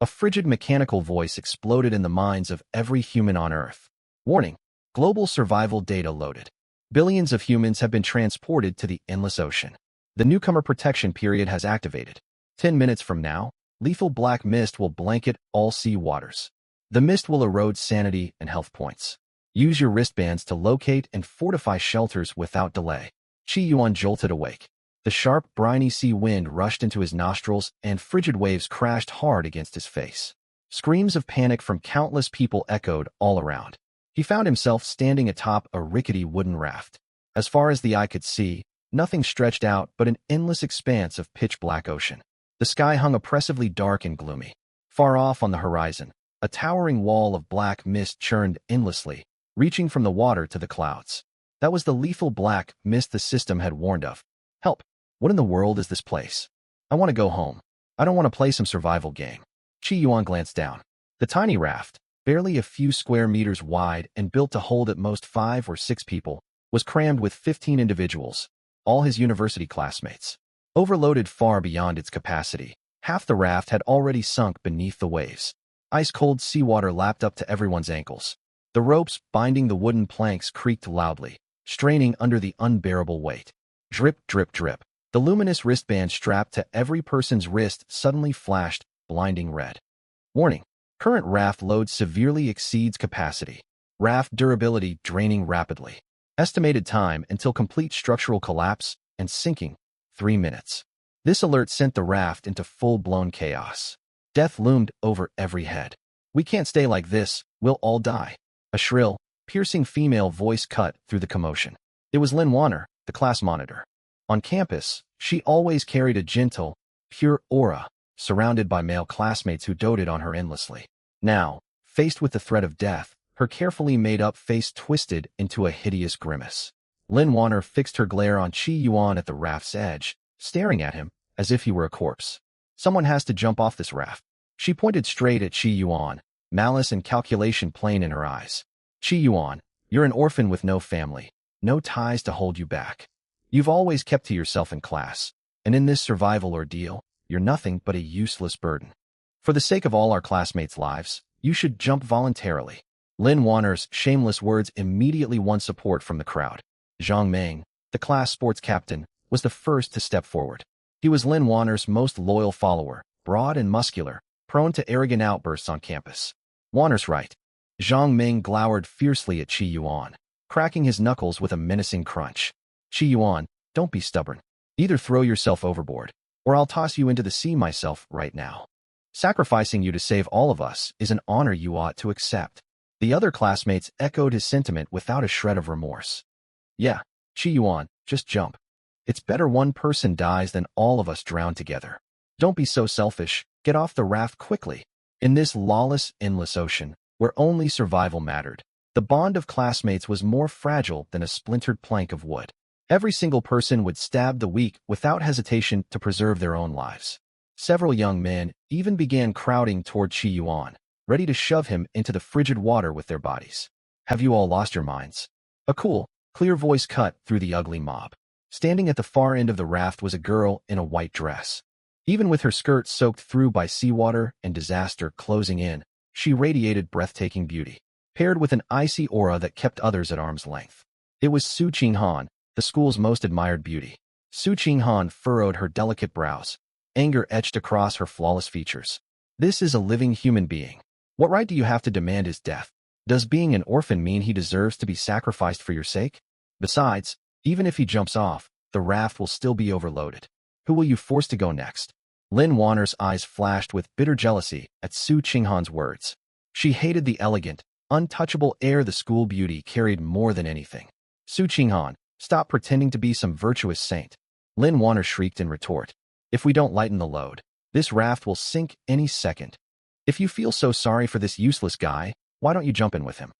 A frigid mechanical voice exploded in the minds of every human on Earth. Warning: global survival data loaded. Billions of humans have been transported to the endless ocean. The newcomer protection period has activated. 10 minutes from now, lethal black mist will blanket all sea waters. The mist will erode sanity and health points. Use your wristbands to locate and fortify shelters without delay. Chi Yuan jolted awake. The sharp, briny sea wind rushed into his nostrils and frigid waves crashed hard against his face. Screams of panic from countless people echoed all around. He found himself standing atop a rickety wooden raft. As far as the eye could see, nothing stretched out but an endless expanse of pitch-black ocean. The sky hung oppressively dark and gloomy. Far off on the horizon, a towering wall of black mist churned endlessly, reaching from the water to the clouds. That was the lethal black mist the system had warned of. Help! What in the world is this place? I want to go home. I don't want to play some survival game. Chi Yuan glanced down. The tiny raft, barely a few square meters wide and built to hold at most 5 or 6 people, was crammed with 15 individuals, all his university classmates. Overloaded far beyond its capacity, half the raft had already sunk beneath the waves. Ice-cold seawater lapped up to everyone's ankles. The ropes binding the wooden planks creaked loudly, straining under the unbearable weight. Drip, drip, drip. The luminous wristband strapped to every person's wrist suddenly flashed blinding red. Warning: current raft load severely exceeds capacity. Raft durability draining rapidly. Estimated time until complete structural collapse and sinking: 3 minutes. This alert sent the raft into full-blown chaos. Death loomed over every head. We can't stay like this, we'll all die. A shrill, piercing female voice cut through the commotion. It was Lynn Warner, the class monitor. On campus, she always carried a gentle, pure aura, surrounded by male classmates who doted on her endlessly. Now, faced with the threat of death, her carefully made-up face twisted into a hideous grimace. Lynn Warner fixed her glare on Chi Yuan at the raft's edge, staring at him as if he were a corpse. Someone has to jump off this raft. She pointed straight at Chi Yuan, malice and calculation plain in her eyes. Chi Yuan, you're an orphan with no family, no ties to hold you back. You've always kept to yourself in class, and in this survival ordeal, you're nothing but a useless burden. For the sake of all our classmates' lives, you should jump voluntarily. Lin Warner's shameless words immediately won support from the crowd. Zhang Meng, the class sports captain, was the first to step forward. He was Lin Warner's most loyal follower, broad and muscular, prone to arrogant outbursts on campus. Warner's right. Zhang Meng glowered fiercely at Chi Yuan, cracking his knuckles with a menacing crunch. Chi Yuan, don't be stubborn. Either throw yourself overboard, or I'll toss you into the sea myself right now. Sacrificing you to save all of us is an honor you ought to accept. The other classmates echoed his sentiment without a shred of remorse. Yeah, Chi Yuan, just jump. It's better one person dies than all of us drown together. Don't be so selfish, get off the raft quickly. In this lawless, endless ocean, where only survival mattered, the bond of classmates was more fragile than a splintered plank of wood. Every single person would stab the weak without hesitation to preserve their own lives. Several young men even began crowding toward Chi Yuan, ready to shove him into the frigid water with their bodies. Have you all lost your minds? A cool, clear voice cut through the ugly mob. Standing at the far end of the raft was a girl in a white dress. Even with her skirt soaked through by seawater and disaster closing in, she radiated breathtaking beauty, paired with an icy aura that kept others at arm's length. It was Su Qinghan, the school's most admired beauty. Su Qinghan furrowed her delicate brows, anger etched across her flawless features. This is a living human being. What right do you have to demand his death? Does being an orphan mean he deserves to be sacrificed for your sake? Besides, even if he jumps off, the raft will still be overloaded. Who will you force to go next? Lin Warner's eyes flashed with bitter jealousy at Su Qinghan's words. She hated the elegant, untouchable air the school beauty carried more than anything. Su Qinghan, stop pretending to be some virtuous saint. Lin Warner shrieked in retort. If we don't lighten the load, this raft will sink any second. If you feel so sorry for this useless guy, why don't you jump in with him?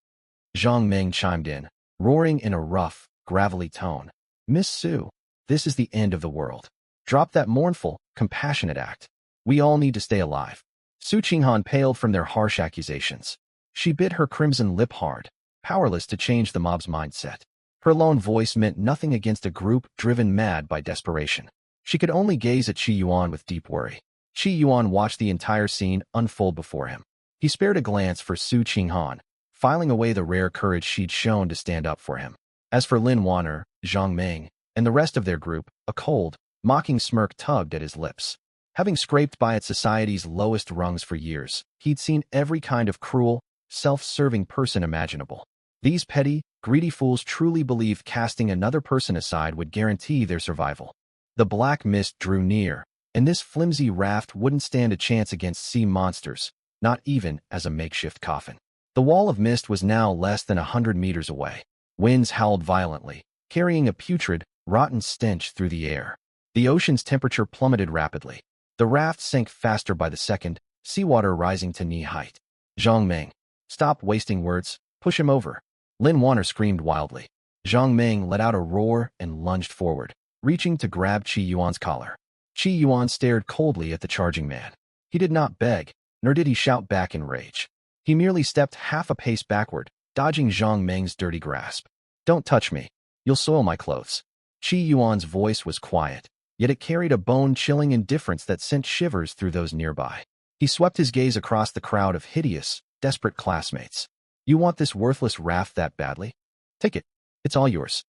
Zhang Meng chimed in, roaring in a rough, gravelly tone. Miss Su, this is the end of the world. Drop that mournful, compassionate act. We all need to stay alive. Su Qinghan paled from their harsh accusations. She bit her crimson lip hard, powerless to change the mob's mindset. Her lone voice meant nothing against a group driven mad by desperation. She could only gaze at Chi Yuan with deep worry. Qi Yuan watched the entire scene unfold before him. He spared a glance for Su Qinghan, filing away the rare courage she'd shown to stand up for him. As for Lin Wanner, Zhang Ming, and the rest of their group, a cold, mocking smirk tugged at his lips. Having scraped by at society's lowest rungs for years, he'd seen every kind of cruel, self-serving person imaginable. These petty, greedy fools truly believed casting another person aside would guarantee their survival. The black mist drew near, and this flimsy raft wouldn't stand a chance against sea monsters, not even as a makeshift coffin. The wall of mist was now less than 100 meters away. Winds howled violently, carrying a putrid, rotten stench through the air. The ocean's temperature plummeted rapidly. The raft sank faster by the second, seawater rising to knee height. Zhang Ming, stop wasting words, push him over. Lin Wanner screamed wildly. Zhang Ming let out a roar and lunged forward, reaching to grab Qi Yuan's collar. Qi Yuan stared coldly at the charging man. He did not beg, nor did he shout back in rage. He merely stepped half a pace backward, dodging Zhang Ming's dirty grasp. Don't touch me. You'll soil my clothes. Qi Yuan's voice was quiet, yet it carried a bone-chilling indifference that sent shivers through those nearby. He swept his gaze across the crowd of hideous, desperate classmates. You want this worthless raft that badly? Take it. It's all yours.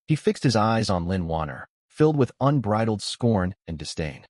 He fixed his eyes on Lin Wanner, filled with unbridled scorn and disdain.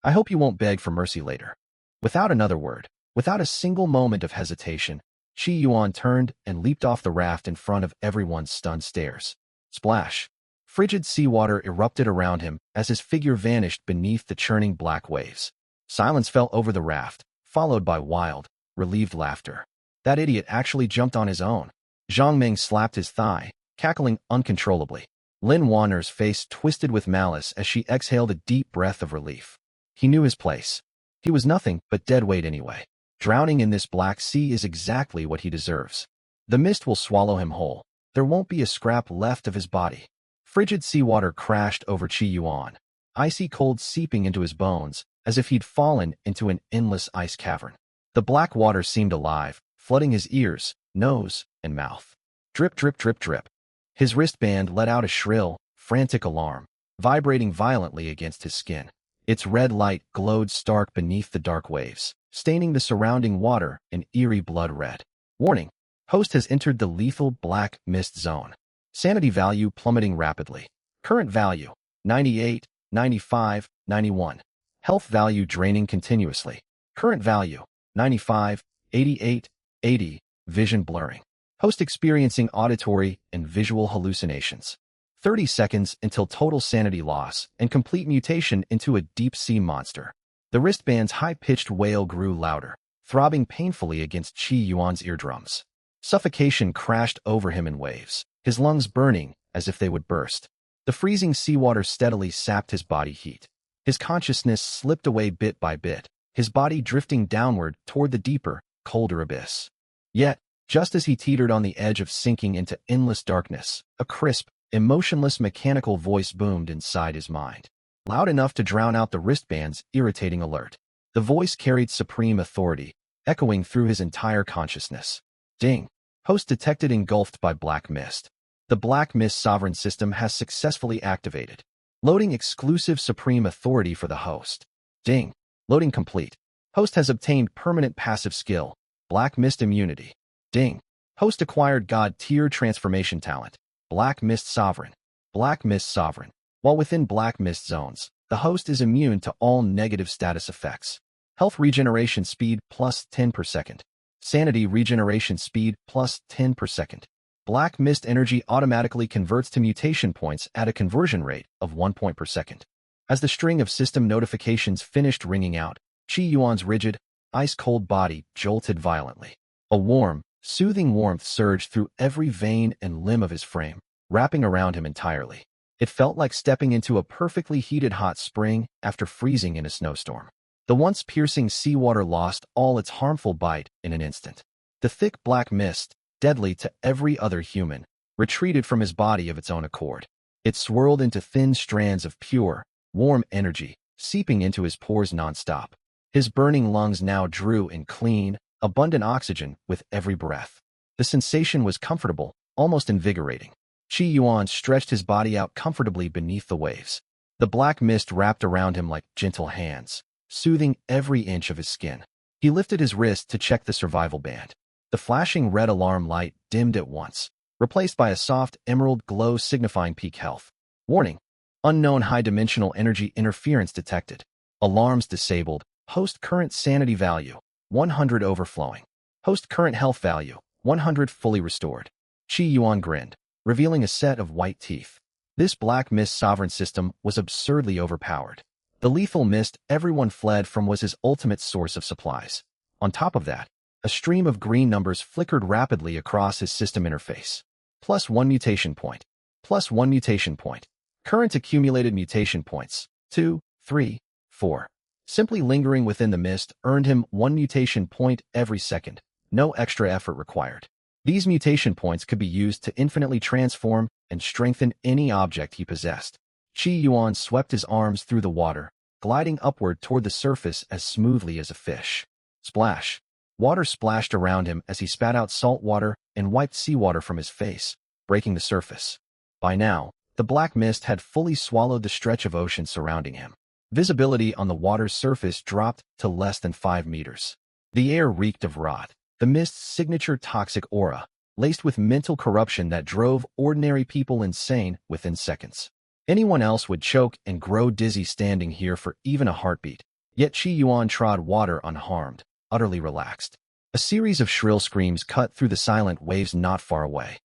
I hope you won't beg for mercy later. Without another word, without a single moment of hesitation, Qi Yuan turned and leaped off the raft in front of everyone's stunned stares. Splash! Frigid seawater erupted around him as his figure vanished beneath the churning black waves. Silence fell over the raft, followed by wild, relieved laughter. That idiot actually jumped on his own. Zhang Ming slapped his thigh, cackling uncontrollably. Lin Wanner's face twisted with malice as she exhaled a deep breath of relief. He knew his place. He was nothing but dead weight anyway. Drowning in this black sea is exactly what he deserves. The mist will swallow him whole. There won't be a scrap left of his body. Frigid seawater crashed over Qi Yuan, icy cold seeping into his bones, as if he'd fallen into an endless ice cavern. The black water seemed alive, flooding his ears, nose, and mouth. Drip, drip, drip, drip. His wristband let out a shrill, frantic alarm, vibrating violently against his skin. Its red light glowed stark beneath the dark waves, staining the surrounding water an eerie blood red. Warning: host has entered the lethal black mist zone. Sanity value plummeting rapidly. Current value: 98, 95, 91. Health value draining continuously. Current value: 95, 88, 80. Vision blurring. Host experiencing auditory and visual hallucinations. 30 seconds until total sanity loss and complete mutation into a deep-sea monster. The wristband's high-pitched wail grew louder, throbbing painfully against Qi Yuan's eardrums. Suffocation crashed over him in waves, his lungs burning as if they would burst. The freezing seawater steadily sapped his body heat. His consciousness slipped away bit by bit, his body drifting downward toward the deeper, colder abyss. Yet, just as he teetered on the edge of sinking into endless darkness, a crisp, emotionless mechanical voice boomed inside his mind, loud enough to drown out the wristband's irritating alert. The voice carried supreme authority, echoing through his entire consciousness. Ding! Host detected engulfed by black mist. The black mist sovereign system has successfully activated. Loading exclusive supreme authority for the host. Ding! Loading complete. Host has obtained permanent passive skill, black mist immunity. Ding! Host acquired God-tier transformation talent. Black Mist Sovereign. Black Mist Sovereign. While within Black Mist zones, the host is immune to all negative status effects. Health regeneration speed plus 10 per second. Sanity regeneration speed plus 10 per second. Black Mist energy automatically converts to mutation points at a conversion rate of 1 point per second. As the string of system notifications finished ringing out, Qi Yuan's rigid, ice-cold body jolted violently. A warm, soothing warmth surged through every vein and limb of his frame, wrapping around him entirely. It felt like stepping into a perfectly heated hot spring after freezing in a snowstorm. The once piercing seawater lost all its harmful bite in an instant. The thick black mist, deadly to every other human, retreated from his body of its own accord. It swirled into thin strands of pure, warm energy, seeping into his pores nonstop. His burning lungs now drew in clean, abundant oxygen with every breath. The sensation was comfortable, almost invigorating. Qi Yuan stretched his body out comfortably beneath the waves. The black mist wrapped around him like gentle hands, soothing every inch of his skin. He lifted his wrist to check the survival band. The flashing red alarm light dimmed at once, replaced by a soft emerald glow signifying peak health. Warning: unknown high-dimensional energy interference detected. Alarms disabled. Host current sanity value, 100 overflowing. Host current health value, 100 fully restored. Qi Yuan grinned, revealing a set of white teeth. This black mist sovereign system was absurdly overpowered. The lethal mist everyone fled from was his ultimate source of supplies. On top of that, a stream of green numbers flickered rapidly across his system interface. +1 mutation point. +1 mutation point. Current accumulated mutation points, 2, 3, 4. Simply lingering within the mist earned him 1 mutation point every second. No extra effort required. These mutation points could be used to infinitely transform and strengthen any object he possessed. Qi Yuan swept his arms through the water, gliding upward toward the surface as smoothly as a fish. Splash. Water splashed around him as he spat out salt water and wiped seawater from his face, breaking the surface. By now, the black mist had fully swallowed the stretch of ocean surrounding him. Visibility on the water's surface dropped to less than 5 meters. The air reeked of rot, the mist's signature toxic aura, laced with mental corruption that drove ordinary people insane within seconds. Anyone else would choke and grow dizzy standing here for even a heartbeat. Yet Qi Yuan trod water unharmed, utterly relaxed. A series of shrill screams cut through the silent waves not far away.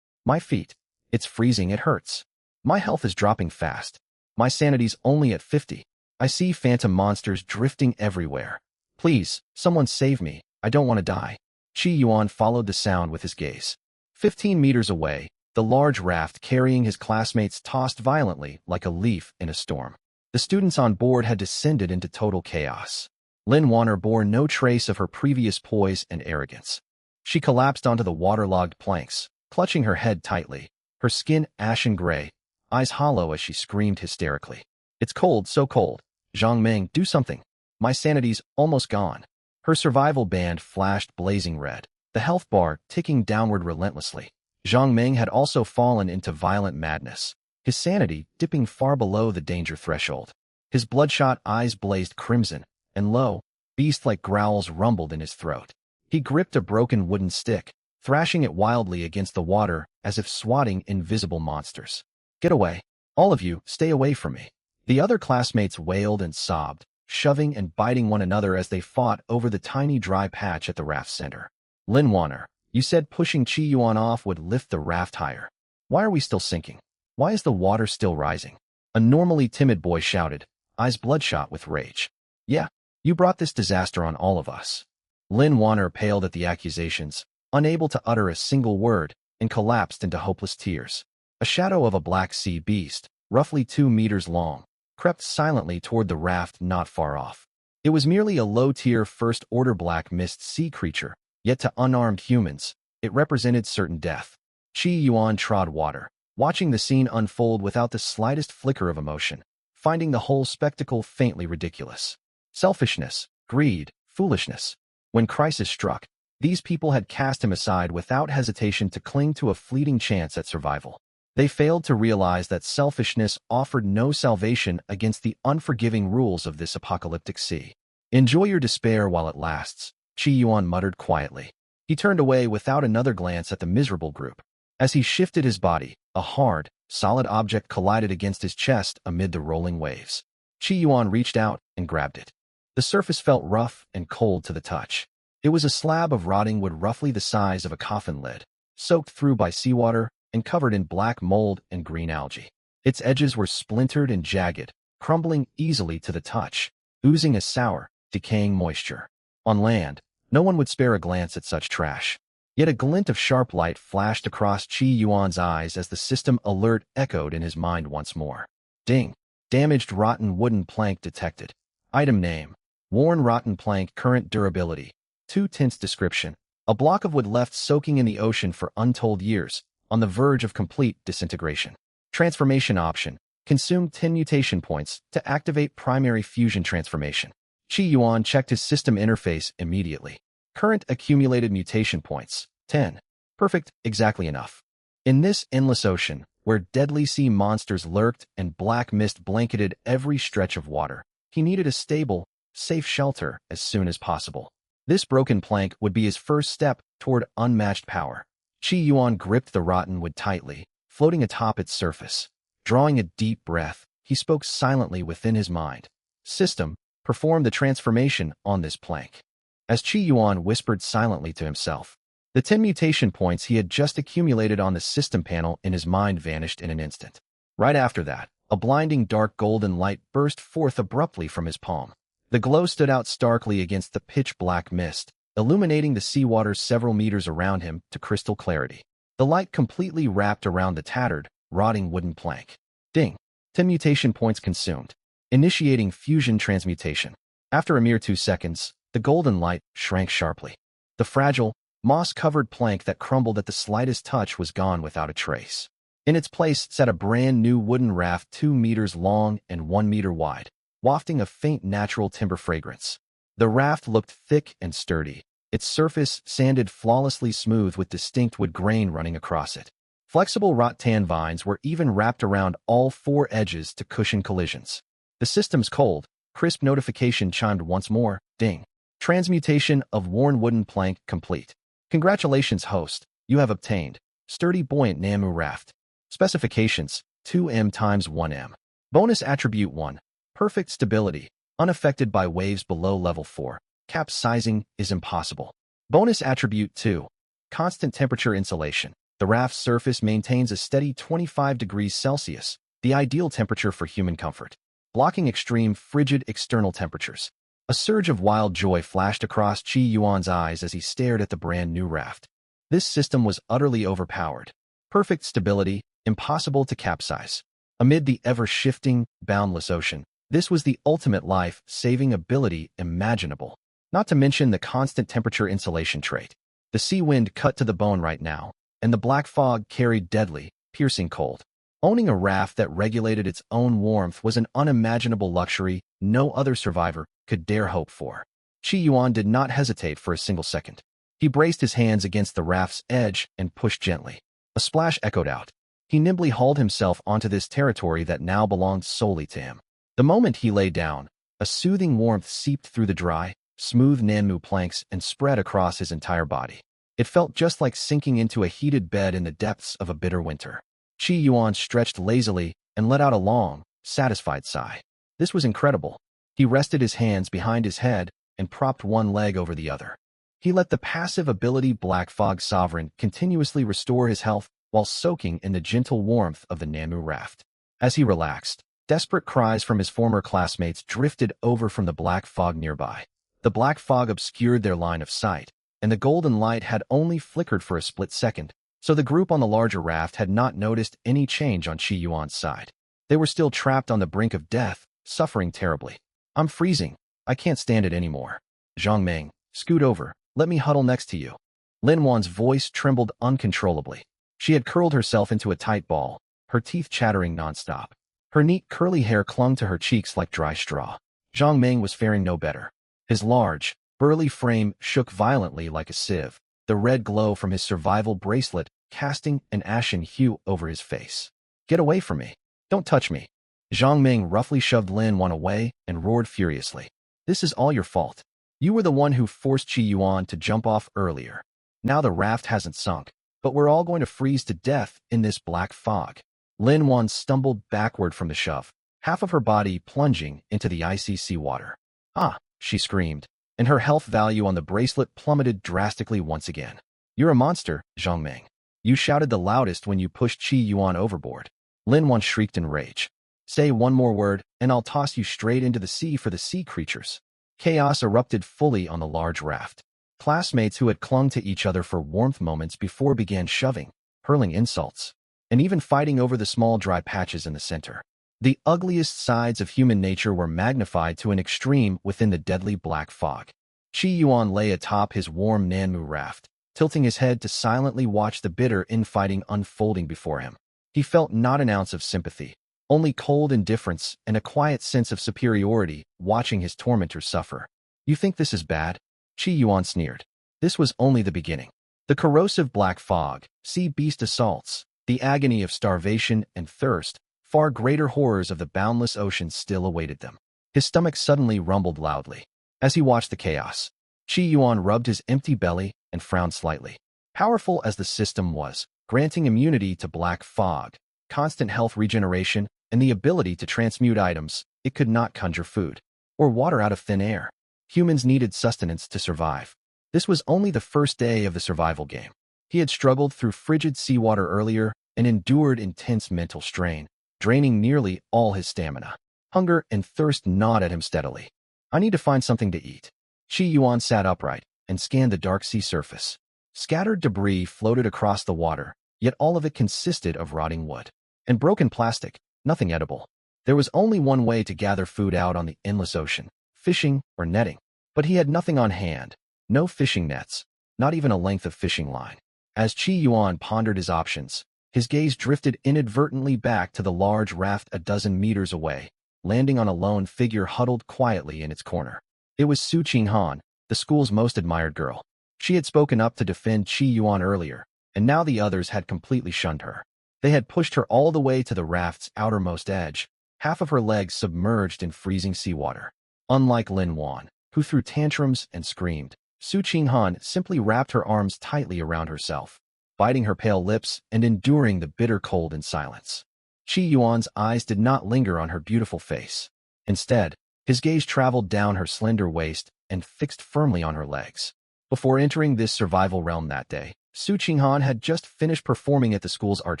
My feet. It's freezing, it hurts. My health is dropping fast. My sanity's only at 50. I see phantom monsters drifting everywhere. Please, someone save me. I don't want to die. Qi Yuan followed the sound with his gaze. 15 meters away, the large raft carrying his classmates tossed violently like a leaf in a storm. The students on board had descended into total chaos. Lin Wanner bore no trace of her previous poise and arrogance. She collapsed onto the waterlogged planks, clutching her head tightly, her skin ashen gray, eyes hollow as she screamed hysterically. It's cold, so cold. Zhang Meng, do something. My sanity's almost gone. Her survival band flashed blazing red, the health bar ticking downward relentlessly. Zhang Meng had also fallen into violent madness, his sanity dipping far below the danger threshold. His bloodshot eyes blazed crimson, and low, beast-like growls rumbled in his throat. He gripped a broken wooden stick, thrashing it wildly against the water as if swatting invisible monsters. Get away. All of you, stay away from me. The other classmates wailed and sobbed, shoving and biting one another as they fought over the tiny dry patch at the raft center. Lin Wanner, you said pushing Qi Yuan off would lift the raft higher. Why are we still sinking? Why is the water still rising? A normally timid boy shouted, eyes bloodshot with rage. Yeah, you brought this disaster on all of us. Lin Wanner paled at the accusations, unable to utter a single word, and collapsed into hopeless tears. A shadow of a black sea beast, roughly 2 meters long, crept silently toward the raft not far off. It was merely a low-tier first-order black mist sea creature, yet to unarmed humans, it represented certain death. Qi Yuan trod water, watching the scene unfold without the slightest flicker of emotion, finding the whole spectacle faintly ridiculous. Selfishness, greed, foolishness. When crisis struck, these people had cast him aside without hesitation to cling to a fleeting chance at survival. They failed to realize that selfishness offered no salvation against the unforgiving rules of this apocalyptic sea. Enjoy your despair while it lasts, Qi Yuan muttered quietly. He turned away without another glance at the miserable group. As he shifted his body, a hard, solid object collided against his chest amid the rolling waves. Qi Yuan reached out and grabbed it. The surface felt rough and cold to the touch. It was a slab of rotting wood roughly the size of a coffin lid, soaked through by seawater and covered in black mold and green algae. Its edges were splintered and jagged, crumbling easily to the touch, oozing a sour, decaying moisture. On land, no one would spare a glance at such trash. Yet a glint of sharp light flashed across Qi Yuan's eyes as the system alert echoed in his mind once more. Ding! Damaged rotten wooden plank detected. Item name: worn rotten plank, current durability. 2 tints description: a block of wood left soaking in the ocean for untold years, on the verge of complete disintegration. Transformation option: consume 10 mutation points to activate primary fusion transformation. Qi Yuan checked his system interface immediately. Current accumulated mutation points, 10. Perfect, exactly enough. In this endless ocean, where deadly sea monsters lurked and black mist blanketed every stretch of water, he needed a stable, safe shelter as soon as possible. This broken plank would be his first step toward unmatched power. Qi Yuan gripped the rotten wood tightly, floating atop its surface. Drawing a deep breath, he spoke silently within his mind. System, perform the transformation on this plank. As Qi Yuan whispered silently to himself, the 10 mutation points he had just accumulated on the system panel in his mind vanished in an instant. Right after that, a blinding dark golden light burst forth abruptly from his palm. The glow stood out starkly against the pitch-black mist, illuminating the seawater several meters around him to crystal clarity. The light completely wrapped around the tattered, rotting wooden plank. Ding! 10 mutation points consumed. Initiating fusion transmutation. After a mere 2 seconds, the golden light shrank sharply. The fragile, moss-covered plank that crumbled at the slightest touch was gone without a trace. In its place sat a brand-new wooden raft 2 meters long and 1 meter wide, wafting a faint natural timber fragrance. The raft looked thick and sturdy, its surface sanded flawlessly smooth with distinct wood grain running across it. Flexible rattan vines were even wrapped around all 4 edges to cushion collisions. The system's cold, crisp notification chimed once more. Ding. Transmutation of worn wooden plank complete. Congratulations, host. You have obtained sturdy buoyant Namu raft. Specifications: 2m × 1m. Bonus attribute 1. Perfect stability, unaffected by waves below level 4. Capsizing is impossible. Bonus attribute 2. Constant temperature insulation. The raft's surface maintains a steady 25 degrees Celsius, the ideal temperature for human comfort, blocking extreme frigid external temperatures. A surge of wild joy flashed across Qi Yuan's eyes as he stared at the brand-new raft. This system was utterly overpowered. Perfect stability, impossible to capsize. Amid the ever-shifting, boundless ocean, this was the ultimate life-saving ability imaginable. Not to mention the constant temperature insulation trait. The sea wind cut to the bone right now, and the black fog carried deadly, piercing cold. Owning a raft that regulated its own warmth was an unimaginable luxury no other survivor could dare hope for. Qi Yuan did not hesitate for a single second. He braced his hands against the raft's edge and pushed gently. A splash echoed out. He nimbly hauled himself onto this territory that now belonged solely to him. The moment he lay down, a soothing warmth seeped through the dry, smooth Namu planks and spread across his entire body. It felt just like sinking into a heated bed in the depths of a bitter winter. Qi Yuan stretched lazily and let out a long, satisfied sigh. This was incredible. He rested his hands behind his head and propped one leg over the other. He let the passive ability Black Fog Sovereign continuously restore his health while soaking in the gentle warmth of the Namu raft. As he relaxed, desperate cries from his former classmates drifted over from the black fog nearby. The black fog obscured their line of sight, and the golden light had only flickered for a split second, so the group on the larger raft had not noticed any change on Qi Yuan's side. They were still trapped on the brink of death, suffering terribly. I'm freezing. I can't stand it anymore. Zhang Meng, scoot over. Let me huddle next to you. Lin Wan's voice trembled uncontrollably. She had curled herself into a tight ball, her teeth chattering nonstop. Her neat curly hair clung to her cheeks like dry straw. Zhang Meng was faring no better. His large, burly frame shook violently like a sieve, the red glow from his survival bracelet casting an ashen hue over his face. Get away from me. Don't touch me. Zhang Meng roughly shoved Lin Wan away and roared furiously. This is all your fault. You were the one who forced Qi Yuan to jump off earlier. Now the raft hasn't sunk, but we're all going to freeze to death in this black fog. Lin Wan stumbled backward from the shove, half of her body plunging into the icy seawater. Ah, she screamed, and her health value on the bracelet plummeted drastically once again. You're a monster, Zhang Meng. You shouted the loudest when you pushed Qi Yuan overboard. Lin Wan shrieked in rage. Say one more word, and I'll toss you straight into the sea for the sea creatures. Chaos erupted fully on the large raft. Classmates who had clung to each other for warmth moments before began shoving, hurling insults, and even fighting over the small dry patches in the center. The ugliest sides of human nature were magnified to an extreme within the deadly black fog. Qi Yuan lay atop his warm Nanmu raft, tilting his head to silently watch the bitter infighting unfolding before him. He felt not an ounce of sympathy, only cold indifference and a quiet sense of superiority watching his tormentors suffer. You think this is bad? Qi Yuan sneered. This was only the beginning. The corrosive black fog, sea beast assaults, the agony of starvation and thirst, far greater horrors of the boundless ocean still awaited them. His stomach suddenly rumbled loudly. As he watched the chaos, Qi Yuan rubbed his empty belly and frowned slightly. Powerful as the system was, granting immunity to black fog, constant health regeneration, and the ability to transmute items, it could not conjure food or water out of thin air. Humans needed sustenance to survive. This was only the first day of the survival game. He had struggled through frigid seawater earlier and endured intense mental strain, draining nearly all his stamina. Hunger and thirst gnawed at him steadily. I need to find something to eat. Qi Yuan sat upright and scanned the dark sea surface. Scattered debris floated across the water, yet all of it consisted of rotting wood and broken plastic, nothing edible. There was only one way to gather food out on the endless ocean: fishing or netting. But he had nothing on hand, no fishing nets, not even a length of fishing line. As Qi Yuan pondered his options, his gaze drifted inadvertently back to the large raft a dozen meters away, landing on a lone figure huddled quietly in its corner. It was Su Qinghan, the school's most admired girl. She had spoken up to defend Qi Yuan earlier, and now the others had completely shunned her. They had pushed her all the way to the raft's outermost edge, half of her legs submerged in freezing seawater. Unlike Lin Wan, who threw tantrums and screamed, Su Qinghan simply wrapped her arms tightly around herself, biting her pale lips and enduring the bitter cold in silence. Qi Yuan's eyes did not linger on her beautiful face. Instead, his gaze traveled down her slender waist and fixed firmly on her legs. Before entering this survival realm that day, Su Qinghan had just finished performing at the school's art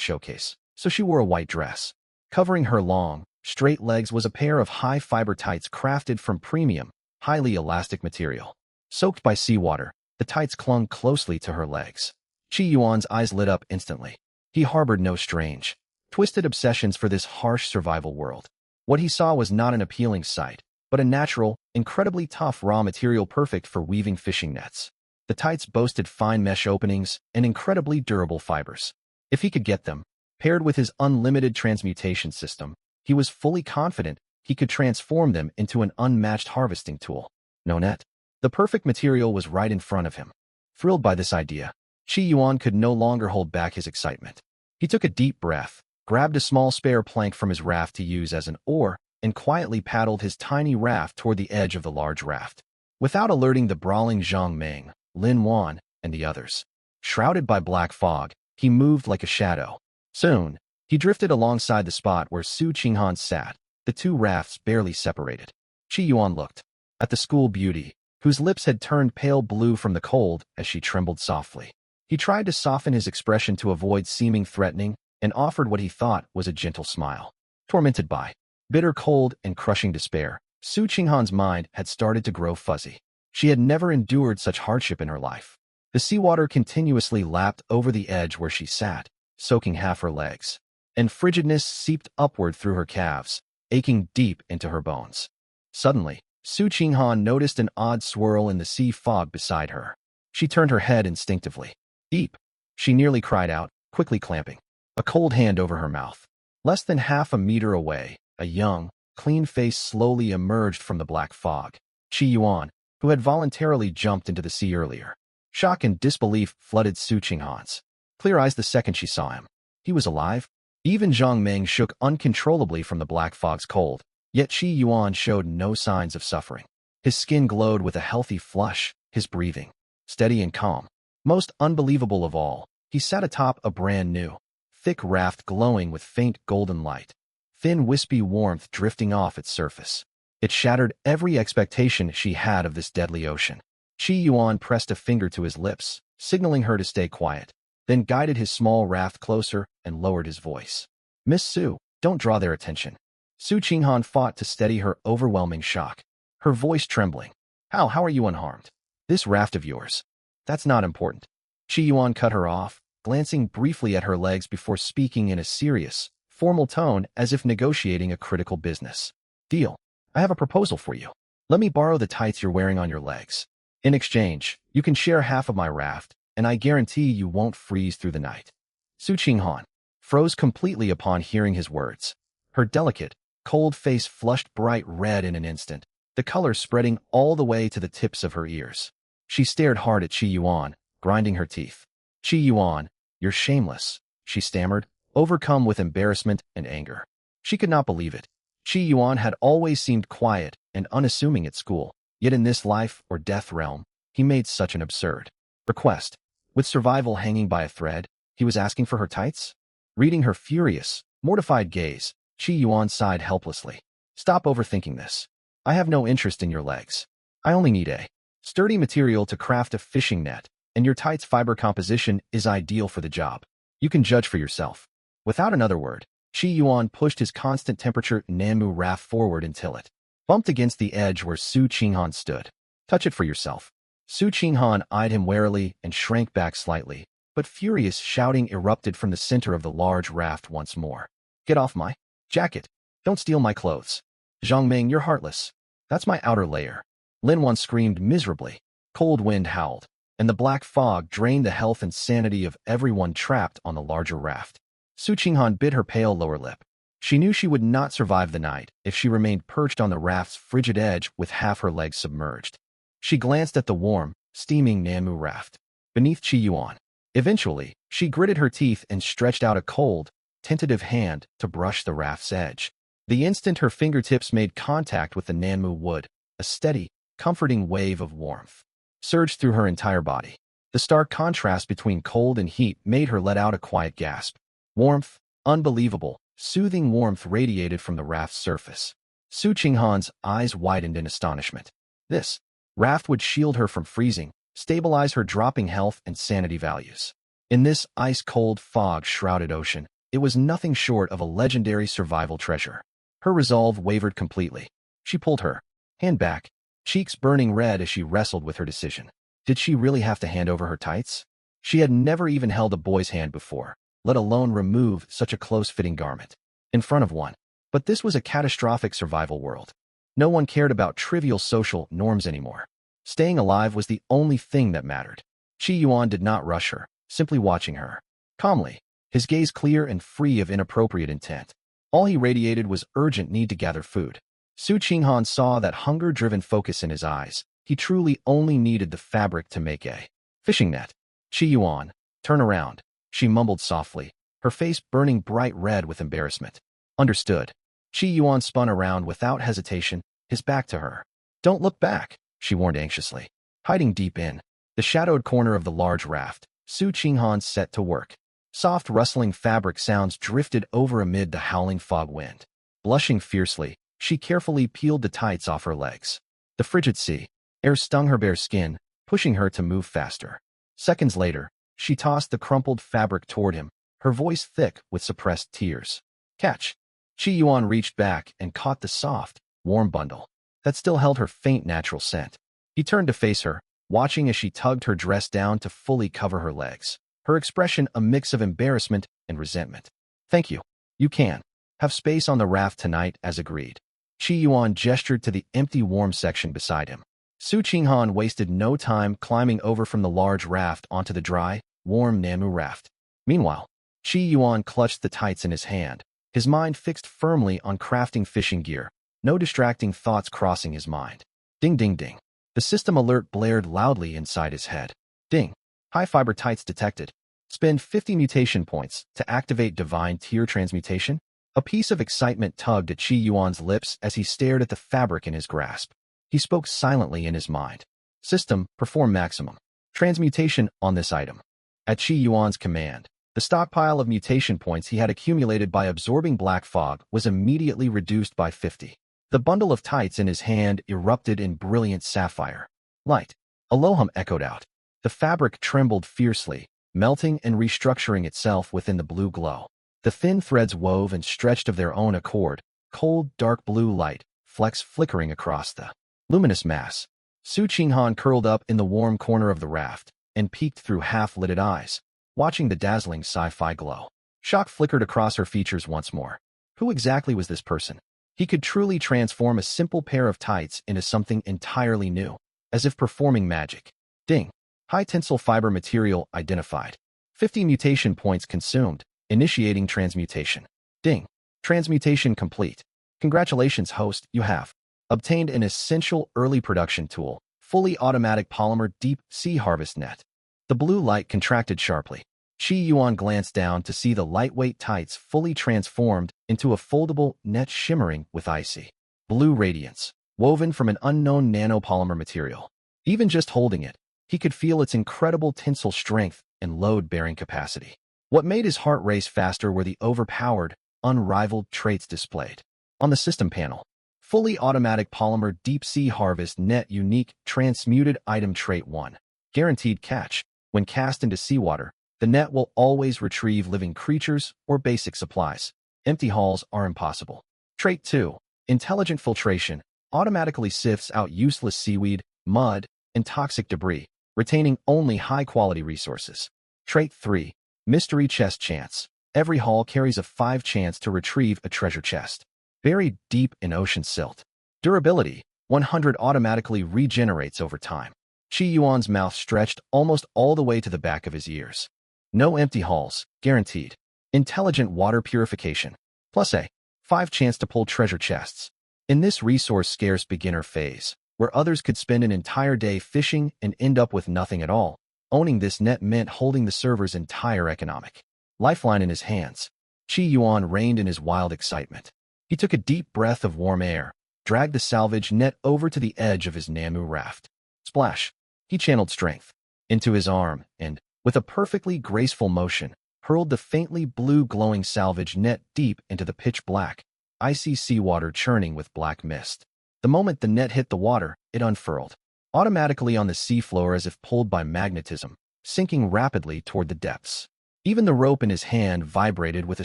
showcase, so she wore a white dress. Covering her long, straight legs was a pair of high-fiber tights crafted from premium, highly elastic material. Soaked by seawater, the tights clung closely to her legs. Qi Yuan's eyes lit up instantly. He harbored no strange, twisted obsessions for this harsh survival world. What he saw was not an appealing sight, but a natural, incredibly tough raw material perfect for weaving fishing nets. The tights boasted fine mesh openings and incredibly durable fibers. If he could get them, paired with his unlimited transmutation system, he was fully confident he could transform them into an unmatched harvesting tool. No net. The perfect material was right in front of him. Thrilled by this idea, Qi Yuan could no longer hold back his excitement. He took a deep breath, grabbed a small spare plank from his raft to use as an oar, and quietly paddled his tiny raft toward the edge of the large raft. Without alerting the brawling Zhang Meng, Lin Wan, and the others. Shrouded by black fog, he moved like a shadow. Soon, he drifted alongside the spot where Su Qinghan sat, the two rafts barely separated. Qi Yuan looked at the school beauty, whose lips had turned pale blue from the cold as she trembled softly. He tried to soften his expression to avoid seeming threatening and offered what he thought was a gentle smile. Tormented by bitter cold and crushing despair, Su Qinghan's mind had started to grow fuzzy. She had never endured such hardship in her life. The seawater continuously lapped over the edge where she sat, soaking half her legs, and frigidness seeped upward through her calves, aching deep into her bones. Suddenly, Su Qinghan noticed an odd swirl in the sea fog beside her. She turned her head instinctively. "Deep!" she nearly cried out, quickly clamping a cold hand over her mouth. Less than half a meter away, a young, clean face slowly emerged from the black fog. Qi Yuan, who had voluntarily jumped into the sea earlier. Shock and disbelief flooded Su Qinghan's clear eyes the second she saw him. He was alive? Even Zhang Meng shook uncontrollably from the black fog's cold, yet Qi Yuan showed no signs of suffering. His skin glowed with a healthy flush, his breathing steady and calm. Most unbelievable of all, he sat atop a brand new, thick raft glowing with faint golden light, thin wispy warmth drifting off its surface. It shattered every expectation she had of this deadly ocean. Qi Yuan pressed a finger to his lips, signaling her to stay quiet, then guided his small raft closer and lowered his voice. "Miss Su, don't draw their attention." Su Qinghan fought to steady her overwhelming shock, her voice trembling. How are you unharmed? This raft of yours. That's not important." Qi Yuan cut her off, glancing briefly at her legs before speaking in a serious, formal tone as if negotiating a critical business deal. "I have a proposal for you. Let me borrow the tights you're wearing on your legs. In exchange, you can share half of my raft, and I guarantee you won't freeze through the night." Su Qinghan froze completely upon hearing his words. Her delicate, cold face flushed bright red in an instant, the color spreading all the way to the tips of her ears. She stared hard at Qi Yuan, grinding her teeth. "Qi Yuan, you're shameless," she stammered, overcome with embarrassment and anger. She could not believe it. Qi Yuan had always seemed quiet and unassuming at school, Yet in this life or death realm, he made such an absurd request. With survival hanging by a thread, he was asking for her tights? Reading her furious, mortified gaze, Qi Yuan sighed helplessly. Stop overthinking this. I have no interest in your legs. I only need a sturdy material to craft a fishing net, and your tights fiber composition is ideal for the job. You can judge for yourself. Without another word, Qi Yuan pushed his constant temperature Nanmu raft forward until it bumped against the edge where Su Qinghan stood. Touch it for yourself. Su Qinghan eyed him warily and shrank back slightly, but furious shouting erupted from the center of the large raft once more. Get off my jacket. Don't steal my clothes. Zhang Ming, you're heartless. That's my outer layer. Lin Wan screamed miserably. Cold wind howled, and the black fog drained the health and sanity of everyone trapped on the larger raft. Su Qinghan bit her pale lower lip. She knew she would not survive the night if she remained perched on the raft's frigid edge with half her legs submerged. She glanced at the warm, steaming Nanmu raft beneath Qi Yuan. Eventually, she gritted her teeth and stretched out a cold, tentative hand to brush the raft's edge. The instant her fingertips made contact with the Nanmu wood, a steady, comforting wave of warmth surged through her entire body. The stark contrast between cold and heat made her let out a quiet gasp. Warmth, unbelievable, soothing warmth radiated from the raft's surface. Su Qinghan's eyes widened in astonishment. This raft would shield her from freezing, stabilize her dropping health and sanity values. In this ice-cold, fog-shrouded ocean, it was nothing short of a legendary survival treasure. Her resolve wavered completely. She pulled her hand back, cheeks burning red as she wrestled with her decision. Did she really have to hand over her tights? She had never even held a boy's hand before, let alone remove such a close-fitting garment in front of one. But this was a catastrophic survival world. No one cared about trivial social norms anymore. Staying alive was the only thing that mattered. Qi Yuan did not rush her, simply watching her calmly, his gaze clear and free of inappropriate intent. All he radiated was urgent need to gather food. Su Qinghan saw that hunger-driven focus in his eyes. He truly only needed the fabric to make a fishing net. Qi Yuan, turn around, she mumbled softly, her face burning bright red with embarrassment. Understood. Qi Yuan spun around without hesitation, his back to her. Don't look back, she warned anxiously. Hiding deep in the shadowed corner of the large raft, Su Qinghan set to work. Soft rustling fabric sounds drifted over amid the howling fog wind. Blushing fiercely, she carefully peeled the tights off her legs. The frigid sea air stung her bare skin, pushing her to move faster. Seconds later, she tossed the crumpled fabric toward him, her voice thick with suppressed tears. Catch! Qi Yuan reached back and caught the soft, warm bundle that still held her faint natural scent. He turned to face her, watching as she tugged her dress down to fully cover her legs, her expression a mix of embarrassment and resentment. Thank you. You can have space on the raft tonight as agreed. Qi Yuan gestured to the empty warm section beside him. Su Qinghan wasted no time climbing over from the large raft onto the dry, warm Nanmu raft. Meanwhile, Qi Yuan clutched the tights in his hand, his mind fixed firmly on crafting fishing gear, no distracting thoughts crossing his mind. Ding ding ding. The system alert blared loudly inside his head. Ding. High fiber tights detected. Spend 50 mutation points to activate divine tier transmutation. A piece of excitement tugged at Qi Yuan's lips as he stared at the fabric in his grasp. He spoke silently in his mind. System, perform maximum transmutation on this item. At Qi Yuan's command, the stockpile of mutation points he had accumulated by absorbing black fog was immediately reduced by 50. The bundle of tights in his hand erupted in brilliant sapphire light. Aloham echoed out. The fabric trembled fiercely, melting and restructuring itself within the blue glow. The thin threads wove and stretched of their own accord, cold, dark blue light, flecks flickering across the luminous mass. Su Qinghan curled up in the warm corner of the raft and peeked through half-lidded eyes, watching the dazzling sci-fi glow. Shock flickered across her features once more. Who exactly was this person? He could truly transform a simple pair of tights into something entirely new, as if performing magic. Ding. High tensile fiber material identified. 50 mutation points consumed, initiating transmutation. Ding. Transmutation complete. Congratulations, host, you have obtained an essential early production tool, fully automatic polymer deep sea harvest net. The blue light contracted sharply. Qi Yuan glanced down to see the lightweight tights fully transformed into a foldable net shimmering with icy blue radiance. woven from an unknown nanopolymer material. Even just holding it, he could feel its incredible tensile strength and load-bearing capacity. What made his heart race faster were the overpowered, unrivaled traits displayed. On the system panel, fully automatic polymer deep-sea harvest net unique transmuted item trait 1. Guaranteed catch. When cast into seawater, the net will always retrieve living creatures or basic supplies. Empty hulls are impossible. Trait 2. Intelligent filtration. Automatically sifts out useless seaweed, mud, and toxic debris, retaining only high-quality resources. Trait 3. Mystery chest chance. Every hull carries a 5 chance to retrieve a treasure chest, buried deep in ocean silt. Durability. 100 automatically regenerates over time. Chi Yuan's mouth stretched almost all the way to the back of his ears. No empty hulls, guaranteed. Intelligent water purification. Plus a 5 chance to pull treasure chests. In this resource-scarce beginner phase, where others could spend an entire day fishing and end up with nothing at all, owning this net meant holding the server's entire economic lifeline in his hands. Chi Yuan reigned in his wild excitement. He took a deep breath of warm air, dragged the salvage net over to the edge of his Namu raft. Splash! He channeled strength into his arm and, with a perfectly graceful motion, hurled the faintly blue glowing salvage net deep into the pitch-black, icy seawater churning with black mist. The moment the net hit the water, it unfurled, automatically on the seafloor as if pulled by magnetism, sinking rapidly toward the depths. Even the rope in his hand vibrated with a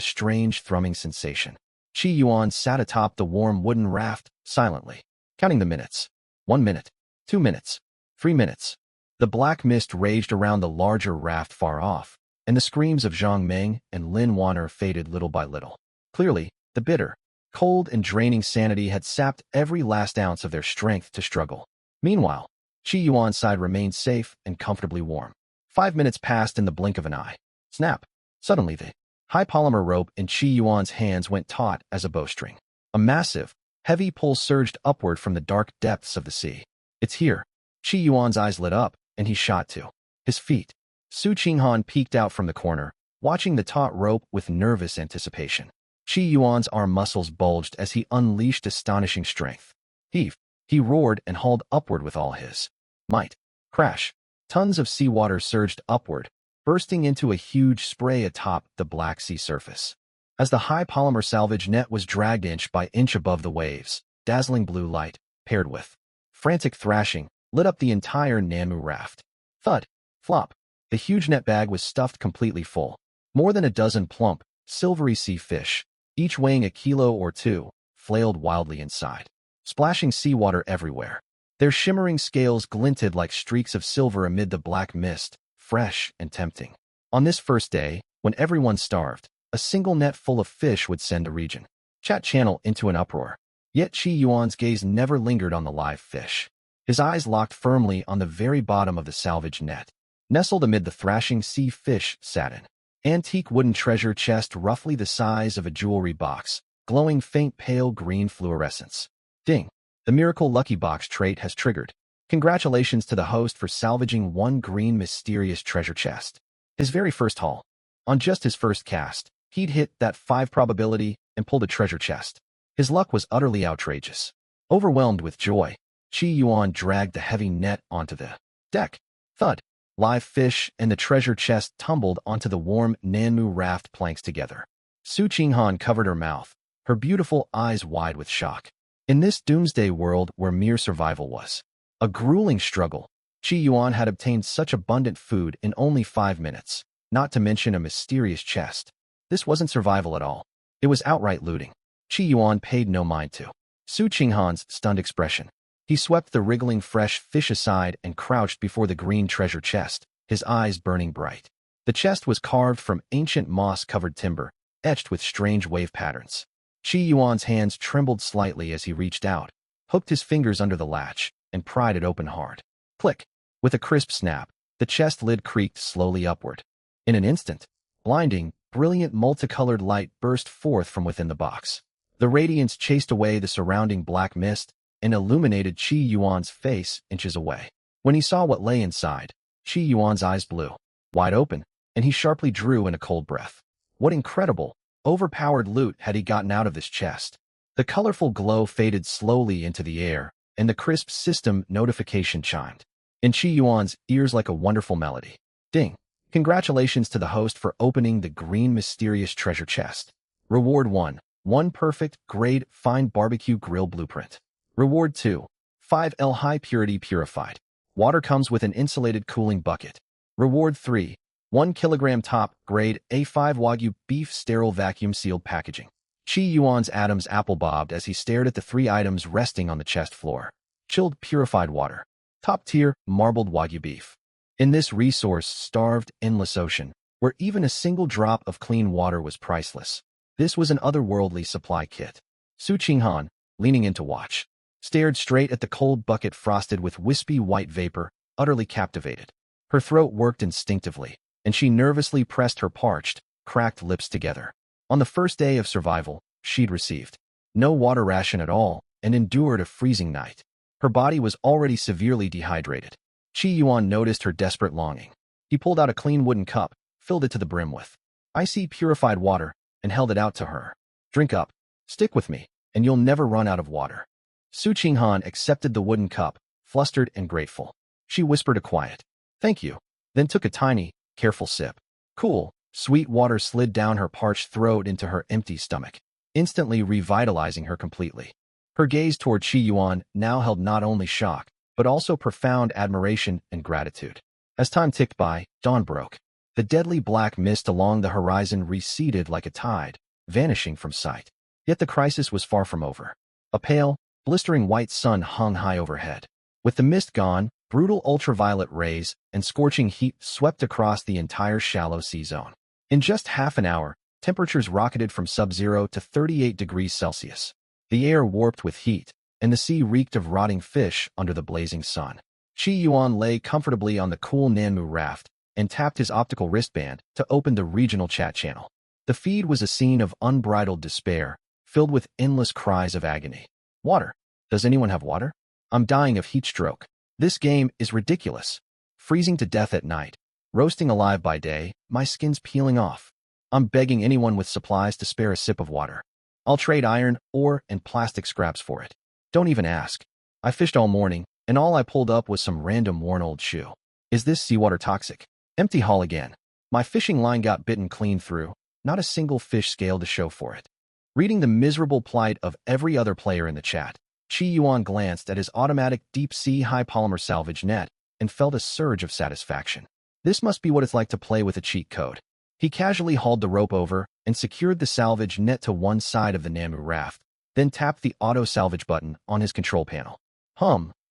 strange thrumming sensation. Chi Yuan sat atop the warm wooden raft, silently, counting the minutes. 1 minute, 2 minutes, 3 minutes. The black mist raged around the larger raft far off, and the screams of Zhang Meng and Lin Wanner faded little by little. Clearly, the bitter, cold and draining sanity had sapped every last ounce of their strength to struggle. Meanwhile, Chi Yuan's side remained safe and comfortably warm. 5 minutes passed in the blink of an eye. Snap! Suddenly the high polymer rope in Chi Yuan's hands went taut as a bowstring. A massive, heavy pull surged upward from the dark depths of the sea. It's here. Chi Yuan's eyes lit up, and he shot to his feet. Su Qinghan peeked out from the corner, watching the taut rope with nervous anticipation. Chi Yuan's arm muscles bulged as he unleashed astonishing strength. Heave! He roared and hauled upward with all his might. Crash! Tons of seawater surged upward, bursting into a huge spray atop the Black Sea surface. As the high polymer salvage net was dragged inch by inch above the waves, dazzling blue light, paired with frantic thrashing, lit up the entire Namu raft. Thud! Flop! The huge net bag was stuffed completely full. More than a dozen plump, silvery sea fish, each weighing a kilo or two, flailed wildly inside, splashing seawater everywhere. Their shimmering scales glinted like streaks of silver amid the black mist, fresh and tempting. On this first day, when everyone starved, a single net full of fish would send the region chat channel into an uproar. Yet Chi Yuan's gaze never lingered on the live fish. His eyes locked firmly on the very bottom of the salvage net. Nestled amid the thrashing sea fish sat an antique wooden treasure chest roughly the size of a jewelry box, glowing faint pale green fluorescence. Ding! The Miracle Lucky Box trait has triggered. Congratulations to the host for salvaging one green mysterious treasure chest. His very first haul. On just his first cast, he'd hit that 5 probability and pulled a treasure chest. His luck was utterly outrageous. Overwhelmed with joy, Chi Yuan dragged the heavy net onto the deck. Thud! Live fish and the treasure chest tumbled onto the warm Nanmu raft planks together. Su Qinghan covered her mouth, her beautiful eyes wide with shock. In this doomsday world where mere survival was a grueling struggle, Chi Yuan had obtained such abundant food in only 5 minutes, not to mention a mysterious chest. This wasn't survival at all. It was outright looting. Chi Yuan paid no mind to Su Qinghan's stunned expression. He swept the wriggling fresh fish aside and crouched before the green treasure chest, his eyes burning bright. The chest was carved from ancient moss-covered timber, etched with strange wave patterns. Chi Yuan's hands trembled slightly as he reached out, hooked his fingers under the latch, and pried it open hard. Click! With a crisp snap, the chest lid creaked slowly upward. In an instant, blinding, brilliant multicolored light burst forth from within the box. The radiance chased away the surrounding black mist and illuminated Chi Yuan's face inches away. When he saw what lay inside, Chi Yuan's eyes blew wide open, and he sharply drew in a cold breath. What incredible, overpowered loot had he gotten out of this chest? The colorful glow faded slowly into the air, and the crisp system notification chimed. In Qi Yuan's ears like a wonderful melody. Ding! Congratulations to the host for opening the green mysterious treasure chest. Reward 1. 1 perfect, grade, fine barbecue grill blueprint. Reward 2. 5L high purity purified. Water comes with an insulated cooling bucket. Reward 3. 1 kilogram top, grade, A5 Wagyu beef sterile vacuum sealed packaging. Qi Yuan's atoms apple bobbed as he stared at the 3 items resting on the chest floor. Chilled purified water. Top tier, marbled Wagyu beef. In this resource-starved, endless ocean, where even a single drop of clean water was priceless, this was an otherworldly supply kit. Su Qinghan, leaning in to watch, stared straight at the cold bucket frosted with wispy white vapor, utterly captivated. Her throat worked instinctively, and she nervously pressed her parched, cracked lips together. On the first day of survival, she'd received no water ration at all and endured a freezing night. Her body was already severely dehydrated. Qi Yuan noticed her desperate longing. He pulled out a clean wooden cup, filled it to the brim with icy purified water, and held it out to her. Drink up. Stick with me, and you'll never run out of water. Su Qinghan accepted the wooden cup, flustered and grateful. She whispered a quiet, "Thank you," then took a tiny, careful sip. Cool, sweet water slid down her parched throat into her empty stomach, instantly revitalizing her completely. Her gaze toward Qi Yuan now held not only shock, but also profound admiration and gratitude. As time ticked by, dawn broke. The deadly black mist along the horizon receded like a tide, vanishing from sight. Yet the crisis was far from over. A pale, blistering white sun hung high overhead. With the mist gone, brutal ultraviolet rays and scorching heat swept across the entire shallow sea zone. In just half an hour, temperatures rocketed from sub-zero to 38 degrees Celsius. The air warped with heat, and the sea reeked of rotting fish under the blazing sun. Qi Yuan lay comfortably on the cool Nanmu raft and tapped his optical wristband to open the regional chat channel. The feed was a scene of unbridled despair, filled with endless cries of agony. Water. Does anyone have water? I'm dying of heat stroke. This game is ridiculous. Freezing to death at night. Roasting alive by day, my skin's peeling off. I'm begging anyone with supplies to spare a sip of water. I'll trade iron, ore, and plastic scraps for it. Don't even ask. I fished all morning, and all I pulled up was some random worn old shoe. Is this seawater toxic? Empty hull again. My fishing line got bitten clean through, not a single fish scale to show for it. Reading the miserable plight of every other player in the chat, Qi Yuan glanced at his automatic deep-sea high-polymer salvage net and felt a surge of satisfaction. This must be what it's like to play with a cheat code. He casually hauled the rope over and secured the salvage net to one side of the Nanmu raft, then tapped the auto-salvage button on his control panel.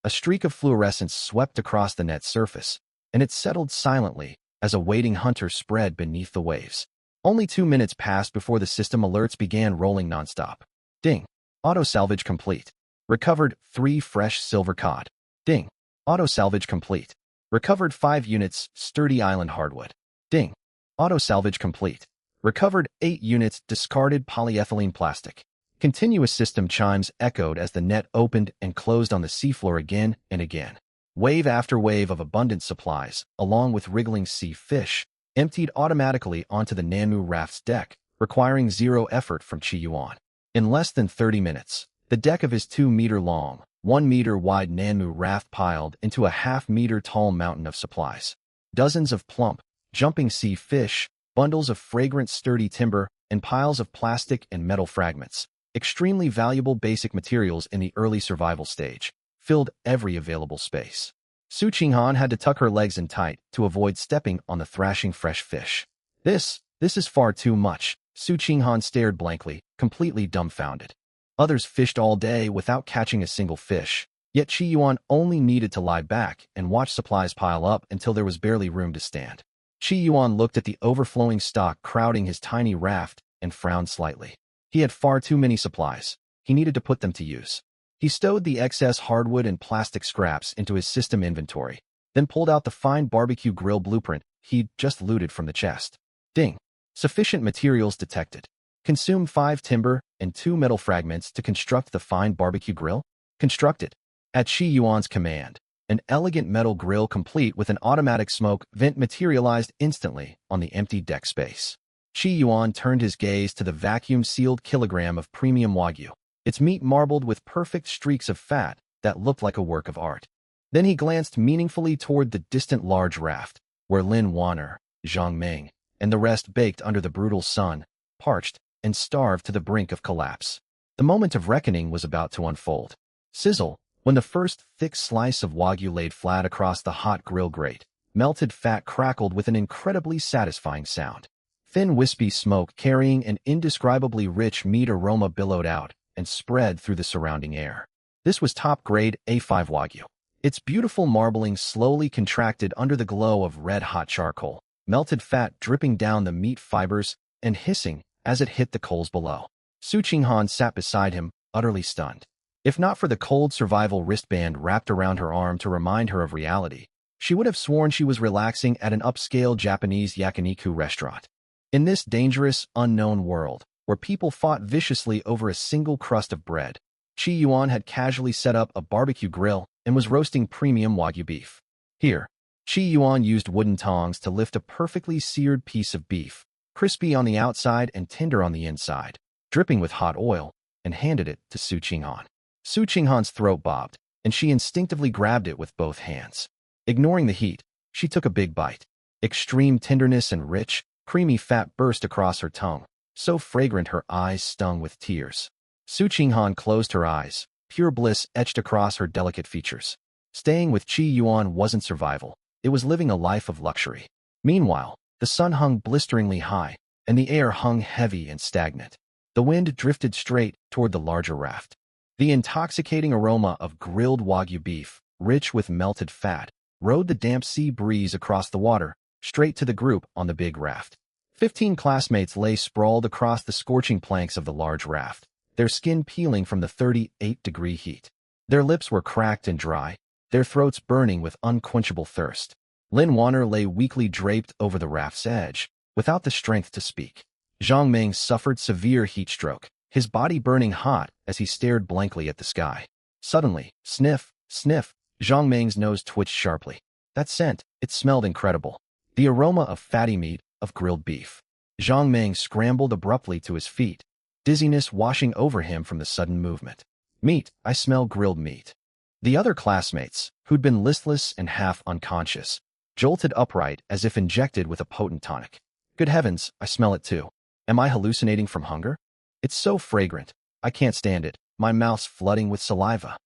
A streak of fluorescence swept across the net's surface, and it settled silently as a waiting hunter spread beneath the waves. Only 2 minutes passed before the system alerts began rolling nonstop. Ding. Auto-salvage complete. Recovered 3 fresh silver cod. Ding. Auto-salvage complete. Recovered 5 units sturdy island hardwood. Ding. Auto-salvage complete. Recovered 8 units discarded polyethylene plastic. Continuous system chimes echoed as the net opened and closed on the seafloor again and again. Wave after wave of abundant supplies, along with wriggling sea fish, emptied automatically onto the Nanmu raft's deck, requiring zero effort from Qi Yuan. In less than 30 minutes, the deck of his 2-meter-long, 1-meter-wide Nanmu raft piled into a half-meter-tall mountain of supplies. Dozens of plump, jumping sea fish, bundles of fragrant sturdy timber, and piles of plastic and metal fragments, extremely valuable basic materials in the early survival stage, filled every available space. Su Qinghan had to tuck her legs in tight to avoid stepping on the thrashing fresh fish. This is far too much. Su Qinghan stared blankly, completely dumbfounded. Others fished all day without catching a single fish, yet Qi Yuan only needed to lie back and watch supplies pile up until there was barely room to stand. Qi Yuan looked at the overflowing stock crowding his tiny raft and frowned slightly. He had far too many supplies. He needed to put them to use. He stowed the excess hardwood and plastic scraps into his system inventory, then pulled out the fine barbecue grill blueprint he'd just looted from the chest. Ding. Sufficient materials detected. Consume 5 timber and 2 metal fragments to construct the fine barbecue grill. Constructed. At Qi Yuan's command, an elegant metal grill complete with an automatic smoke vent materialized instantly on the empty deck space. Qi Yuan turned his gaze to the vacuum-sealed kilogram of premium Wagyu, its meat marbled with perfect streaks of fat that looked like a work of art. Then he glanced meaningfully toward the distant large raft, where Lin Wanner, Zhang Ming, and the rest baked under the brutal sun, parched, and starved to the brink of collapse. The moment of reckoning was about to unfold. Sizzle, when the first thick slice of Wagyu laid flat across the hot grill grate, melted fat crackled with an incredibly satisfying sound. Thin wispy smoke carrying an indescribably rich meat aroma billowed out and spread through the surrounding air. This was top-grade A5 Wagyu. Its beautiful marbling slowly contracted under the glow of red-hot charcoal, melted fat dripping down the meat fibers and hissing as it hit the coals below. Su Qinghan sat beside him, utterly stunned. If not for the cold survival wristband wrapped around her arm to remind her of reality, she would have sworn she was relaxing at an upscale Japanese yakiniku restaurant. In this dangerous, unknown world, where people fought viciously over a single crust of bread, Qi Yuan had casually set up a barbecue grill and was roasting premium Wagyu beef. Here, Qi Yuan used wooden tongs to lift a perfectly seared piece of beef, crispy on the outside and tender on the inside, dripping with hot oil, and handed it to Su Qinghan. Su Qinghan's throat bobbed, and she instinctively grabbed it with both hands. Ignoring the heat, she took a big bite. Extreme tenderness and rich, creamy fat burst across her tongue, so fragrant her eyes stung with tears. Su Qinghan closed her eyes, pure bliss etched across her delicate features. Staying with Qi Yuan wasn't survival, it was living a life of luxury. Meanwhile, the sun hung blisteringly high, and the air hung heavy and stagnant. The wind drifted straight toward the larger raft. The intoxicating aroma of grilled Wagyu beef, rich with melted fat, rode the damp sea breeze across the water, straight to the group on the big raft. 15 classmates lay sprawled across the scorching planks of the large raft, their skin peeling from the 38-degree heat. Their lips were cracked and dry, their throats burning with unquenchable thirst. Lin Wanner lay weakly draped over the raft's edge, without the strength to speak. Zhang Ming suffered severe heat stroke, his body burning hot as he stared blankly at the sky. Suddenly, sniff, sniff, Zhang Ming's nose twitched sharply. That scent, it smelled incredible. The aroma of fatty meat, of grilled beef. Zhang Ming scrambled abruptly to his feet, dizziness washing over him from the sudden movement. Meat, I smell grilled meat. The other classmates, who'd been listless and half unconscious, jolted upright as if injected with a potent tonic. Good heavens, I smell it too. Am I hallucinating from hunger? It's so fragrant. I can't stand it. My mouth's flooding with saliva.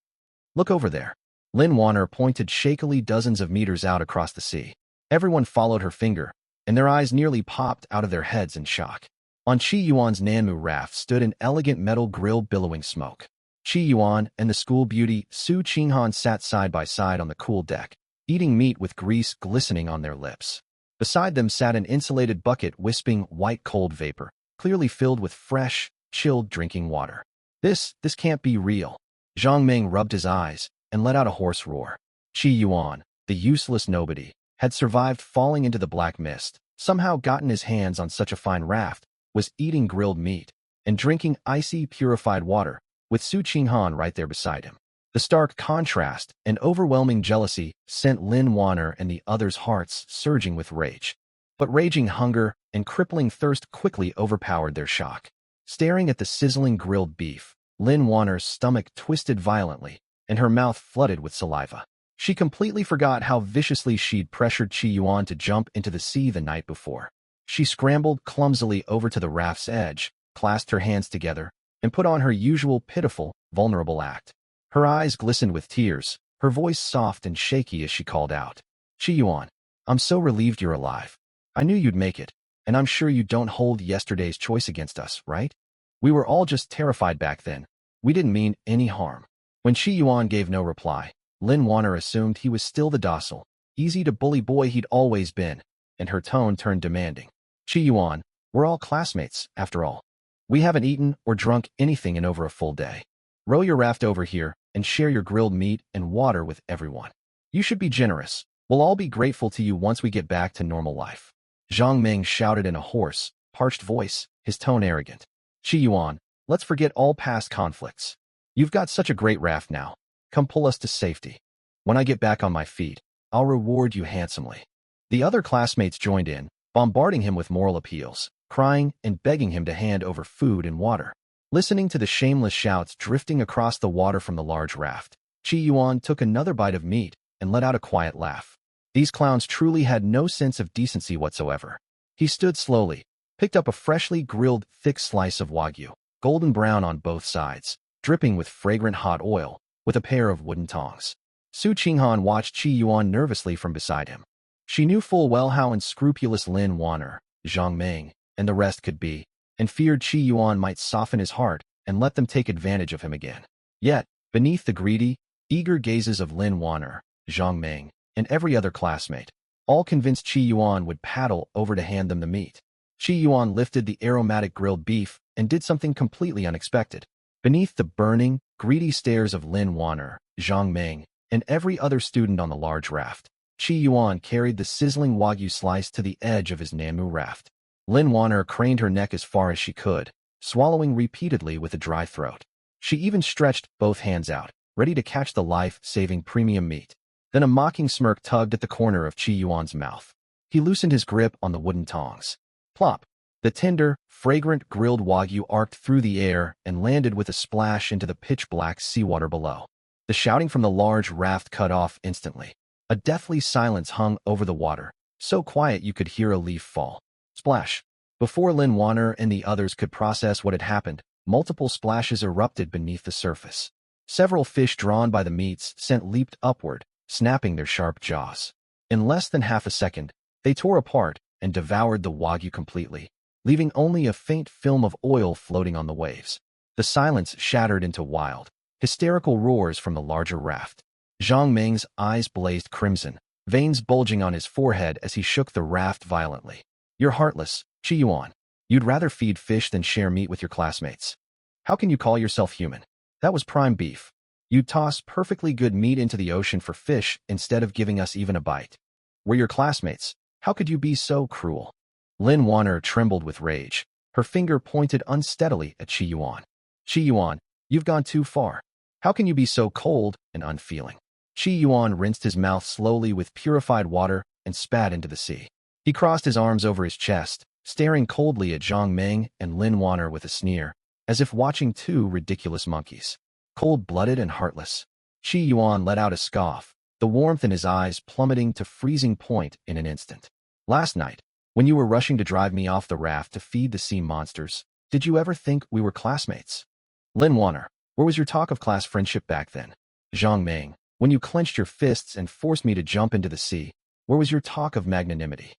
Look over there. Lin Wanner pointed shakily dozens of meters out across the sea. Everyone followed her finger, and their eyes nearly popped out of their heads in shock. On Qi Yuan's Nanmu raft stood an elegant metal grill billowing smoke. Qi Yuan and the school beauty Su Qinghan sat side by side on the cool deck, eating meat with grease glistening on their lips. Beside them sat an insulated bucket wisping white cold vapor, clearly filled with fresh, chilled drinking water. This can't be real. Zhang Ming rubbed his eyes and let out a hoarse roar. Qi Yuan, the useless nobody, had survived falling into the black mist, somehow gotten his hands on such a fine raft, was eating grilled meat, and drinking icy purified water, with Su Qinghan right there beside him. The stark contrast and overwhelming jealousy sent Lin Wanner and the others' hearts surging with rage. But raging hunger and crippling thirst quickly overpowered their shock. Staring at the sizzling grilled beef, Lin Wanner's stomach twisted violently, and her mouth flooded with saliva. She completely forgot how viciously she'd pressured Qi Yuan to jump into the sea the night before. She scrambled clumsily over to the raft's edge, clasped her hands together, and put on her usual pitiful, vulnerable act. Her eyes glistened with tears, her voice soft and shaky as she called out, "Qi Yuan, I'm so relieved you're alive. I knew you'd make it, and I'm sure you don't hold yesterday's choice against us, right? We were all just terrified back then. We didn't mean any harm." When Qi Yuan gave no reply, Lin Wanner assumed he was still the docile, easy-to-bully boy he'd always been, and her tone turned demanding. "Qi Yuan, we're all classmates, after all. We haven't eaten or drunk anything in over a full day. Row your raft over here and share your grilled meat and water with everyone. You should be generous. We'll all be grateful to you once we get back to normal life." Zhang Ming shouted in a hoarse, parched voice, his tone arrogant. "Qi Yuan, let's forget all past conflicts. You've got such a great raft now. Come pull us to safety. When I get back on my feet, I'll reward you handsomely." The other classmates joined in, bombarding him with moral appeals, crying and begging him to hand over food and water. Listening to the shameless shouts drifting across the water from the large raft, Chi Yuan took another bite of meat and let out a quiet laugh. These clowns truly had no sense of decency whatsoever. He stood slowly, picked up a freshly grilled thick slice of Wagyu, golden brown on both sides, dripping with fragrant hot oil, with a pair of wooden tongs. Su Qinghan watched Chi Yuan nervously from beside him. She knew full well how unscrupulous Lin Wanner, Zhang Ming, and the rest could be, and feared Chi Yuan might soften his heart and let them take advantage of him again. Yet, beneath the greedy, eager gazes of Lin Wanner, Zhang Ming, and every other classmate, all convinced Chi Yuan would paddle over to hand them the meat. Chi Yuan lifted the aromatic grilled beef and did something completely unexpected. Beneath the burning, greedy stares of Lin Wanner, Zhang Ming, and every other student on the large raft, Chi Yuan carried the sizzling Wagyu slice to the edge of his Namu raft. Lin Wanner craned her neck as far as she could, swallowing repeatedly with a dry throat. She even stretched both hands out, ready to catch the life-saving premium meat. Then a mocking smirk tugged at the corner of Chi Yuan's mouth. He loosened his grip on the wooden tongs. Plop! The tender, fragrant grilled Wagyu arced through the air and landed with a splash into the pitch-black seawater below. The shouting from the large raft cut off instantly. A deathly silence hung over the water, so quiet you could hear a leaf fall. Splash! Before Lin Wanner and the others could process what had happened, multiple splashes erupted beneath the surface. Several fish drawn by the meat's scent leaped upward, snapping their sharp jaws. In less than half a second, they tore apart and devoured the Wagyu completely, leaving only a faint film of oil floating on the waves. The silence shattered into wild, hysterical roars from the larger raft. Zhang Ming's eyes blazed crimson, veins bulging on his forehead as he shook the raft violently. "You're heartless, Chi Yuan. You'd rather feed fish than share meat with your classmates. How can you call yourself human? That was prime beef. You'd toss perfectly good meat into the ocean for fish instead of giving us even a bite. We're your classmates. How could you be so cruel?" Lin Wanner trembled with rage, her finger pointed unsteadily at Chi Yuan. "Chi Yuan, you've gone too far. How can you be so cold and unfeeling?" Chi Yuan rinsed his mouth slowly with purified water and spat into the sea. He crossed his arms over his chest, staring coldly at Zhang Ming and Lin Wanner with a sneer, as if watching two ridiculous monkeys. Cold-blooded and heartless. Chi Yuan let out a scoff, the warmth in his eyes plummeting to freezing point in an instant. "Last night, when you were rushing to drive me off the raft to feed the sea monsters, did you ever think we were classmates? Lin Wanner, where was your talk of class friendship back then? Zhang Ming, when you clenched your fists and forced me to jump into the sea, where was your talk of magnanimity?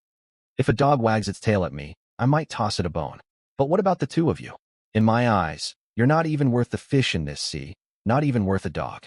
If a dog wags its tail at me, I might toss it a bone. But what about the two of you? In my eyes, you're not even worth the fish in this sea, not even worth a dog."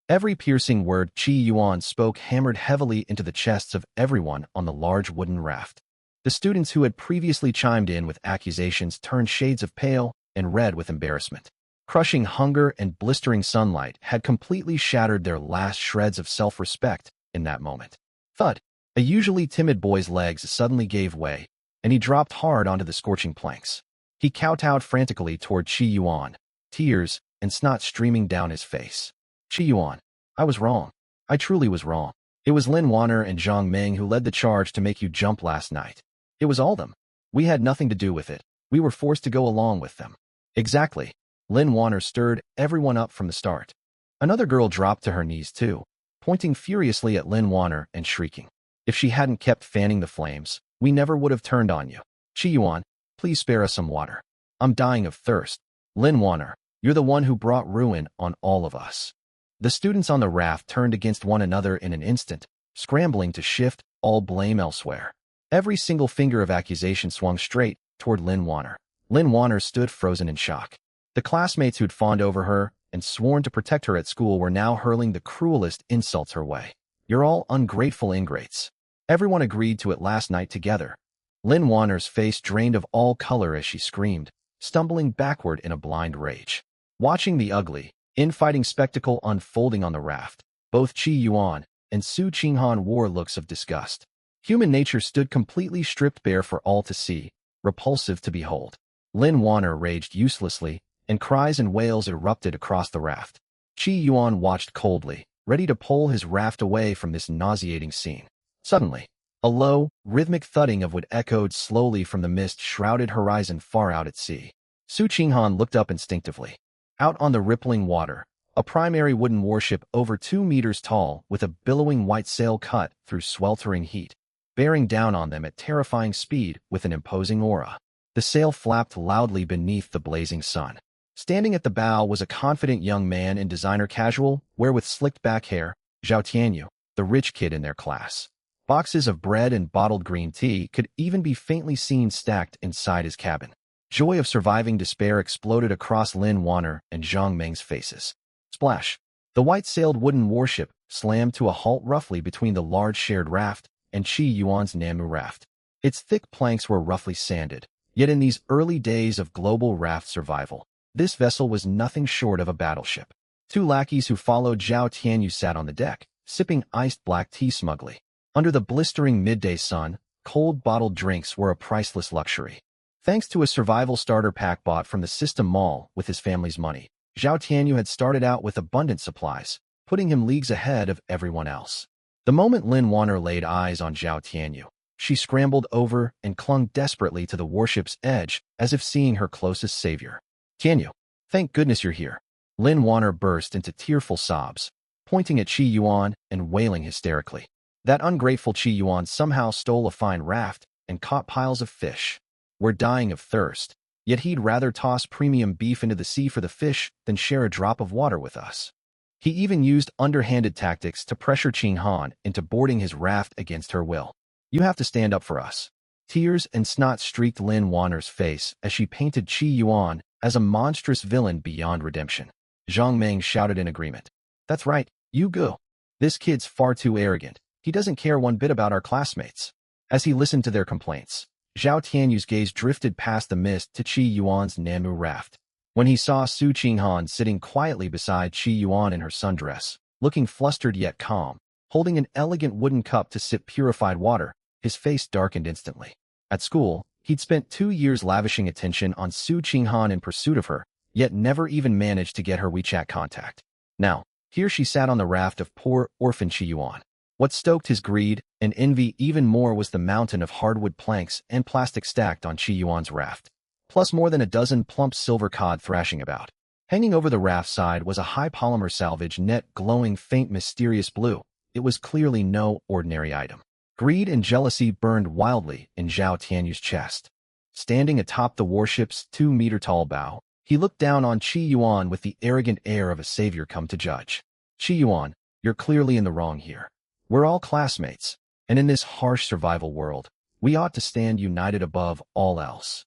Every piercing word Chi Yuan spoke hammered heavily into the chests of everyone on the large wooden raft. The students who had previously chimed in with accusations turned shades of pale and red with embarrassment. Crushing hunger and blistering sunlight had completely shattered their last shreds of self-respect in that moment. Thud! A usually timid boy's legs suddenly gave way, and he dropped hard onto the scorching planks. He kowtowed frantically toward Chi Yuan, tears and snot streaming down his face. "Chi Yuan, I was wrong. I truly was wrong. It was Lin Wanner and Zhang Ming who led the charge to make you jump last night. It was all them. We had nothing to do with it. We were forced to go along with them." "Exactly." Lin Wanner stirred everyone up from the start. Another girl dropped to her knees too, pointing furiously at Lin Wanner and shrieking, "If she hadn't kept fanning the flames, we never would have turned on you. Chi Yuan, please spare us some water. I'm dying of thirst. Lin Wanner, you're the one who brought ruin on all of us." The students on the raft turned against one another in an instant, scrambling to shift all blame elsewhere. Every single finger of accusation swung straight toward Lin Wanner. Lin Wanner stood frozen in shock. The classmates who'd fawned over her and sworn to protect her at school were now hurling the cruelest insults her way. "You're all ungrateful ingrates. Everyone agreed to it last night together." Lin Wanner's face drained of all color as she screamed, stumbling backward in a blind rage. Watching the ugly, infighting spectacle unfolding on the raft, both Chi Yuan and Su Qinghan wore looks of disgust. Human nature stood completely stripped bare for all to see, repulsive to behold. Lin Wanner raged uselessly, and cries and wails erupted across the raft. Chi Yuan watched coldly, ready to pull his raft away from this nauseating scene. Suddenly, a low, rhythmic thudding of wood echoed slowly from the mist-shrouded horizon far out at sea. Su Qinghan looked up instinctively. Out on the rippling water, a primary wooden warship over 2 meters tall with a billowing white sail cut through sweltering heat, bearing down on them at terrifying speed with an imposing aura. The sail flapped loudly beneath the blazing sun. Standing at the bow was a confident young man in designer casual wear with slicked back hair, Zhao Tianyu, the rich kid in their class. Boxes of bread and bottled green tea could even be faintly seen stacked inside his cabin. Joy of surviving despair exploded across Lin Wanner and Zhang Meng's faces. Splash! The white-sailed wooden warship slammed to a halt roughly between the large shared raft and Qi Yuan's Namu raft. Its thick planks were roughly sanded, yet in these early days of global raft survival, this vessel was nothing short of a battleship. Two lackeys who followed Zhao Tianyu sat on the deck, sipping iced black tea smugly. Under the blistering midday sun, cold bottled drinks were a priceless luxury. Thanks to a survival starter pack bought from the System Mall with his family's money, Zhao Tianyu had started out with abundant supplies, putting him leagues ahead of everyone else. The moment Lin Wanner laid eyes on Zhao Tianyu, she scrambled over and clung desperately to the warship's edge as if seeing her closest savior. Tianyu, thank goodness you're here. Lin Wanner burst into tearful sobs, pointing at Qi Yuan and wailing hysterically. That ungrateful Qi Yuan somehow stole a fine raft and caught piles of fish. We're dying of thirst, yet he'd rather toss premium beef into the sea for the fish than share a drop of water with us. He even used underhanded tactics to pressure Qing Han into boarding his raft against her will. You have to stand up for us. Tears and snot streaked Lin Wanner's face as she painted Qi Yuan as a monstrous villain beyond redemption. Zhang Meng shouted in agreement. That's right, you go. This kid's far too arrogant. He doesn't care one bit about our classmates. As he listened to their complaints, Zhao Tianyu's gaze drifted past the mist to Qi Yuan's Namu raft. When he saw Su Qinghan sitting quietly beside Qi Yuan in her sundress, looking flustered yet calm, holding an elegant wooden cup to sip purified water, his face darkened instantly. At school, he'd spent 2 years lavishing attention on Su Qinghan in pursuit of her, yet never even managed to get her WeChat contact. Now, here she sat on the raft of poor orphan Qi Yuan. What stoked his greed and envy even more was the mountain of hardwood planks and plastic stacked on Qi Yuan's raft, plus more than a dozen plump silver cod thrashing about. Hanging over the raft side was a high polymer salvage net glowing faint mysterious blue. It was clearly no ordinary item. Greed and jealousy burned wildly in Zhao Tianyu's chest. Standing atop the warship's 2-meter-tall bow, he looked down on Qi Yuan with the arrogant air of a savior come to judge. Qi Yuan, you're clearly in the wrong here. We're all classmates, and in this harsh survival world, we ought to stand united above all else.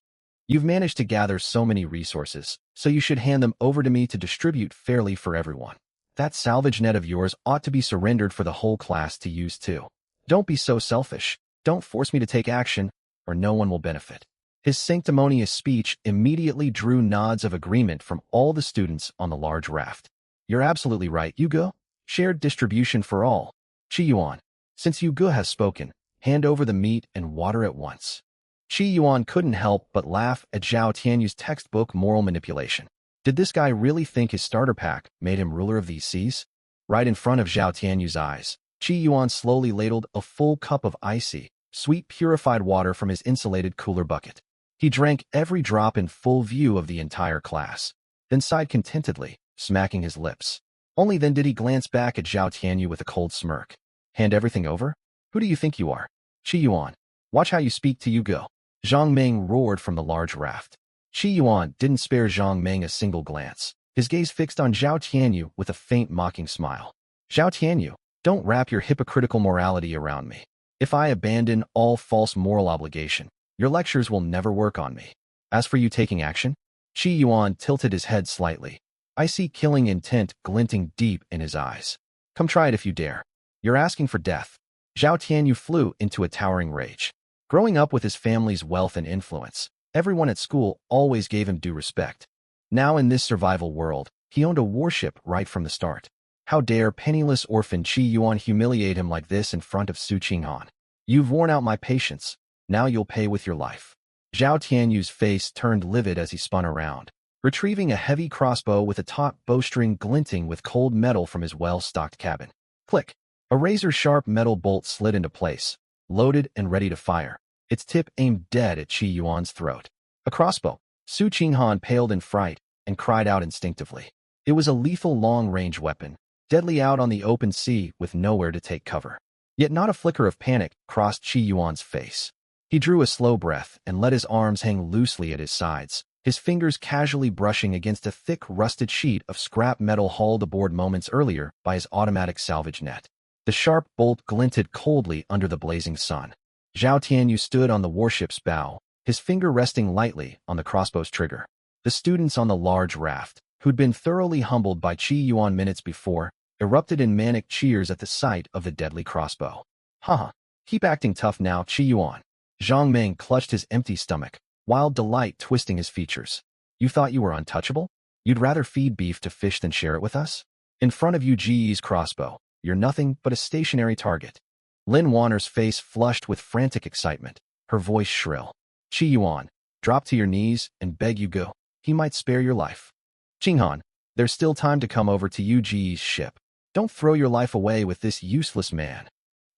You've managed to gather so many resources, so you should hand them over to me to distribute fairly for everyone. That salvage net of yours ought to be surrendered for the whole class to use too. Don't be so selfish. Don't force me to take action, or no one will benefit. His sanctimonious speech immediately drew nods of agreement from all the students on the large raft. You're absolutely right, Yugo. Shared distribution for all. Qi Yuan, since Yugo has spoken, hand over the meat and water at once. Qi Yuan couldn't help but laugh at Zhao Tianyu's textbook moral manipulation. Did this guy really think his starter pack made him ruler of these seas? Right in front of Zhao Tianyu's eyes, Qi Yuan slowly ladled a full cup of icy, sweet purified water from his insulated cooler bucket. He drank every drop in full view of the entire class, then sighed contentedly, smacking his lips. Only then did he glance back at Zhao Tianyu with a cold smirk. Hand everything over? Who do you think you are? Qi Yuan, watch how you speak to Yugo. Zhang Meng roared from the large raft. Qi Yuan didn't spare Zhang Meng a single glance, his gaze fixed on Zhao Tianyu with a faint mocking smile. Zhao Tianyu, don't wrap your hypocritical morality around me. If I abandon all false moral obligation, your lectures will never work on me. As for you taking action, Qi Yuan tilted his head slightly. I see killing intent glinting deep in his eyes. Come try it if you dare. You're asking for death. Zhao Tianyu flew into a towering rage. Growing up with his family's wealth and influence, everyone at school always gave him due respect. Now in this survival world, he owned a warship right from the start. How dare penniless orphan Qi Yuan humiliate him like this in front of Su Qinghan? You've worn out my patience. Now you'll pay with your life. Zhao Tianyu's face turned livid as he spun around, retrieving a heavy crossbow with a taut bowstring glinting with cold metal from his well-stocked cabin. Click! A razor-sharp metal bolt slid into place, loaded and ready to fire, its tip aimed dead at Qi Yuan's throat. A crossbow. Su Qinghan paled in fright and cried out instinctively. It was a lethal long-range weapon, deadly out on the open sea with nowhere to take cover. Yet not a flicker of panic crossed Qi Yuan's face. He drew a slow breath and let his arms hang loosely at his sides, his fingers casually brushing against a thick, rusted sheet of scrap metal hauled aboard moments earlier by his automatic salvage net. The sharp bolt glinted coldly under the blazing sun. Zhao Tianyu stood on the warship's bow, his finger resting lightly on the crossbow's trigger. The students on the large raft, who'd been thoroughly humbled by Qi Yuan minutes before, erupted in manic cheers at the sight of the deadly crossbow. Haha, keep acting tough now, Qi Yuan. Zhang Meng clutched his empty stomach, wild delight twisting his features. You thought you were untouchable? You'd rather feed beef to fish than share it with us? In front of you, Ji's crossbow, you're nothing but a stationary target. Lin Wanner's face flushed with frantic excitement, her voice shrill. Qi Yuan, drop to your knees and beg you go. He might spare your life. Qinghan, there's still time to come over to Yu Ji's ship. Don't throw your life away with this useless man.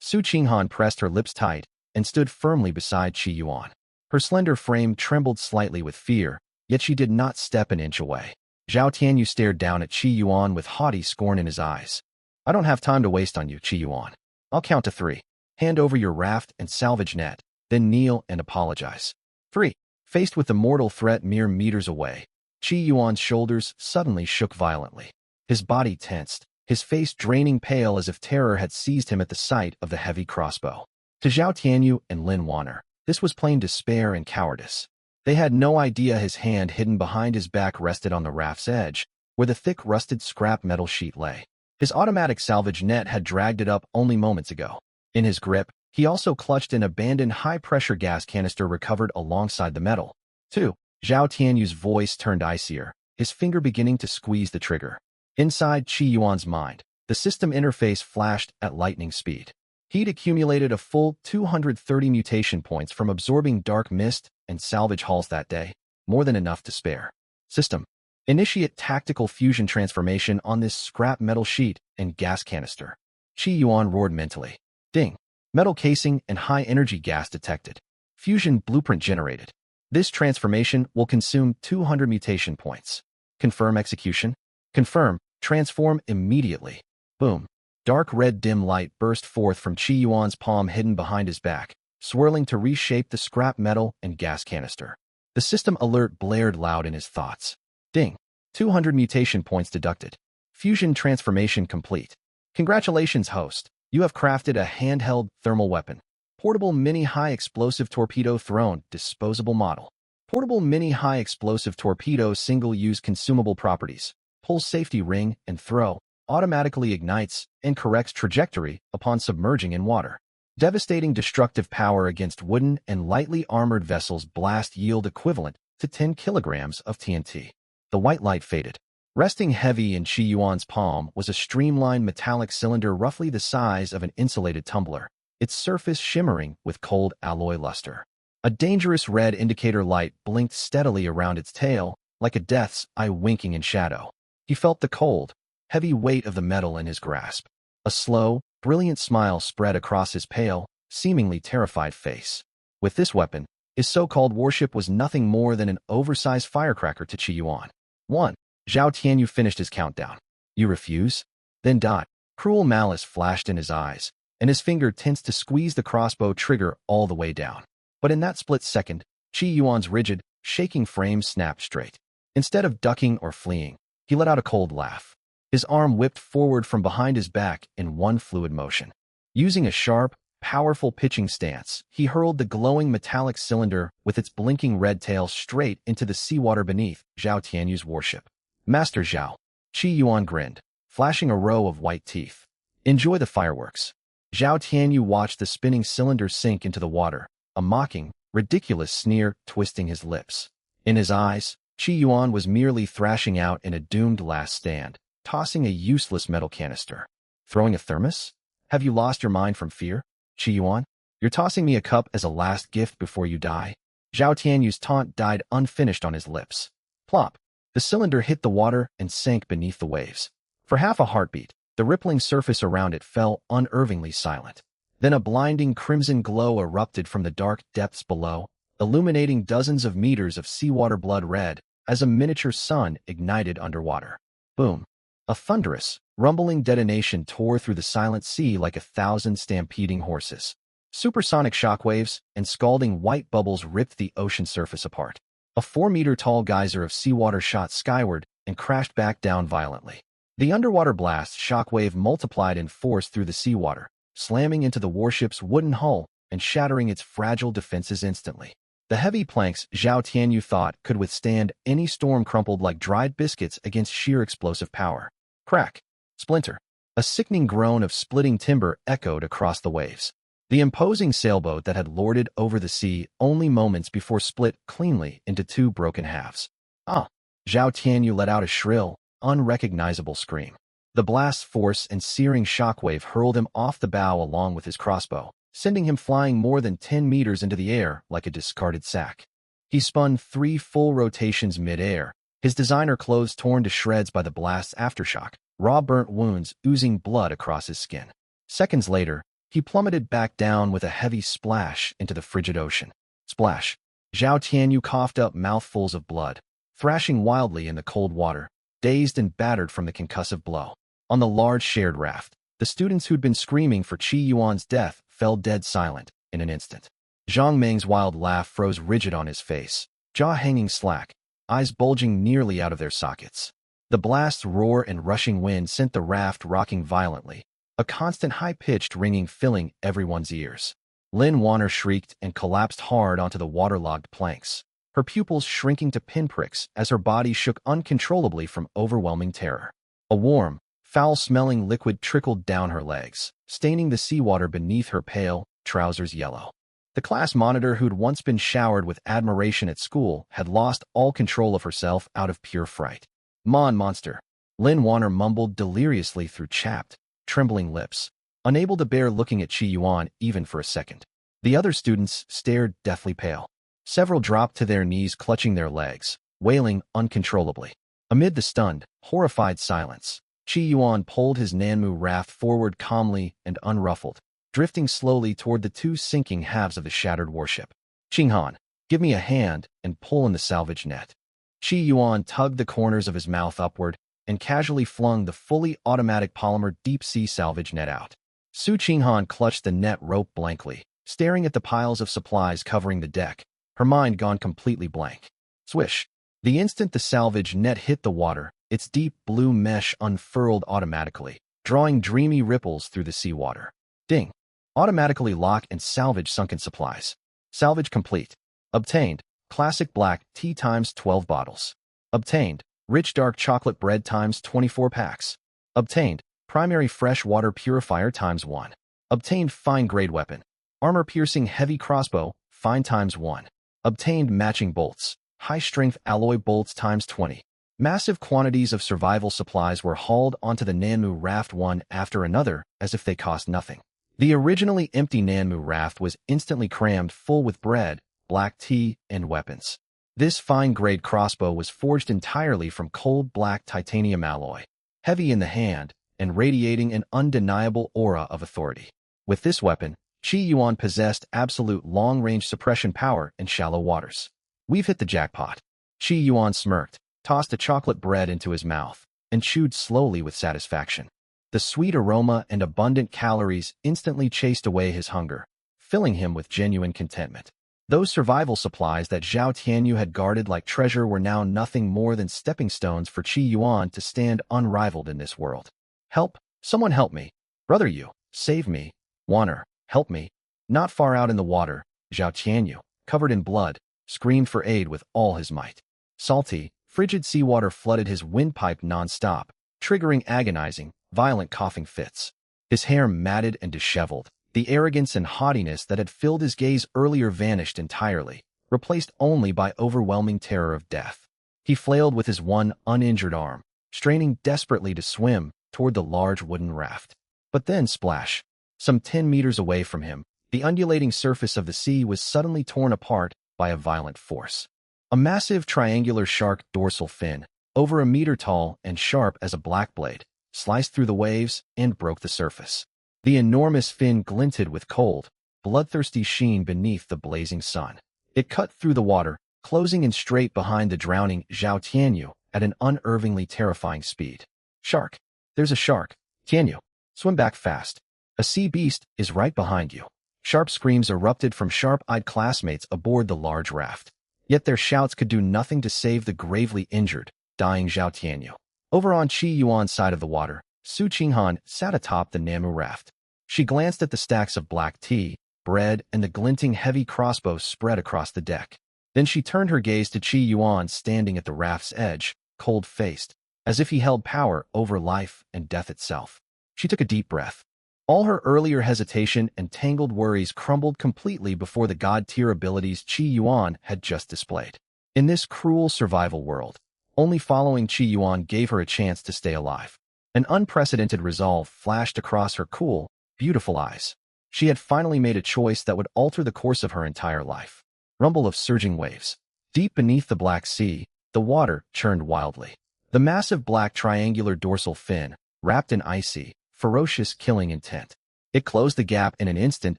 Su Qinghan pressed her lips tight and stood firmly beside Qi Yuan. Her slender frame trembled slightly with fear, yet she did not step an inch away. Zhao Tianyu stared down at Qi Yuan with haughty scorn in his eyes. I don't have time to waste on you, Qi Yuan. I'll count to 3. Hand over your raft and salvage net, then kneel and apologize. 3. Faced with the mortal threat mere meters away, Qi Yuan's shoulders suddenly shook violently. His body tensed, his face draining pale as if terror had seized him at the sight of the heavy crossbow. To Zhao Tianyu and Lin Wanner, this was plain despair and cowardice. They had no idea his hand hidden behind his back rested on the raft's edge, where the thick rusted scrap metal sheet lay. His automatic salvage net had dragged it up only moments ago. In his grip, he also clutched an abandoned high-pressure gas canister recovered alongside the metal. 2. Zhao Tianyu's voice turned icier, his finger beginning to squeeze the trigger. Inside Qi Yuan's mind, the system interface flashed at lightning speed. He'd accumulated a full 230 mutation points from absorbing dark mist and salvage hauls that day, more than enough to spare. System. Initiate tactical fusion transformation on this scrap metal sheet and gas canister. Qi Yuan roared mentally. Ding. Metal casing and high-energy gas detected. Fusion blueprint generated. This transformation will consume 200 mutation points. Confirm execution. Confirm. Transform immediately. Boom. Dark red dim light burst forth from Qi Yuan's palm hidden behind his back, swirling to reshape the scrap metal and gas canister. The system alert blared loud in his thoughts. Ding. 200 mutation points deducted. Fusion transformation complete. Congratulations, host. You have crafted a handheld thermal weapon. Portable mini high-explosive torpedo throne, disposable model. Portable mini high-explosive torpedo single-use consumable properties. Pull safety ring and throw. Automatically ignites and corrects trajectory upon submerging in water. Devastating destructive power against wooden and lightly armored vessels. Blast yield equivalent to 10 kilograms of TNT. The white light faded. Resting heavy in Qi Yuan's palm was a streamlined metallic cylinder roughly the size of an insulated tumbler, its surface shimmering with cold alloy luster. A dangerous red indicator light blinked steadily around its tail, like a death's eye winking in shadow. He felt the cold, heavy weight of the metal in his grasp. A slow, brilliant smile spread across his pale, seemingly terrified face. With this weapon, his so-called warship was nothing more than an oversized firecracker to Qi Yuan. 1. Zhao Tianyu finished his countdown. You refuse? Then dot. Cruel malice flashed in his eyes, and his finger tensed to squeeze the crossbow trigger all the way down. But in that split second, Qi Yuan's rigid, shaking frame snapped straight. Instead of ducking or fleeing, he let out a cold laugh. His arm whipped forward from behind his back in one fluid motion. Using a sharp, powerful pitching stance, he hurled the glowing metallic cylinder with its blinking red tail straight into the seawater beneath Zhao Tianyu's warship. Master Zhao. Qi Yuan grinned, flashing a row of white teeth. Enjoy the fireworks. Zhao Tianyu watched the spinning cylinder sink into the water, a mocking, ridiculous sneer twisting his lips. In his eyes, Qi Yuan was merely thrashing out in a doomed last stand, tossing a useless metal canister. Throwing a thermos? Have you lost your mind from fear, Qi Yuan? You're tossing me a cup as a last gift before you die? Zhao Tianyu's taunt died unfinished on his lips. Plop. The cylinder hit the water and sank beneath the waves. For half a heartbeat, the rippling surface around it fell unnervingly silent. Then a blinding crimson glow erupted from the dark depths below, illuminating dozens of meters of seawater blood red as a miniature sun ignited underwater. Boom. A thunderous, rumbling detonation tore through the silent sea like 1,000 stampeding horses. Supersonic shockwaves and scalding white bubbles ripped the ocean surface apart. A 4-meter-tall geyser of seawater shot skyward and crashed back down violently. The underwater blast shockwave multiplied in force through the seawater, slamming into the warship's wooden hull and shattering its fragile defenses instantly. The heavy planks Zhao Tianyu thought could withstand any storm crumpled like dried biscuits against sheer explosive power. Crack. Splinter. A sickening groan of splitting timber echoed across the waves. The imposing sailboat that had lorded over the sea only moments before split cleanly into 2 broken halves. Ah! Zhao Tianyu let out a shrill, unrecognizable scream. The blast's force and searing shockwave hurled him off the bow along with his crossbow, sending him flying more than 10 meters into the air like a discarded sack. He spun 3 full rotations mid-air, his designer clothes torn to shreds by the blast's aftershock, raw burnt wounds oozing blood across his skin. Seconds later, he plummeted back down with a heavy splash into the frigid ocean. Splash. Zhao Tianyu coughed up mouthfuls of blood, thrashing wildly in the cold water, dazed and battered from the concussive blow. On the large shared raft, the students who'd been screaming for Qi Yuan's death fell dead silent in an instant. Zhang Meng's wild laugh froze rigid on his face, jaw hanging slack, eyes bulging nearly out of their sockets. The blast's roar and rushing wind sent the raft rocking violently, a constant high-pitched ringing filling everyone's ears. Lin Warner shrieked and collapsed hard onto the waterlogged planks, her pupils shrinking to pinpricks as her body shook uncontrollably from overwhelming terror. A warm, foul-smelling liquid trickled down her legs, staining the seawater beneath her pale trousers yellow. The class monitor who'd once been showered with admiration at school had lost all control of herself out of pure fright. Monster. Lin Warner mumbled deliriously through chapped, trembling lips, unable to bear looking at Qi Yuan even for a second. The other students stared deathly pale. Several dropped to their knees clutching their legs, wailing uncontrollably. Amid the stunned, horrified silence, Qi Yuan pulled his Nanmu raft forward calmly and unruffled, drifting slowly toward the 2 sinking halves of the shattered warship. Qinghan, give me a hand and pull in the salvage net. Qi Yuan tugged the corners of his mouth upward and casually flung the fully automatic polymer deep-sea salvage net out. Su Qinghan clutched the net rope blankly, staring at the piles of supplies covering the deck, her mind gone completely blank. Swish. The instant the salvage net hit the water, its deep blue mesh unfurled automatically, drawing dreamy ripples through the seawater. Ding. Automatically lock and salvage sunken supplies. Salvage complete. Obtained. Classic black tea times 12 bottles. Obtained. Rich dark chocolate bread times 24 packs. Obtained. Primary fresh water purifier times 1. Obtained fine grade weapon. Armor piercing heavy crossbow, fine times 1. Obtained matching bolts. High strength alloy bolts times 20. Massive quantities of survival supplies were hauled onto the Nanmu raft one after another as if they cost nothing. The originally empty Nanmu raft was instantly crammed full with bread, black tea, and weapons. This fine-grade crossbow was forged entirely from cold black titanium alloy, heavy in the hand, and radiating an undeniable aura of authority. With this weapon, Qi Yuan possessed absolute long-range suppression power in shallow waters. We've hit the jackpot. Qi Yuan smirked, tossed a chocolate bread into his mouth, and chewed slowly with satisfaction. The sweet aroma and abundant calories instantly chased away his hunger, filling him with genuine contentment. Those survival supplies that Zhao Tianyu had guarded like treasure were now nothing more than stepping stones for Qi Yuan to stand unrivaled in this world. Help! Someone help me! Brother Yu, save me! Warner, help me! Not far out in the water, Zhao Tianyu, covered in blood, screamed for aid with all his might. Salty, frigid seawater flooded his windpipe non-stop, triggering agonizing, violent coughing fits. His hair matted and disheveled. The arrogance and haughtiness that had filled his gaze earlier vanished entirely, replaced only by overwhelming terror of death. He flailed with his one uninjured arm, straining desperately to swim toward the large wooden raft. But then splash! Some 10 meters away from him, the undulating surface of the sea was suddenly torn apart by a violent force. A massive triangular shark dorsal fin, over a meter tall and sharp as a black blade, sliced through the waves and broke the surface. The enormous fin glinted with cold, bloodthirsty sheen beneath the blazing sun. It cut through the water, closing in straight behind the drowning Zhao Tianyu at an unnervingly terrifying speed. Shark! There's a shark! Can you swim back fast? A sea beast is right behind you. Sharp screams erupted from sharp-eyed classmates aboard the large raft. Yet their shouts could do nothing to save the gravely injured, dying Zhao Tianyu. Over on Qi Yuan's side of the water, Su Qinghan sat atop the Namu raft. She glanced at the stacks of black tea, bread, and the glinting heavy crossbow spread across the deck. Then she turned her gaze to Qi Yuan standing at the raft's edge, cold-faced, as if he held power over life and death itself. She took a deep breath. All her earlier hesitation and tangled worries crumbled completely before the god-tier abilities Qi Yuan had just displayed. In this cruel survival world, only following Qi Yuan gave her a chance to stay alive. An unprecedented resolve flashed across her cool, beautiful eyes. She had finally made a choice that would alter the course of her entire life. Rumble of surging waves. Deep beneath the Black Sea, the water churned wildly. The massive black triangular dorsal fin, wrapped in icy, ferocious killing intent. It closed the gap in an instant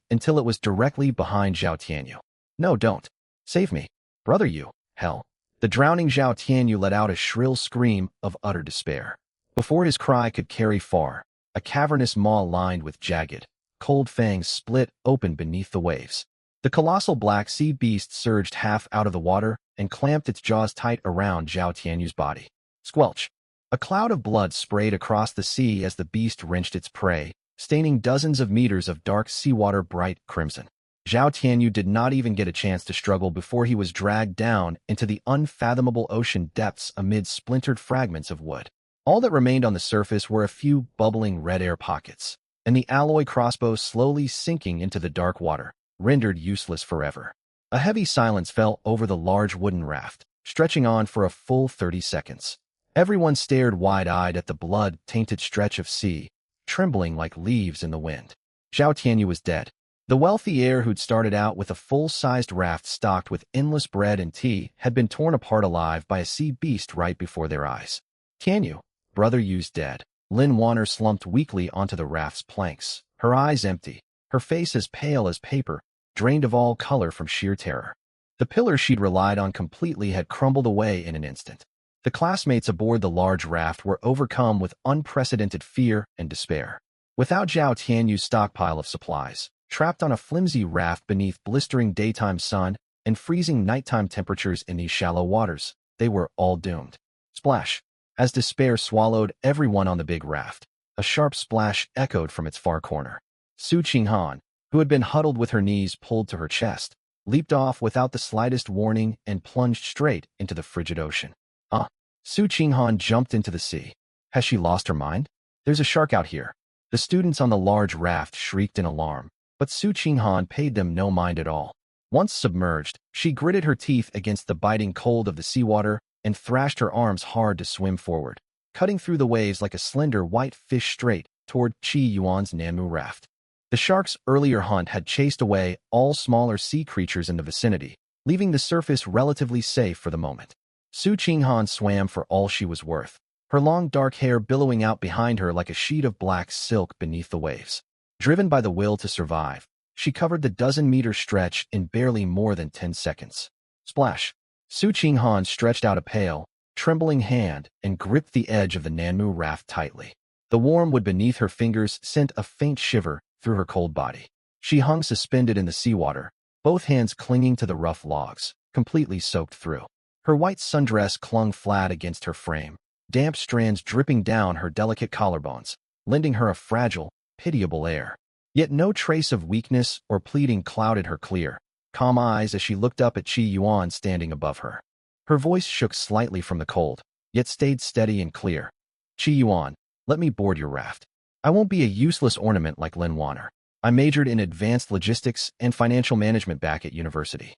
until it was directly behind Zhao Tianyu. No, don't. Save me. Brother you, hell. The drowning Zhao Tianyu let out a shrill scream of utter despair. Before his cry could carry far, a cavernous maw lined with jagged, cold fangs split open beneath the waves. The colossal black sea beast surged half out of the water and clamped its jaws tight around Zhao Tianyu's body. Squelch! A cloud of blood sprayed across the sea as the beast wrenched its prey, staining dozens of meters of dark seawater bright crimson. Zhao Tianyu did not even get a chance to struggle before he was dragged down into the unfathomable ocean depths amid splintered fragments of wood. All that remained on the surface were a few bubbling red air pockets, and the alloy crossbow slowly sinking into the dark water, rendered useless forever. A heavy silence fell over the large wooden raft, stretching on for a full 30 seconds. Everyone stared wide-eyed at the blood-tainted stretch of sea, trembling like leaves in the wind. Zhao Tianyu was dead. The wealthy heir who'd started out with a full-sized raft stocked with endless bread and tea had been torn apart alive by a sea beast right before their eyes. Tianyu, brother Yu's dead. Lin Wanner slumped weakly onto the raft's planks, her eyes empty, her face as pale as paper, drained of all color from sheer terror. The pillar she'd relied on completely had crumbled away in an instant. The classmates aboard the large raft were overcome with unprecedented fear and despair. Without Zhao Tianyu's stockpile of supplies, trapped on a flimsy raft beneath blistering daytime sun and freezing nighttime temperatures in these shallow waters, they were all doomed. Splash! As despair swallowed everyone on the big raft, a sharp splash echoed from its far corner. Su Qinghan, who had been huddled with her knees pulled to her chest, leaped off without the slightest warning and plunged straight into the frigid ocean. Su Qinghan jumped into the sea. Has she lost her mind? There's a shark out here. The students on the large raft shrieked in alarm, but Su Qinghan paid them no mind at all. Once submerged, she gritted her teeth against the biting cold of the seawater and thrashed her arms hard to swim forward, cutting through the waves like a slender white fish straight toward Qi Yuan's Namu raft. The shark's earlier hunt had chased away all smaller sea creatures in the vicinity, leaving the surface relatively safe for the moment. Su Qinghan swam for all she was worth, her long dark hair billowing out behind her like a sheet of black silk beneath the waves. Driven by the will to survive, she covered the dozen-meter stretch in barely more than 10 seconds. Splash! Su Qinghan stretched out a pale, trembling hand and gripped the edge of the Nanmu raft tightly. The warm wood beneath her fingers sent a faint shiver through her cold body. She hung suspended in the seawater, both hands clinging to the rough logs, completely soaked through. Her white sundress clung flat against her frame, damp strands dripping down her delicate collarbones, lending her a fragile, pitiable air. Yet no trace of weakness or pleading clouded her clear, calm eyes as she looked up at Qi Yuan standing above her. Her voice shook slightly from the cold, yet stayed steady and clear. Qi Yuan, let me board your raft. I won't be a useless ornament like Lin Wanner. I majored in advanced logistics and financial management back at university.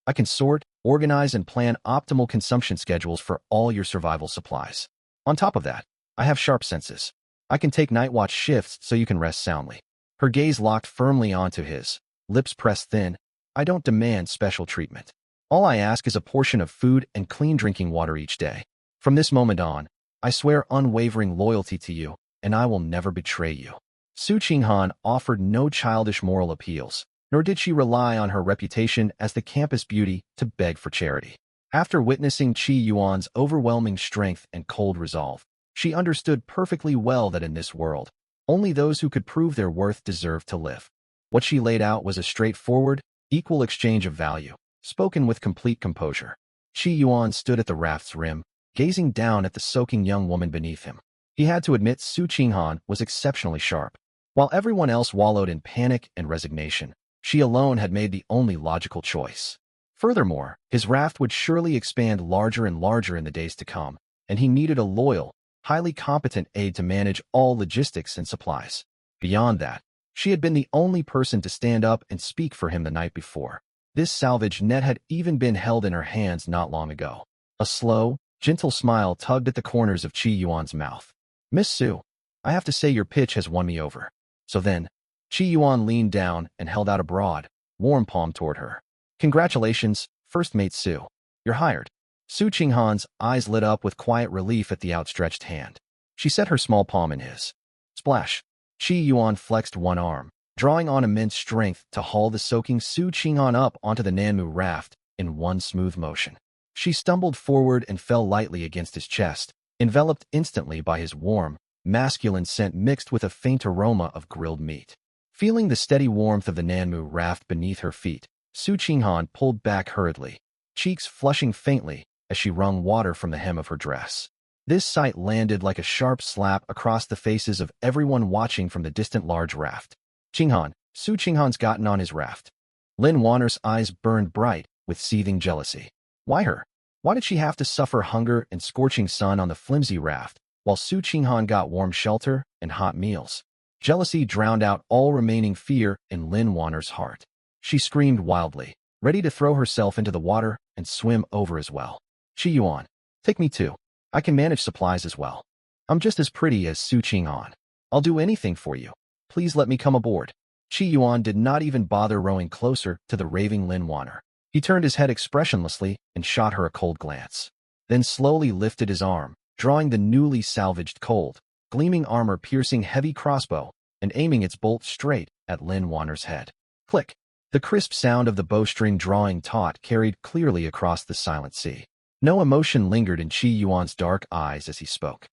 I can sort, organize, and plan optimal consumption schedules for all your survival supplies. On top of that, I have sharp senses. I can take night watch shifts so you can rest soundly. Her gaze locked firmly onto his, lips pressed thin. I don't demand special treatment. All I ask is a portion of food and clean drinking water each day. From this moment on, I swear unwavering loyalty to you, and I will never betray you. Su Qinghan offered no childish moral appeals, nor did she rely on her reputation as the campus beauty to beg for charity. After witnessing Qi Yuan's overwhelming strength and cold resolve, she understood perfectly well that in this world, only those who could prove their worth deserved to live. What she laid out was a straightforward, equal exchange of value, spoken with complete composure. Qi Yuan stood at the raft's rim, gazing down at the soaking young woman beneath him. He had to admit Su Qinghan was exceptionally sharp. While everyone else wallowed in panic and resignation, she alone had made the only logical choice. Furthermore, his raft would surely expand larger and larger in the days to come, and he needed a loyal, highly competent aide to manage all logistics and supplies. Beyond that, she had been the only person to stand up and speak for him the night before. This salvage net had even been held in her hands not long ago. A slow, gentle smile tugged at the corners of Qi Yuan's mouth. "Miss Su, I have to say your pitch has won me over." So then, Qi Yuan leaned down and held out a broad, warm palm toward her. "Congratulations, First Mate Su. You're hired." Su Qinghan's eyes lit up with quiet relief at the outstretched hand. She set her small palm in his. Splash! Qi Yuan flexed one arm, drawing on immense strength to haul the soaking Su Qinghan up onto the Nanmu raft in one smooth motion. She stumbled forward and fell lightly against his chest, enveloped instantly by his warm, masculine scent mixed with a faint aroma of grilled meat. Feeling the steady warmth of the Nanmu raft beneath her feet, Su Qinghan pulled back hurriedly, cheeks flushing faintly as she wrung water from the hem of her dress. This sight landed like a sharp slap across the faces of everyone watching from the distant large raft. "Qinghan, Su Qinghan's gotten on his raft." Lin Wanner's eyes burned bright with seething jealousy. Why her? Why did she have to suffer hunger and scorching sun on the flimsy raft, while Su Qinghan got warm shelter and hot meals? Jealousy drowned out all remaining fear in Lin Wanner's heart. She screamed wildly, ready to throw herself into the water and swim over as well. "Qi Yuan, take me too. I can manage supplies as well. I'm just as pretty as Su Qinghan. I'll do anything for you. Please let me come aboard." Qi Yuan did not even bother rowing closer to the raving Lin Wanner. He turned his head expressionlessly and shot her a cold glance, then slowly lifted his arm, drawing the newly salvaged cold, gleaming armor-piercing heavy crossbow and aiming its bolt straight at Lin Wanner's head. Click! The crisp sound of the bowstring drawing taut carried clearly across the silent sea. No emotion lingered in Qi Yuan's dark eyes as he spoke.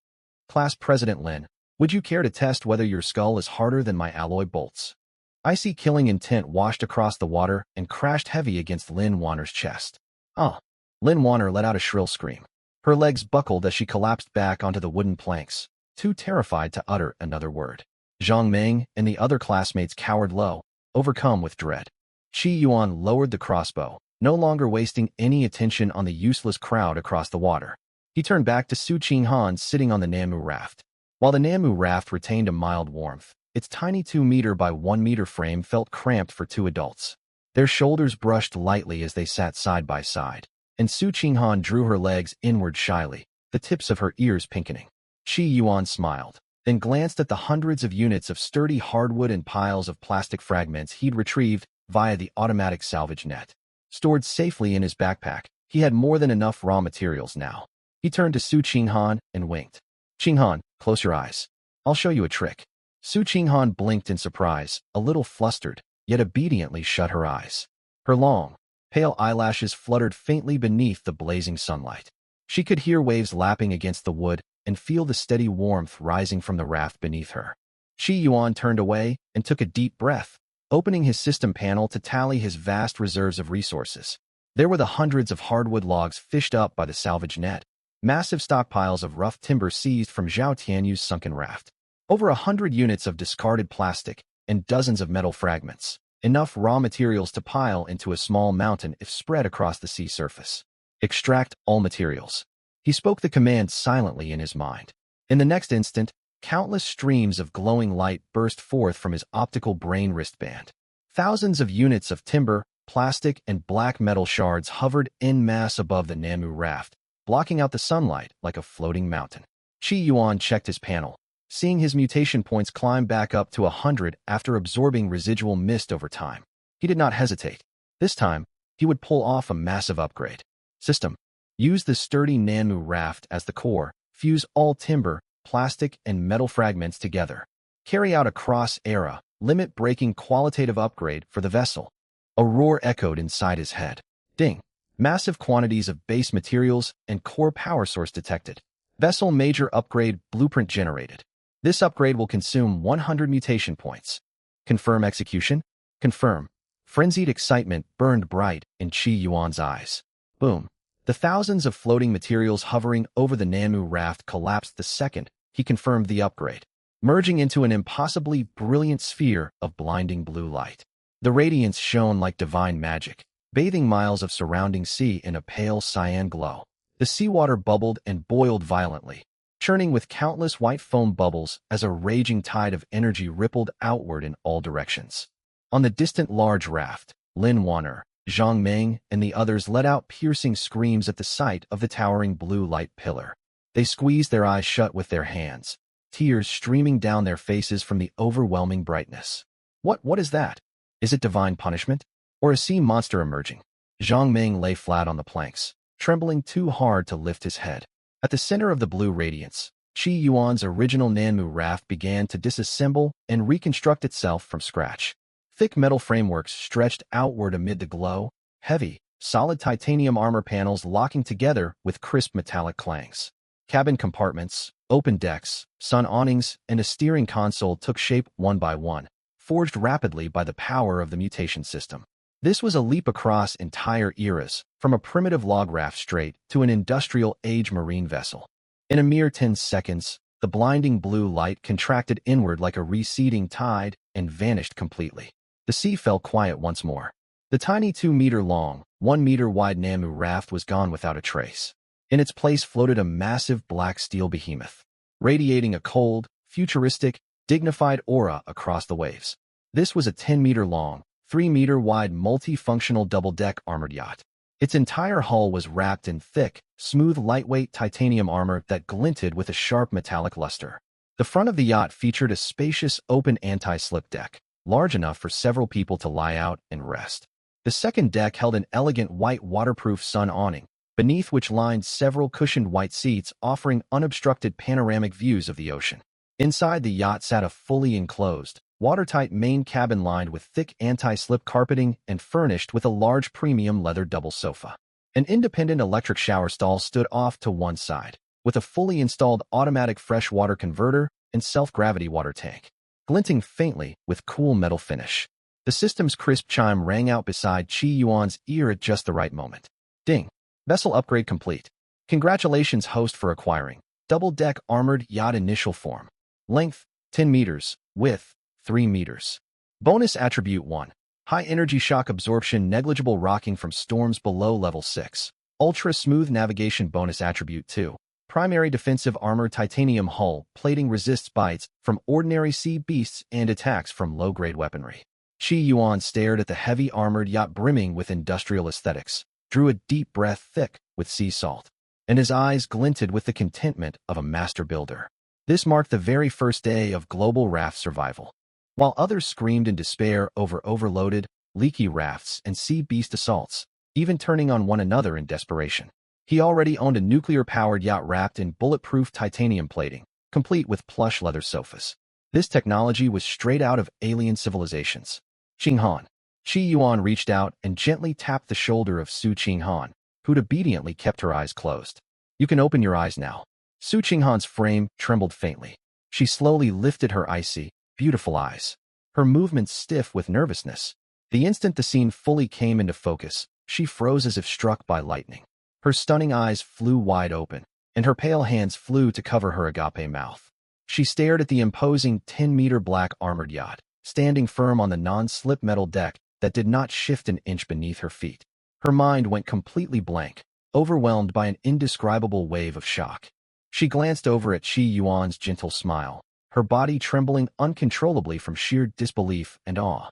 "Class President Lin, would you care to test whether your skull is harder than my alloy bolts?" Icy killing intent washed across the water and crashed heavy against Lin Wanner's chest. "Ah!" Lin Wanner let out a shrill scream. Her legs buckled as she collapsed back onto the wooden planks, too terrified to utter another word. Zhang Meng and the other classmates cowered low, overcome with dread. Qi Yuan lowered the crossbow, no longer wasting any attention on the useless crowd across the water. He turned back to Su Qinghan sitting on the Nanmu raft. While the Nanmu raft retained a mild warmth, its tiny 2-meter by 1-meter frame felt cramped for 2 adults. Their shoulders brushed lightly as they sat side by side, and Su Qinghan drew her legs inward shyly, the tips of her ears pinkening. Qi Yuan smiled, then glanced at the hundreds of units of sturdy hardwood and piles of plastic fragments he'd retrieved via the automatic salvage net. Stored safely in his backpack, he had more than enough raw materials now. He turned to Su Qinghan and winked. "Qinghan, close your eyes. I'll show you a trick." Su Qinghan blinked in surprise, a little flustered, yet obediently shut her eyes. Her long, pale eyelashes fluttered faintly beneath the blazing sunlight. She could hear waves lapping against the wood and feel the steady warmth rising from the raft beneath her. Qi Yuan turned away and took a deep breath, opening his system panel to tally his vast reserves of resources. There were the hundreds of hardwood logs fished up by the salvage net, massive stockpiles of rough timber seized from Zhao Tianyu's sunken raft, over 100 units of discarded plastic, and dozens of metal fragments, enough raw materials to pile into a small mountain if spread across the sea surface. Extract all materials. He spoke the command silently in his mind. In the next instant, countless streams of glowing light burst forth from his optical brain wristband. Thousands of units of timber, plastic, and black metal shards hovered en masse above the Nanmu raft, blocking out the sunlight like a floating mountain. Qi Yuan checked his panel, seeing his mutation points climb back up to 100 after absorbing residual mist over time. He did not hesitate. This time, he would pull off a massive upgrade. System. Use the sturdy Nanmu raft as the core, fuse all timber, plastic, and metal fragments together. Carry out a cross-era, limit-breaking qualitative upgrade for the vessel. A roar echoed inside his head. Ding! Massive quantities of base materials and core power source detected. Vessel major upgrade blueprint generated. This upgrade will consume 100 mutation points. Confirm execution? Confirm. Frenzied excitement burned bright in Qi Yuan's eyes. Boom. The thousands of floating materials hovering over the Namu raft collapsed the second he confirmed the upgrade, merging into an impossibly brilliant sphere of blinding blue light. The radiance shone like divine magic, bathing miles of surrounding sea in a pale cyan glow. The seawater bubbled and boiled violently, churning with countless white foam bubbles as a raging tide of energy rippled outward in all directions. On the distant large raft, Lin Wan'er, Zhang Meng, and the others let out piercing screams at the sight of the towering blue light pillar. They squeezed their eyes shut with their hands, tears streaming down their faces from the overwhelming brightness. What is that? Is it divine punishment? Or a sea monster emerging? Zhang Meng lay flat on the planks, trembling too hard to lift his head. At the center of the blue radiance, Qi Yuan's original Nanmu raft began to disassemble and reconstruct itself from scratch. Thick metal frameworks stretched outward amid the glow, heavy, solid titanium armor panels locking together with crisp metallic clangs. Cabin compartments, open decks, sun awnings, and a steering console took shape one by one, forged rapidly by the power of the mutation system. This was a leap across entire eras, from a primitive log raft strait to an industrial-age marine vessel. In a mere 10 seconds, the blinding blue light contracted inward like a receding tide and vanished completely. The sea fell quiet once more. The tiny 2-meter-long, 1-meter-wide Namu raft was gone without a trace. In its place floated a massive black steel behemoth, radiating a cold, futuristic, dignified aura across the waves. This was a 10-meter-long, 3-meter-wide multi-functional double-deck armored yacht. Its entire hull was wrapped in thick, smooth, lightweight titanium armor that glinted with a sharp metallic luster. The front of the yacht featured a spacious open anti-slip deck, large enough for several people to lie out and rest. The second deck held an elegant white waterproof sun awning, beneath which lined several cushioned white seats offering unobstructed panoramic views of the ocean. Inside the yacht sat a fully enclosed, watertight main cabin lined with thick anti-slip carpeting and furnished with a large premium leather double sofa. An independent electric shower stall stood off to one side, with a fully installed automatic freshwater converter and self-gravity water tank, glinting faintly with cool metal finish. The system's crisp chime rang out beside Qi Yuan's ear at just the right moment. Ding! Vessel upgrade complete. Congratulations, host, for acquiring double-deck armored yacht initial form. Length, 10 meters. Width, 3 meters. Bonus attribute 1. High energy shock absorption, negligible rocking from storms below level 6. Ultra smooth navigation. Bonus attribute 2. Primary defensive armor, titanium hull, plating resists bites from ordinary sea beasts and attacks from low-grade weaponry. Qi Yuan stared at the heavy armored yacht brimming with industrial aesthetics, drew a deep breath thick with sea salt, and his eyes glinted with the contentment of a master builder. This marked the very first day of global raft survival. While others screamed in despair over overloaded, leaky rafts and sea beast assaults, even turning on one another in desperation, he already owned a nuclear-powered yacht wrapped in bulletproof titanium plating, complete with plush leather sofas. This technology was straight out of alien civilizations. Qinghan. Qi Yuan reached out and gently tapped the shoulder of Su Qinghan, who'd obediently kept her eyes closed. You can open your eyes now. Su Qinghan's frame trembled faintly. She slowly lifted her icy, beautiful eyes, her movements stiff with nervousness. The instant the scene fully came into focus, she froze as if struck by lightning. Her stunning eyes flew wide open, and her pale hands flew to cover her agape mouth. She stared at the imposing 10-meter black armored yacht, standing firm on the non-slip metal deck that did not shift an inch beneath her feet. Her mind went completely blank, overwhelmed by an indescribable wave of shock. She glanced over at Qi Yuan's gentle smile, her body trembling uncontrollably from sheer disbelief and awe.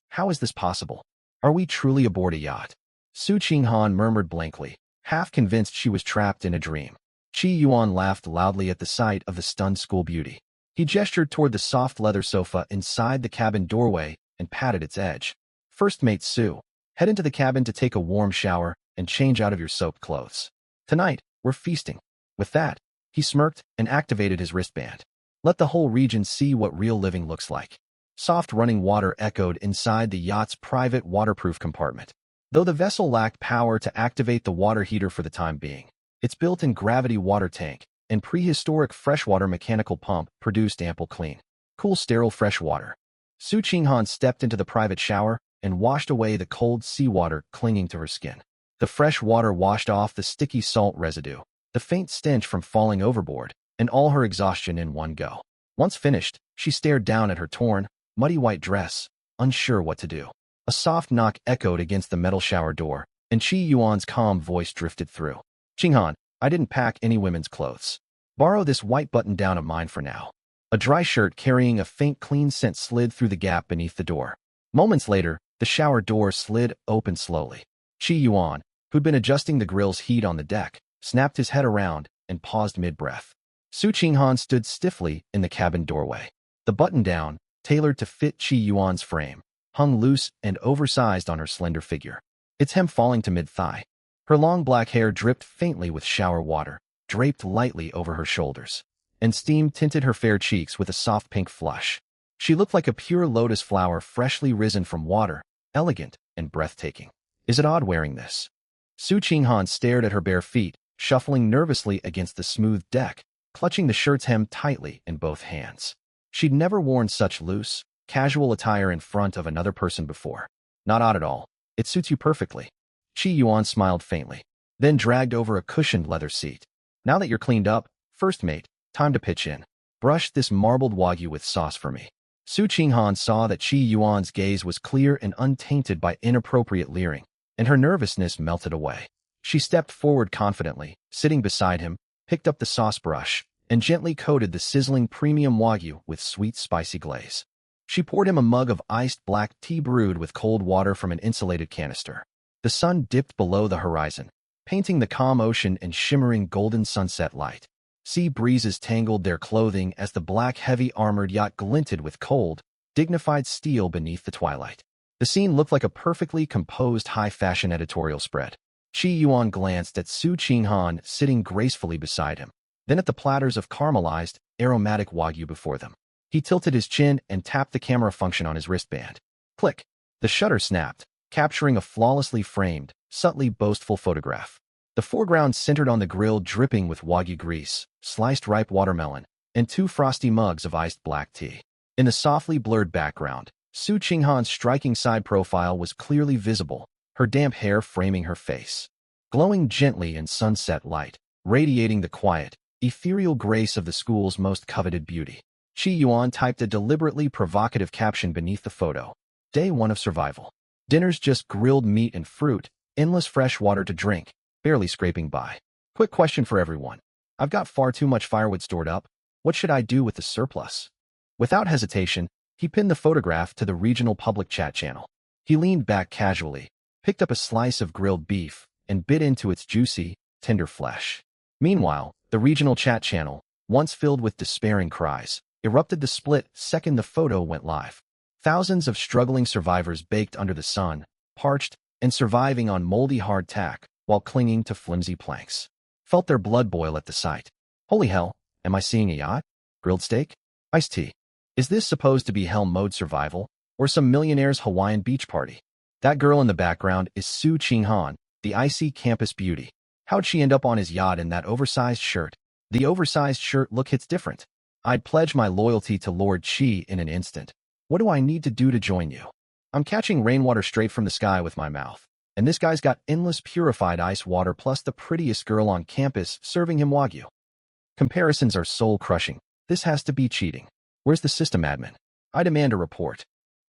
How is this possible? Are we truly aboard a yacht? Su Qinghan murmured blankly, half convinced she was trapped in a dream. Qi Yuan laughed loudly at the sight of the stunned school beauty. He gestured toward the soft leather sofa inside the cabin doorway and patted its edge. First mate Su, head into the cabin to take a warm shower and change out of your soaked clothes. Tonight, we're feasting. With that, he smirked and activated his wristband. Let the whole region see what real living looks like. Soft running water echoed inside the yacht's private waterproof compartment. Though the vessel lacked power to activate the water heater for the time being, its built-in gravity water tank and prehistoric freshwater mechanical pump produced ample clean, cool, sterile fresh water. Su Qinghan stepped into the private shower and washed away the cold seawater clinging to her skin. The fresh water washed off the sticky salt residue, the faint stench from falling overboard, and all her exhaustion in one go. Once finished, she stared down at her torn, muddy white dress, unsure what to do. A soft knock echoed against the metal shower door, and Qi Yuan's calm voice drifted through. Qinghan, I didn't pack any women's clothes. Borrow this white button-down of mine for now. A dry shirt carrying a faint clean scent slid through the gap beneath the door. Moments later, the shower door slid open slowly. Qi Yuan, who'd been adjusting the grill's heat on the deck, snapped his head around and paused mid-breath. Su Qinghan stood stiffly in the cabin doorway. The button-down, tailored to fit Qi Yuan's frame, hung loose and oversized on her slender figure, its hem falling to mid-thigh. Her long black hair dripped faintly with shower water, draped lightly over her shoulders, and steam tinted her fair cheeks with a soft pink flush. She looked like a pure lotus flower freshly risen from water, elegant and breathtaking. Is it odd wearing this? Su Qinghan stared at her bare feet, shuffling nervously against the smooth deck, clutching the shirt's hem tightly in both hands. She'd never worn such loose, casual attire in front of another person before. Not odd at all. It suits you perfectly. Qi Yuan smiled faintly, then dragged over a cushioned leather seat. Now that you're cleaned up, first mate, time to pitch in. Brush this marbled wagyu with sauce for me. Su Qinghan saw that Qi Yuan's gaze was clear and untainted by inappropriate leering, and her nervousness melted away. She stepped forward confidently, sitting beside him, picked up the sauce brush, and gently coated the sizzling premium wagyu with sweet, spicy glaze. She poured him a mug of iced black tea brewed with cold water from an insulated canister. The sun dipped below the horizon, painting the calm ocean in shimmering golden sunset light. Sea breezes tangled their clothing as the black, heavy armored yacht glinted with cold, dignified steel beneath the twilight. The scene looked like a perfectly composed high-fashion editorial spread. Qi Yuan glanced at Su Qinghan sitting gracefully beside him, then at the platters of caramelized, aromatic wagyu before them. He tilted his chin and tapped the camera function on his wristband. Click. The shutter snapped, capturing a flawlessly framed, subtly boastful photograph. The foreground centered on the grill dripping with wagyu grease, sliced ripe watermelon, and 2 frosty mugs of iced black tea. In the softly blurred background, Su Qinghan's striking side profile was clearly visible, her damp hair framing her face, glowing gently in sunset light, radiating the quiet, ethereal grace of the school's most coveted beauty. Qi Yuan typed a deliberately provocative caption beneath the photo. Day 1 of survival. Dinner's just grilled meat and fruit, endless fresh water to drink, barely scraping by. Quick question for everyone. I've got far too much firewood stored up. What should I do with the surplus? Without hesitation, he pinned the photograph to the regional public chat channel. He leaned back casually, picked up a slice of grilled beef, and bit into its juicy, tender flesh. Meanwhile, the regional chat channel, once filled with despairing cries, erupted the split second the photo went live. Thousands of struggling survivors baked under the sun, parched, and surviving on moldy hardtack while clinging to flimsy planks, felt their blood boil at the sight. Holy hell, am I seeing a yacht? Grilled steak? Iced tea? Is this supposed to be hell mode survival, or some millionaire's Hawaiian beach party? That girl in the background is Su Qinghan, the icy campus beauty. How'd she end up on his yacht in that oversized shirt? The oversized shirt look hits different. I'd pledge my loyalty to Lord Qi in an instant. What do I need to do to join you? I'm catching rainwater straight from the sky with my mouth, and this guy's got endless purified ice water plus the prettiest girl on campus serving him wagyu. Comparisons are soul-crushing. This has to be cheating. Where's the system admin? I demand a report.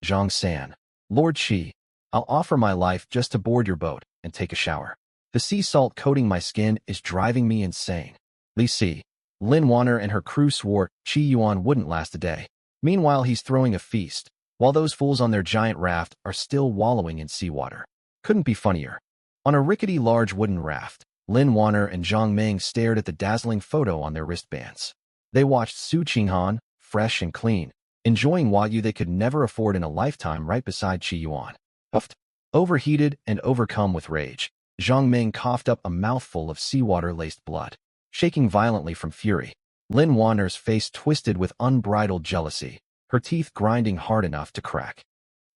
Zhang San. Lord Qi, I'll offer my life just to board your boat and take a shower. The sea salt coating my skin is driving me insane. Li Si. Lin Wanner and her crew swore Qi Yuan wouldn't last a day. Meanwhile, he's throwing a feast, while those fools on their giant raft are still wallowing in seawater. Couldn't be funnier. On a rickety large wooden raft, Lin Wanner and Zhang Ming stared at the dazzling photo on their wristbands. They watched Su Qinghan, fresh and clean, enjoying wagyu they could never afford in a lifetime right beside Qi Yuan. Puffed. Overheated and overcome with rage, Zhang Ming coughed up a mouthful of seawater-laced blood. Shaking violently from fury, Lin Wanner's face twisted with unbridled jealousy, her teeth grinding hard enough to crack.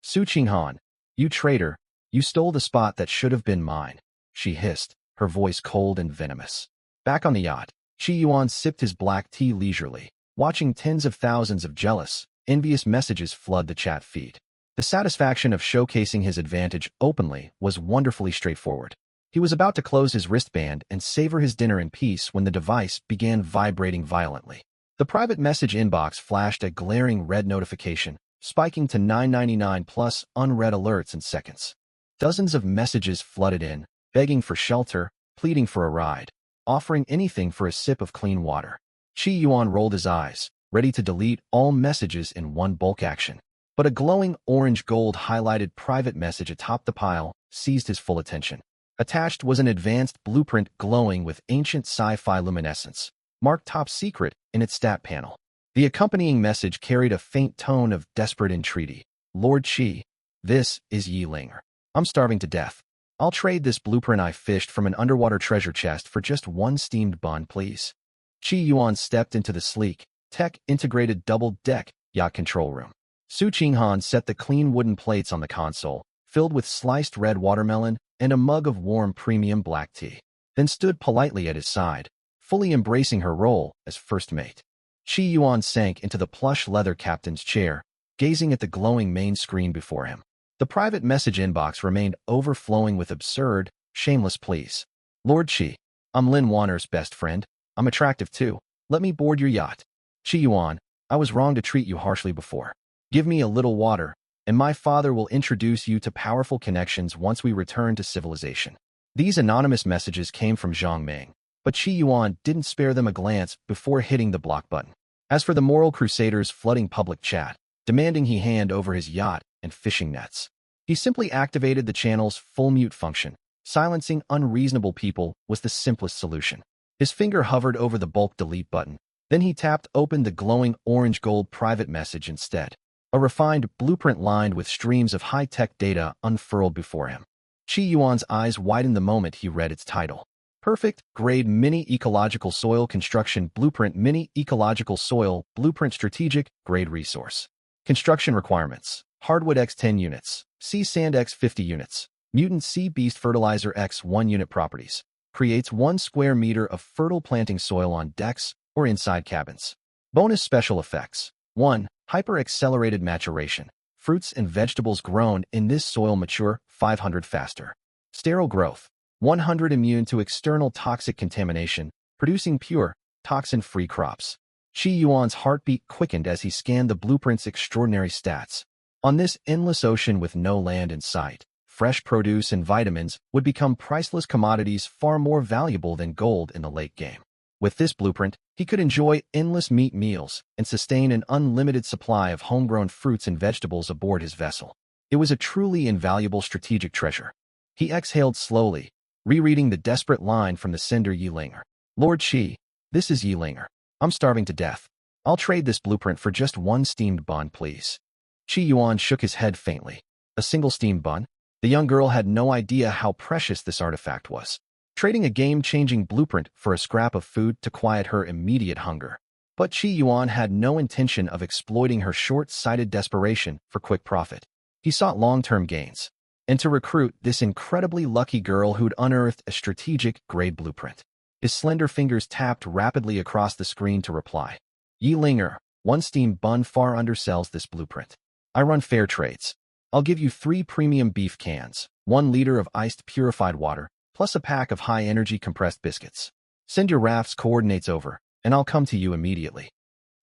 Su Qinghan, you traitor, You stole the spot that should have been mine, she hissed, her voice cold and venomous. Back on the yacht, Qi Yuan sipped his black tea leisurely, watching tens of thousands of jealous, envious messages flood the chat feed. The satisfaction of showcasing his advantage openly was wonderfully straightforward. He was about to close his wristband and savor his dinner in peace when the device began vibrating violently. The private message inbox flashed a glaring red notification, spiking to 999 plus unread alerts in seconds. Dozens of messages flooded in, begging for shelter, pleading for a ride, offering anything for a sip of clean water. Qi Yuan rolled his eyes, ready to delete all messages in one bulk action. But a glowing orange-gold highlighted private message atop the pile seized his full attention. Attached was an advanced blueprint glowing with ancient sci-fi luminescence, marked top secret in its stat panel. The accompanying message carried a faint tone of desperate entreaty. Lord Qi, this is Yi Linger. I'm starving to death. I'll trade this blueprint I fished from an underwater treasure chest for just one steamed bun, please. Qi Yuan stepped into the sleek, tech-integrated double-deck yacht control room. Su Qinghan set the clean wooden plates on the console, filled with sliced red watermelon and a mug of warm premium black tea, then stood politely at his side, fully embracing her role as first mate. Qi Yuan sank into the plush leather captain's chair, gazing at the glowing main screen before him. The private message inbox remained overflowing with absurd, shameless pleas. Lord Qi, I'm Lin Wanner's best friend. I'm attractive too. Let me board your yacht. Qi Yuan, I was wrong to treat you harshly before. Give me a little water, and my father will introduce you to powerful connections once we return to civilization. These anonymous messages came from Zhang Ming, but Qi Yuan didn't spare them a glance before hitting the block button. As for the moral crusaders flooding public chat, demanding he hand over his yacht and fishing nets, he simply activated the channel's full mute function. Silencing unreasonable people was the simplest solution. His finger hovered over the bulk delete button, then he tapped open the glowing orange-gold private message instead. A refined blueprint lined with streams of high-tech data unfurled before him. Qi Yuan's eyes widened the moment he read its title. Perfect Grade Mini Ecological Soil Construction Blueprint Mini Ecological Soil Blueprint Strategic Grade Resource. Construction Requirements: Hardwood X 10 units, Sea Sand X 50 units, Mutant Sea Beast Fertilizer X 1 unit properties. Creates 1 square meter of fertile planting soil on decks or inside cabins. Bonus special effects: 1. Hyper-accelerated maturation. Fruits and vegetables grown in this soil mature 500 faster. Sterile growth. 100 immune to external toxic contamination, producing pure, toxin-free crops. Qi Yuan's heartbeat quickened as he scanned the blueprint's extraordinary stats. On this endless ocean with no land in sight, fresh produce and vitamins would become priceless commodities far more valuable than gold in the late game. With this blueprint, he could enjoy endless meat meals and sustain an unlimited supply of homegrown fruits and vegetables aboard his vessel. It was a truly invaluable strategic treasure. He exhaled slowly, rereading the desperate line from the sender Yi Linger. Lord Qi, this is Yi Linger. I'm starving to death. I'll trade this blueprint for just one steamed bun, please. Qi Yuan shook his head faintly. A single steamed bun? The young girl had no idea how precious this artifact was. Trading a game-changing blueprint for a scrap of food to quiet her immediate hunger. But Qi Yuan had no intention of exploiting her short-sighted desperation for quick profit. He sought long-term gains, and to recruit this incredibly lucky girl who'd unearthed a strategic grade blueprint. His slender fingers tapped rapidly across the screen to reply. Yi Linger, 1 steamed bun far undersells this blueprint. I run fair trades. I'll give you 3 premium beef cans, 1 liter of iced purified water, plus a pack of high-energy compressed biscuits. Send your Raft's coordinates over, and I'll come to you immediately.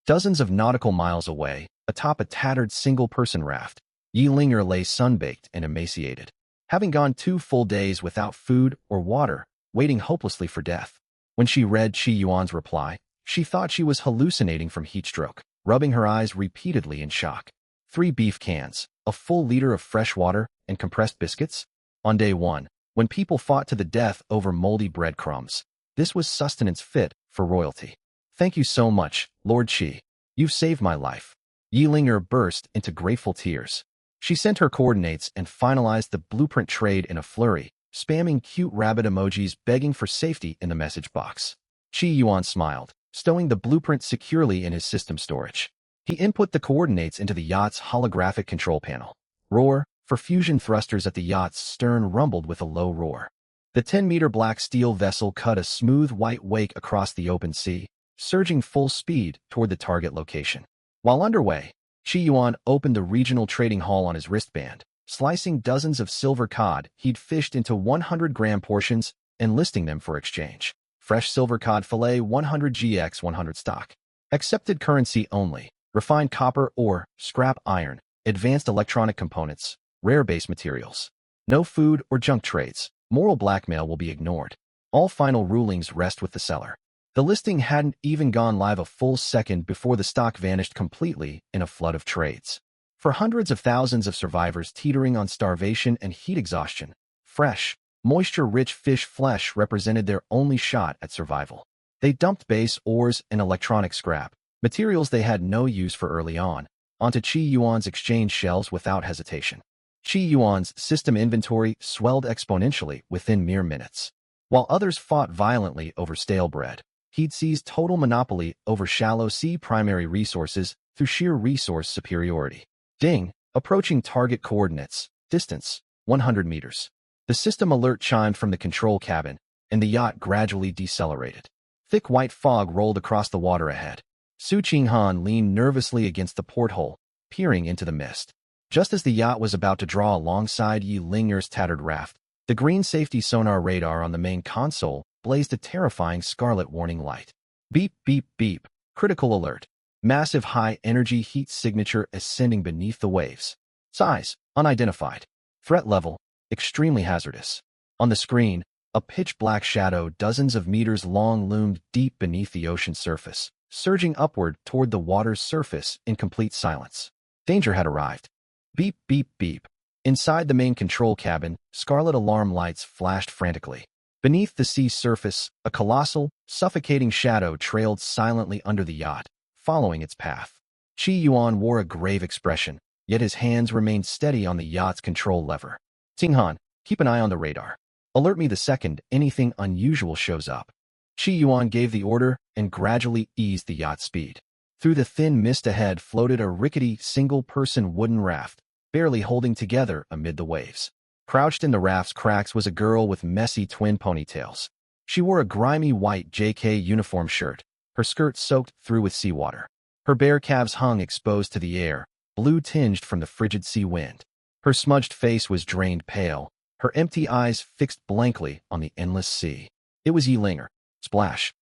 Dozens of nautical miles away, atop a tattered single-person raft, Yi Linger lay sunbaked and emaciated, having gone 2 full days without food or water, waiting hopelessly for death. When she read Qi Yuan's reply, she thought she was hallucinating from heatstroke, rubbing her eyes repeatedly in shock. 3 beef cans, a full liter of fresh water, and compressed biscuits? On day 1, when people fought to the death over moldy breadcrumbs, this was sustenance fit for royalty. Thank you so much, Lord Qi. You've saved my life. Yi Linger burst into grateful tears. She sent her coordinates and finalized the blueprint trade in a flurry, spamming cute rabbit emojis begging for safety in the message box. Qi Yuan smiled, stowing the blueprint securely in his system storage. He input the coordinates into the yacht's holographic control panel. Roar, for fusion thrusters at the yacht's stern rumbled with a low roar. The 10-meter black steel vessel cut a smooth white wake across the open sea, surging full speed toward the target location. While underway, Qi Yuan opened the regional trading hall on his wristband, slicing dozens of silver cod he'd fished into 100-gram portions and listing them for exchange. Fresh silver cod fillet 100 GX 100 stock. Accepted currency only. Refined copper ore, scrap iron, advanced electronic components, rare base materials. No food or junk trades. Moral blackmail will be ignored. All final rulings rest with the seller. The listing hadn't even gone live a full second before the stock vanished completely in a flood of trades. For hundreds of thousands of survivors teetering on starvation and heat exhaustion, fresh, moisture-rich fish flesh represented their only shot at survival. They dumped base ores and electronic scrap, materials they had no use for early on, onto Qi Yuan's exchange shelves without hesitation. Qi Yuan's system inventory swelled exponentially within mere minutes. While others fought violently over stale bread, he'd seized total monopoly over shallow sea primary resources through sheer resource superiority. Ding, approaching target coordinates, distance, 100 meters. The system alert chimed from the control cabin, and the yacht gradually decelerated. Thick white fog rolled across the water ahead. Su Qinghan leaned nervously against the porthole, peering into the mist. Just as the yacht was about to draw alongside Yi Linger's tattered raft, the green safety sonar radar on the main console blazed a terrifying scarlet warning light. Beep, beep, beep. Critical alert. Massive high-energy heat signature ascending beneath the waves. Size, unidentified. Threat level, extremely hazardous. On the screen, a pitch-black shadow dozens of meters long loomed deep beneath the ocean surface, surging upward toward the water's surface in complete silence. Danger had arrived. Beep, beep, beep. Inside the main control cabin, scarlet alarm lights flashed frantically. Beneath the sea surface, a colossal, suffocating shadow trailed silently under the yacht, following its path. Qi Yuan wore a grave expression, yet his hands remained steady on the yacht's control lever. Qinghan, keep an eye on the radar. Alert me the second anything unusual shows up. Qi Yuan gave the order and gradually eased the yacht's speed. Through the thin mist ahead floated a rickety, single-person wooden raft, barely holding together amid the waves. Crouched in the raft's cracks was a girl with messy twin ponytails. She wore a grimy white JK uniform shirt, her skirt soaked through with seawater. Her bare calves hung exposed to the air, blue tinged from the frigid sea wind. Her smudged face was drained pale, her empty eyes fixed blankly on the endless sea. It was Yi Linger. Splash.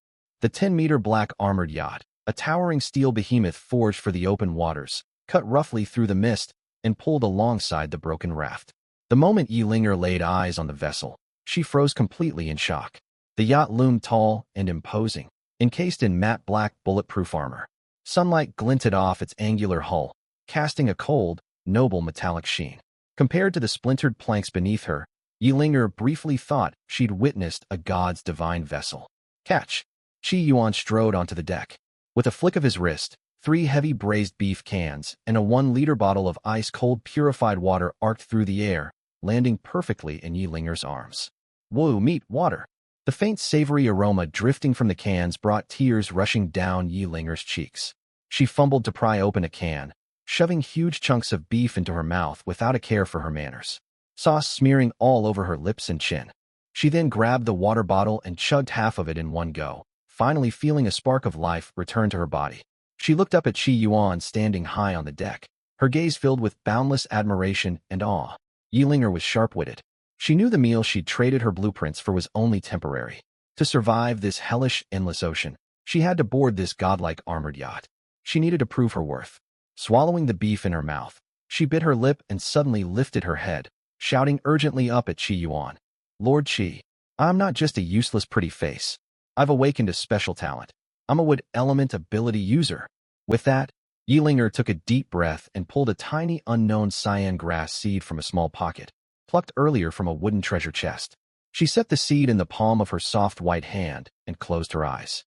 The 10-meter black armored yacht, a towering steel behemoth forged for the open waters, cut roughly through the mist and pulled alongside the broken raft. The moment Yi Linger laid eyes on the vessel, she froze completely in shock. The yacht loomed tall and imposing, encased in matte black bulletproof armor. Sunlight glinted off its angular hull, casting a cold, noble metallic sheen. Compared to the splintered planks beneath her, Yi Linger briefly thought she'd witnessed a god's divine vessel. Catch! Qi Yuan strode onto the deck. With a flick of his wrist, 3 heavy braised beef cans and a 1-liter bottle of ice-cold purified water arced through the air, landing perfectly in Yi Linger's arms. Whoa, meat, water! The faint savory aroma drifting from the cans brought tears rushing down Yi Linger's cheeks. She fumbled to pry open a can, shoving huge chunks of beef into her mouth without a care for her manners. Sauce smearing all over her lips and chin. She then grabbed the water bottle and chugged half of it in one go, finally feeling a spark of life return to her body. She looked up at Qi Yuan standing high on the deck, her gaze filled with boundless admiration and awe. Yi Linger was sharp-witted. She knew the meal she'd traded her blueprints for was only temporary. To survive this hellish, endless ocean, she had to board this godlike armored yacht. She needed to prove her worth. Swallowing the beef in her mouth, she bit her lip and suddenly lifted her head, shouting urgently up at Qi Yuan. Lord Qi, I'm not just a useless pretty face. I've awakened a special talent. I'm a wood element ability user. With that, Yi Linger took a deep breath and pulled a tiny unknown cyan grass seed from a small pocket, plucked earlier from a wooden treasure chest. She set the seed in the palm of her soft white hand and closed her eyes.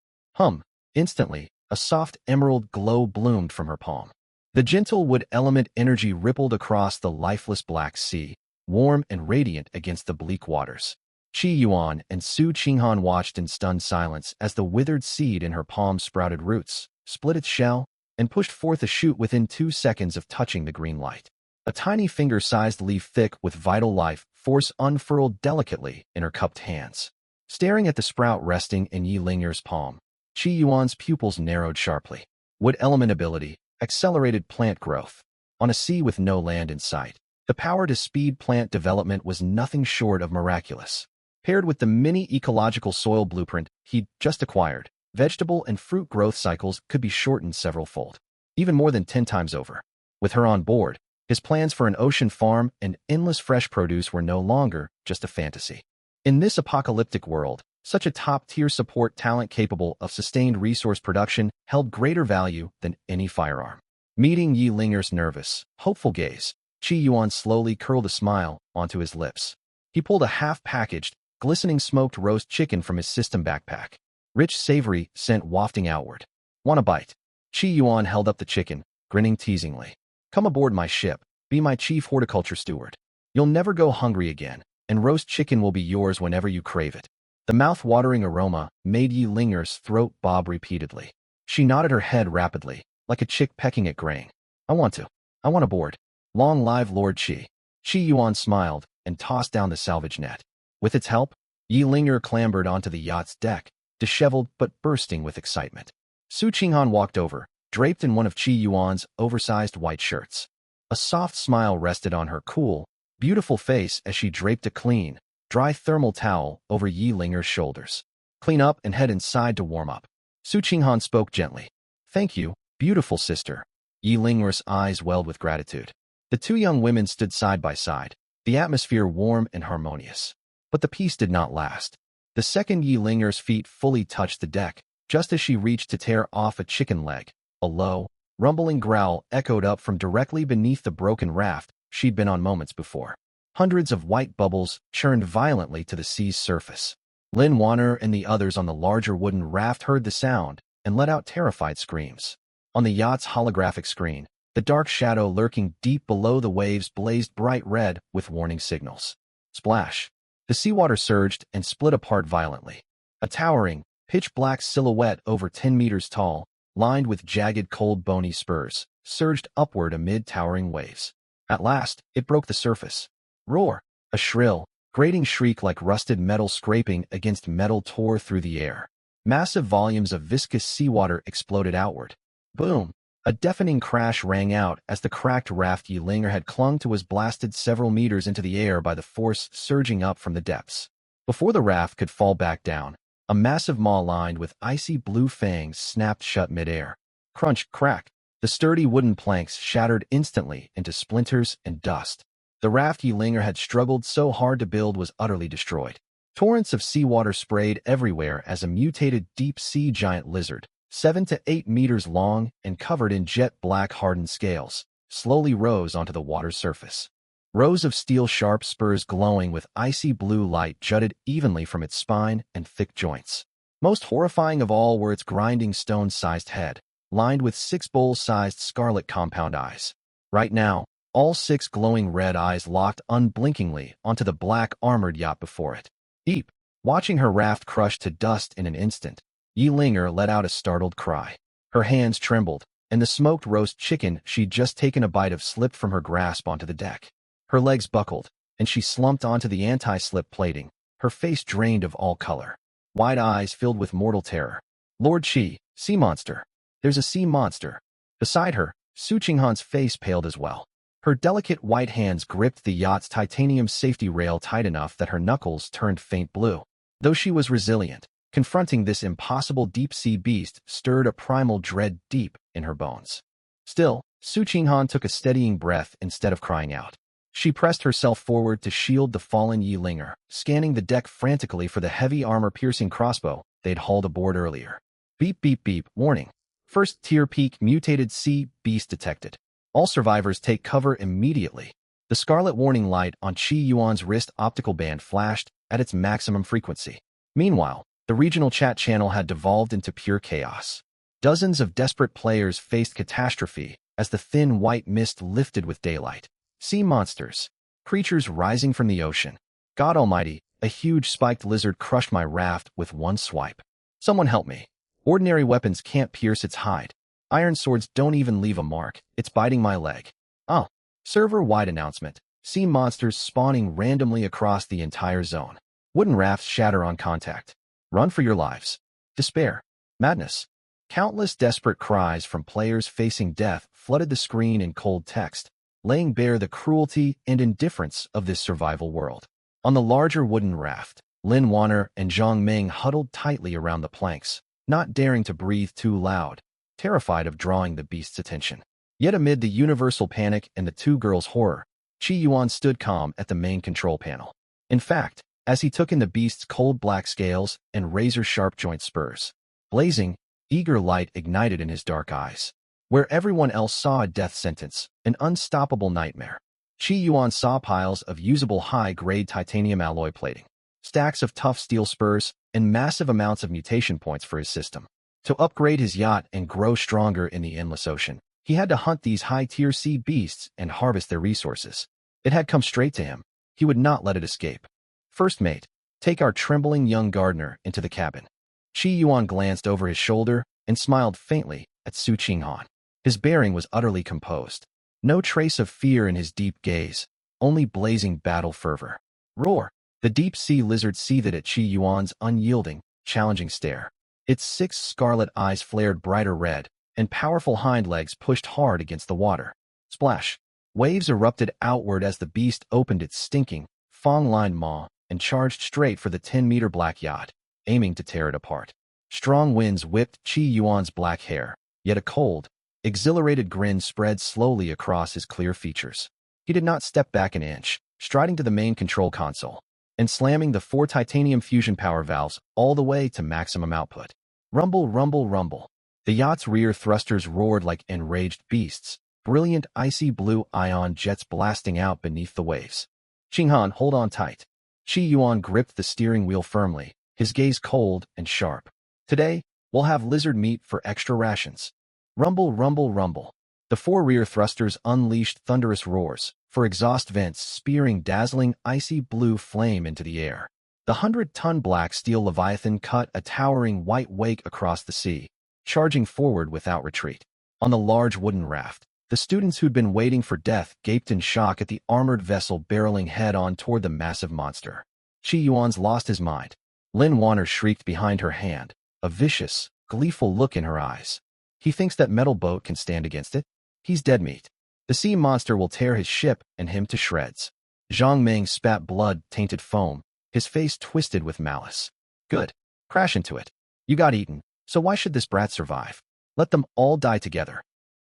Instantly, a soft emerald glow bloomed from her palm. The gentle wood element energy rippled across the lifeless black sea, warm and radiant against the bleak waters. Qi Yuan and Su Qinghan watched in stunned silence as the withered seed in her palm sprouted roots, split its shell, and pushed forth a shoot within 2 seconds of touching the green light. A tiny finger-sized leaf thick with vital life force unfurled delicately in her cupped hands. Staring at the sprout resting in Yi Linger's palm, Qi Yuan's pupils narrowed sharply. Wood element ability, accelerated plant growth. On a sea with no land in sight, the power to speed plant development was nothing short of miraculous. Paired with the mini ecological soil blueprint he'd just acquired, vegetable and fruit growth cycles could be shortened several-fold, even more than 10 times over. With her on board, his plans for an ocean farm and endless fresh produce were no longer just a fantasy. In this apocalyptic world, such a top-tier support talent capable of sustained resource production held greater value than any firearm. Meeting Yi Linger's nervous, hopeful gaze, Qi Yuan slowly curled a smile onto his lips. He pulled a half-packaged, glistening smoked roast chicken from his system backpack. Rich, savory scent wafting outward. Want a bite? Qi Yuan held up the chicken, grinning teasingly. Come aboard my ship, be my chief horticulture steward. You'll never go hungry again, and roast chicken will be yours whenever you crave it. The mouth-watering aroma made Yi Linger's throat bob repeatedly. She nodded her head rapidly, like a chick pecking at grain. I want aboard. Long live Lord Qi. Qi Yuan smiled and tossed down the salvage net. With its help, Yi Linger clambered onto the yacht's deck, disheveled but bursting with excitement. Su Qinghan walked over, draped in one of Qi Yuan's oversized white shirts. A soft smile rested on her cool, beautiful face as she draped a clean, dry thermal towel over Yi Linger's shoulders. Clean up and head inside to warm up. Su Qinghan spoke gently. Thank you, beautiful sister. Yi Linger's eyes welled with gratitude. The two young women stood side by side, the atmosphere warm and harmonious. But the peace did not last. The second Yi Linger's feet fully touched the deck, just as she reached to tear off a chicken leg. A low, rumbling growl echoed up from directly beneath the broken raft she'd been on moments before. Hundreds of white bubbles churned violently to the sea's surface. Lin Wanner and the others on the larger wooden raft heard the sound and let out terrified screams. On the yacht's holographic screen, the dark shadow lurking deep below the waves blazed bright red with warning signals. Splash! The seawater surged and split apart violently. A towering, pitch-black silhouette over 10 meters tall, lined with jagged cold bony spurs, surged upward amid towering waves. At last, it broke the surface. Roar! A shrill, grating shriek like rusted metal scraping against metal tore through the air. Massive volumes of viscous seawater exploded outward. Boom! A deafening crash rang out as the cracked raft Yi Linger had clung to was blasted several meters into the air by the force surging up from the depths. Before the raft could fall back down, a massive maw lined with icy blue fangs snapped shut midair. Crunch, crack! The sturdy wooden planks shattered instantly into splinters and dust. The raft Yi Linger had struggled so hard to build was utterly destroyed. Torrents of seawater sprayed everywhere as a mutated deep-sea giant lizard, 7 to 8 meters long and covered in jet-black hardened scales, slowly rose onto the water's surface. Rows of steel-sharp spurs glowing with icy blue light jutted evenly from its spine and thick joints. Most horrifying of all were its grinding stone-sized head, lined with 6 bowl-sized scarlet compound eyes. Right now, all 6 glowing red eyes locked unblinkingly onto the black armored yacht before it. Eep! Watching her raft crush to dust in an instant, Yi Linger let out a startled cry. Her hands trembled, and the smoked roast chicken she'd just taken a bite of slipped from her grasp onto the deck. Her legs buckled, and she slumped onto the anti-slip plating, her face drained of all color. Wide eyes filled with mortal terror. Lord Qi, sea monster. There's a sea monster. Beside her, Su Qinghan's face paled as well. Her delicate white hands gripped the yacht's titanium safety rail tight enough that her knuckles turned faint blue. Though she was resilient, confronting this impossible deep-sea beast stirred a primal dread deep in her bones. Still, Su Qinghan took a steadying breath instead of crying out. She pressed herself forward to shield the fallen Yi Linger, scanning the deck frantically for the heavy armor-piercing crossbow they'd hauled aboard earlier. Beep beep beep, warning. First tier peak mutated sea beast detected. All survivors take cover immediately. The scarlet warning light on Qi Yuan's wrist optical band flashed at its maximum frequency. Meanwhile, the regional chat channel had devolved into pure chaos. Dozens of desperate players faced catastrophe as the thin white mist lifted with daylight. Sea monsters. Creatures rising from the ocean. God almighty, a huge spiked lizard crushed my raft with one swipe. Someone help me. Ordinary weapons can't pierce its hide. Iron swords don't even leave a mark. It's biting my leg. Oh. Server-wide announcement. Sea monsters spawning randomly across the entire zone. Wooden rafts shatter on contact. Run for your lives. Despair. Madness. Countless desperate cries from players facing death flooded the screen in cold text, laying bare the cruelty and indifference of this survival world. On the larger wooden raft, Lin Wanner and Zhang Ming huddled tightly around the planks, not daring to breathe too loud, terrified of drawing the beast's attention. Yet amid the universal panic and the two girls' horror, Qi Yuan stood calm at the main control panel. In fact, as he took in the beast's cold black scales and razor-sharp joint spurs, blazing, eager light ignited in his dark eyes. Where everyone else saw a death sentence, an unstoppable nightmare, Qi Yuan saw piles of usable high-grade titanium alloy plating, stacks of tough steel spurs, and massive amounts of mutation points for his system. To upgrade his yacht and grow stronger in the endless ocean, he had to hunt these high-tier sea beasts and harvest their resources. It had come straight to him. He would not let it escape. First mate, take our trembling young gardener into the cabin. Qi Yuan glanced over his shoulder and smiled faintly at Su Qinghan. His bearing was utterly composed. No trace of fear in his deep gaze, only blazing battle fervor. Roar! The deep-sea lizard seethed at Qi Yuan's unyielding, challenging stare. Its 6 scarlet eyes flared brighter red, and powerful hind legs pushed hard against the water. Splash! Waves erupted outward as the beast opened its stinking, fong-lined maw and charged straight for the 10-meter black yacht, aiming to tear it apart. Strong winds whipped Qi Yuan's black hair, yet a cold, exhilarated grin spread slowly across his clear features. He did not step back an inch, striding to the main control console and slamming the 4 titanium fusion power valves all the way to maximum output. Rumble, rumble, rumble. The yacht's rear thrusters roared like enraged beasts, brilliant icy blue ion jets blasting out beneath the waves. Qinghan, hold on tight. Qi Yuan gripped the steering wheel firmly, his gaze cold and sharp. Today, we'll have lizard meat for extra rations. Rumble, rumble, rumble. The 4 rear thrusters unleashed thunderous roars, for exhaust vents spearing dazzling icy blue flame into the air. The 100-ton black steel Leviathan cut a towering white wake across the sea, charging forward without retreat. On the large wooden raft, the students who'd been waiting for death gaped in shock at the armored vessel barreling head-on toward the massive monster. Qi Yuan's lost his mind. Lin Wanner shrieked behind her hand, a vicious, gleeful look in her eyes. He thinks that metal boat can stand against it? He's dead meat. The sea monster will tear his ship and him to shreds. Zhang Ming spat blood-tainted foam, his face twisted with malice. Good. Crash into it. You got eaten, so why should this brat survive? Let them all die together.